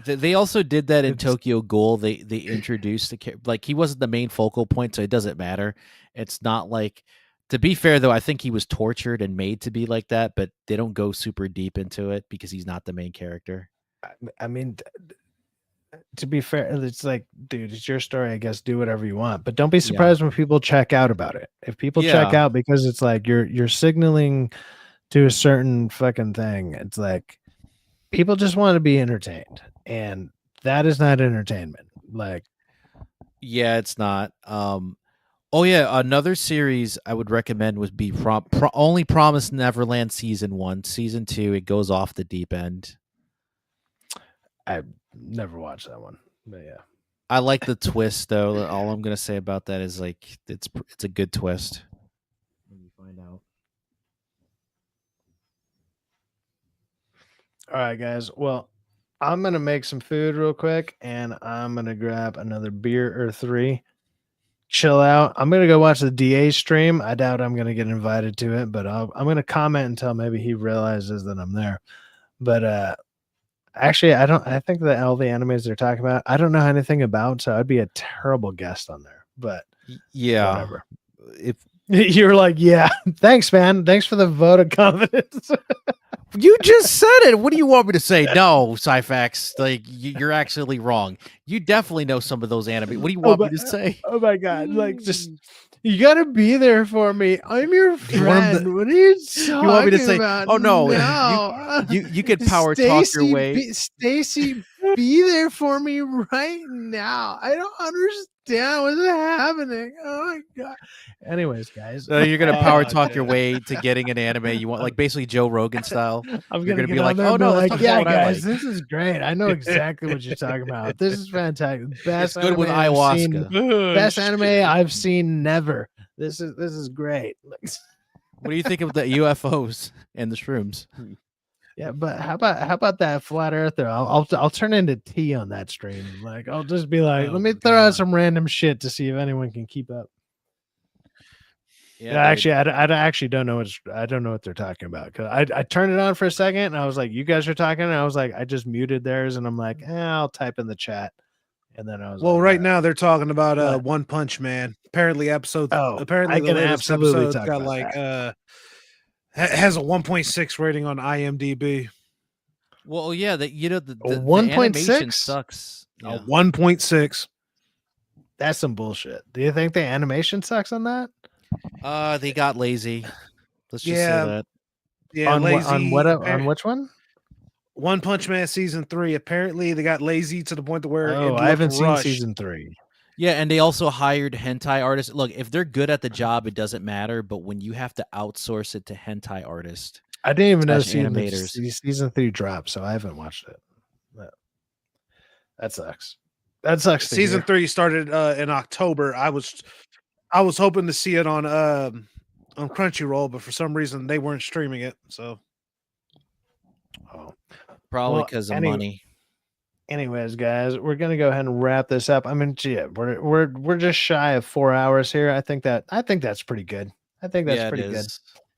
they also did that in Tokyo Ghoul. They introduced like, he wasn't the main focal point, so it doesn't matter. It's not like, to be fair though, I think he was tortured and made to be like that, but they don't go super deep into it because he's not the main character. I mean, to be fair, it's like, dude, it's your story. I guess do whatever you want, but don't be surprised when people check out about it. If people check out because it's like you're signaling to a certain fucking thing, it's like people just want to be entertained, and that is not entertainment. Like, yeah, it's not. Oh yeah, another series I would recommend would be Only Promised Neverland season 1. Season 2, it goes off the deep end. I've never watched that one, but yeah, I like the twist though. All I'm gonna say about that is like it's a good twist when you find out. All right, guys. Well, I'm gonna make some food real quick, and I'm gonna grab another beer or 3. Chill out. I'm gonna go watch the DA stream. I doubt I'm gonna get invited to it, but I'm gonna comment until maybe he realizes that I'm there. But actually, I think that all the animes they're talking about, I don't know anything about, so I'd be a terrible guest on there. But yeah, whatever. If you're like, yeah, thanks, man. Thanks for the vote of confidence. You just said it. What do you want me to say? No, Syfaxx. Like, you're actually wrong. You definitely know some of those anime. What do you want me to say? Oh my god! Like, just you gotta be there for me. I'm your friend. What are you talking You want me to say? about? Oh no, No. you could power talk your way. Stacy, be there for me right now. I don't understand what's happening. Oh my god. Anyways, guys, You're gonna power talk your way to getting an anime you want, like basically Joe Rogan style. I'm You're gonna be like, there oh and be no, like, yeah, guys, like. this is great. I know exactly what you're talking about. This is fantastic. Best It's good with anime I've seen. ayahuasca. Best anime I've seen never. This is great. What do you think of the UFOs and the shrooms? Yeah, but how about that flat earther? I'll turn into tea on that stream. Like, I'll just be like, let me throw out some random shit to see if anyone can keep up. Yeah, actually, I actually don't know I don't know what they're talking about, because I turned it on for a second and I was like, you guys are talking, and I was like, I just muted theirs, and I'm like, I'll type in the chat, and then I was well, like, right now they're talking about One Punch Man. Apparently, apparently I the can latest absolutely episode's talk got about like that. has a 1.6 rating on IMDb. Well, yeah, the 1.6 animation sucks. A 1.6. That's some bullshit. Do you think the animation sucks on that? They got lazy. Let's just say that. Yeah, lazy. On which one? One Punch Man season 3. Apparently, they got lazy to the point to where I haven't seen season 3. Yeah, and they also hired hentai artists. Look, if they're good at the job, it doesn't matter. But when you have to outsource it to hentai artists, I didn't even know animators. season 3 dropped, so I haven't watched it. That sucks. That sucks. Season 3 started in October. I was hoping to see it on Crunchyroll, but for some reason they weren't streaming it. So, probably because of money. Anyways, guys, we're gonna go ahead and wrap this up. I mean, gee, we're just shy of 4 hours here. I think that's pretty good. I think that's pretty good.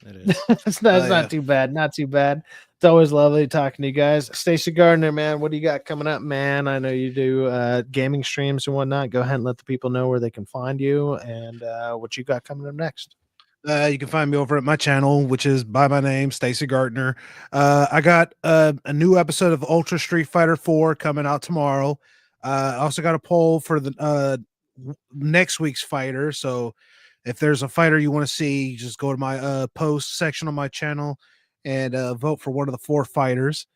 It is. That's not too bad. Not too bad. It's always lovely talking to you guys. Stacey Gardner, man, what do you got coming up, man? I know you do gaming streams and whatnot. Go ahead and let the people know where they can find you and what you got coming up next. You can find me over at my channel, which is by my name, Stacy Gardner. I got a new episode of Ultra Street Fighter 4 coming out tomorrow. I also got a poll for the next week's fighter. So if there's a fighter you want to see, just go to my post section on my channel and vote for one of the 4 fighters.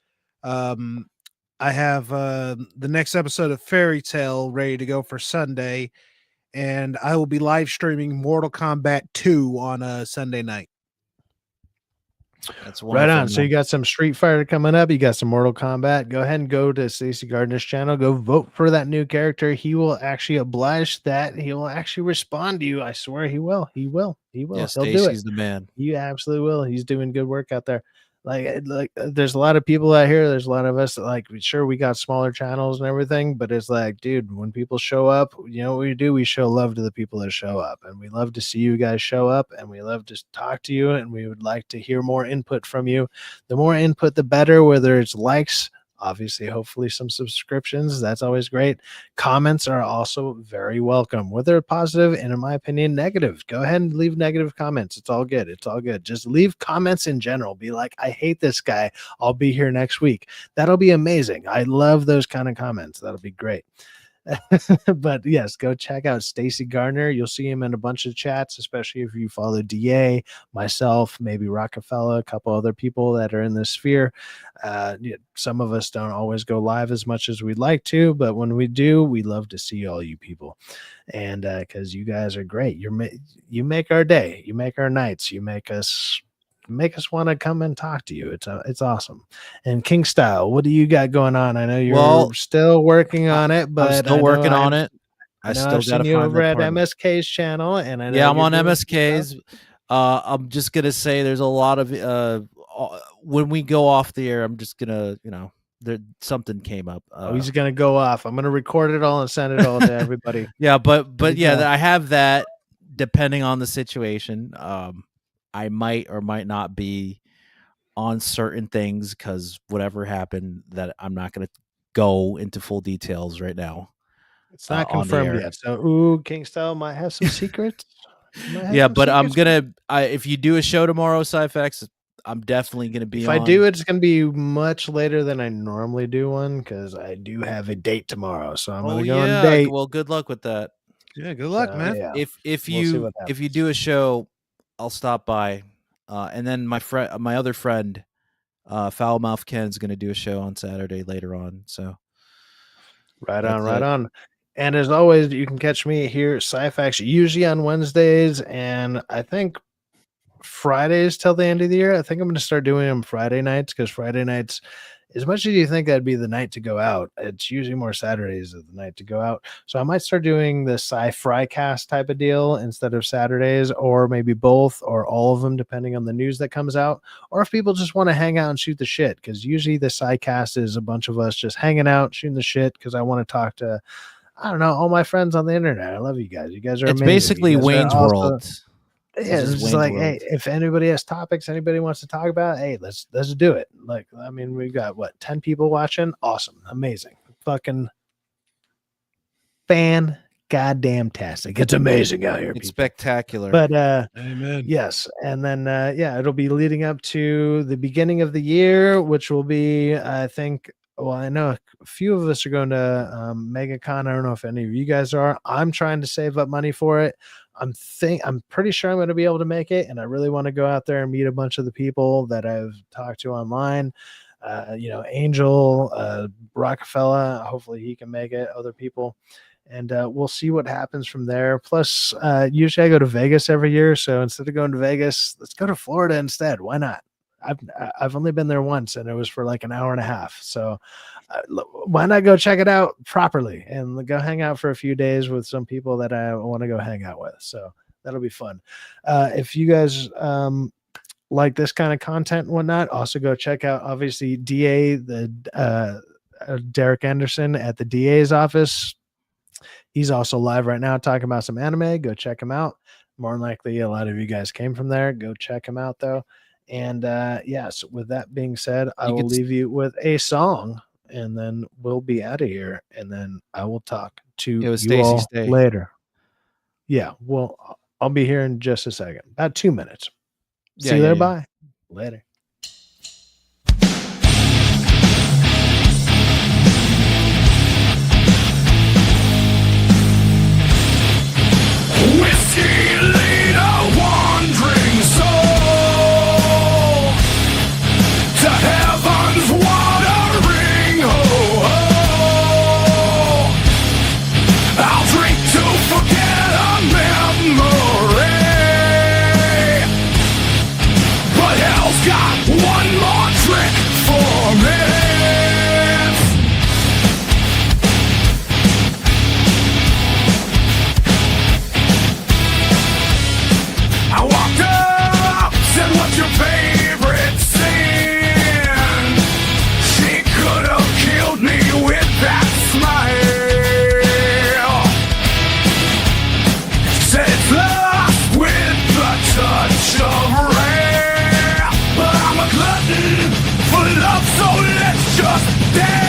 I have the next episode of Fairy Tale ready to go for Sunday, and I will be live streaming Mortal Kombat 2 on a Sunday night. That's right on. So you got some Street Fighter coming up. You got some Mortal Kombat. Go ahead and go to Stacey Gardner's channel. Go vote for that new character. He will actually oblige that. He will actually respond to you. I swear he will. He will. He will. Yeah, He'll do it. Stacy's the man. You absolutely will. He's doing good work out there. Like there's a lot of people out here. There's a lot of us that, like, sure, we got smaller channels and everything, but it's like, dude, when people show up, you know what we do? We show love to the people that show up, and we love to see you guys show up, and we love to talk to you, and we would like to hear more input from you. The more input, the better, whether it's likes, obviously, hopefully some subscriptions. That's always great. Comments are also very welcome, whether positive and, in my opinion, negative. Go ahead and leave negative comments. It's all good. It's all good. Just leave comments in general. Be like, I hate this guy. I'll be here next week. That'll be amazing. I love those kind of comments. That'll be great. But yes, go check out Stacy Gardner. You'll see him in a bunch of chats, especially if you follow DA, myself, maybe Rockefeller, a couple other people that are in this sphere. Some of us don't always go live as much as we'd like to, but when we do, we love to see all you people. And because you guys are great, you make our day, you make our nights, you make us want to come and talk to you. It's awesome. And King Style, what do you got going on? I know you're still working on it, but I'm still working on it. I still got to you find over at partner. MSK's channel, and I know yeah, I'm on MSK's. I'm just gonna say there's a lot of when we go off the air, I'm just gonna, something came up. He's gonna go off. I'm gonna record it all and send it all to everybody. Yeah, but yeah, I have that. Depending on the situation, I might or might not be on certain things because whatever happened, that I'm not going to go into full details right now. It's not confirmed yet. So, King Style might have some secrets. Yeah, but I'm going to, if you do a show tomorrow, Syfaxx, I'm definitely going to be on. If I do, it's going to be much later than I normally do one because I do have a date tomorrow. So I'm going to go on date. Well, good luck with that. Yeah, good luck, man. Yeah. If you do a show, I'll stop by, and then my other friend, Foul Mouth Ken's going to do a show on Saturday later on. So, right on. And as always, you can catch me here, Syfaxx, usually on Wednesdays, and I think Fridays till the end of the year. I think I'm going to start doing them Friday nights because Friday nights, as much as you think that'd be the night to go out, it's usually more Saturdays of the night to go out. So I might start doing the Sy-Fri cast type of deal instead of Saturdays, or maybe both or all of them, depending on the news that comes out. Or if people just want to hang out and shoot the shit, because usually the Sy cast is a bunch of us just hanging out, shooting the shit, because I want to talk to, I don't know, all my friends on the internet. I love you guys. You guys are amazing. It's basically Wayne's World. Yeah, it's just like, hey, if anybody has topics, anybody wants to talk about, hey, let's do it. Like, I mean, we've got 10 people watching. Awesome, amazing, fucking fan goddamn tastic. It's amazing out here. It's spectacular. But amen. Yes, and then it'll be leading up to the beginning of the year, which will be, I think. Well, I know a few of us are going to MegaCon. I don't know if any of you guys are. I'm trying to save up money for it. I'm pretty sure I'm going to be able to make it, and I really want to go out there and meet a bunch of the people that I've talked to online. Angel, Rockefeller. Hopefully he can make it. Other people, and we'll see what happens from there. Plus, usually I go to Vegas every year, so instead of going to Vegas, let's go to Florida instead. Why not? I've only been there once, and it was for like an hour and a half. So why not go check it out properly and go hang out for a few days with some people that I want to go hang out with? So that'll be fun. If you guys like this kind of content and whatnot, also go check out, obviously, DA, Derek Anderson at the DA's office. He's also live right now talking about some anime. Go check him out. More than likely, a lot of you guys came from there. Go check him out, though. And yes, with that being said, I will leave you with a song, and then we'll be out of here. And then I will talk to you all later. Yeah, well, I'll be here in just a second. About 2 minutes. Yeah, See you yeah, there. yeah. Bye. Later. Whiskey lead a wandering soul to heaven's watering hole. I'll drink to forget a memory, but hell's got one more trick for me. I walked up, said, what's your favorite sin? She could have killed me with that smile. Said it's lost with the touch of rain. But I'm a glutton for love, so let's just dance.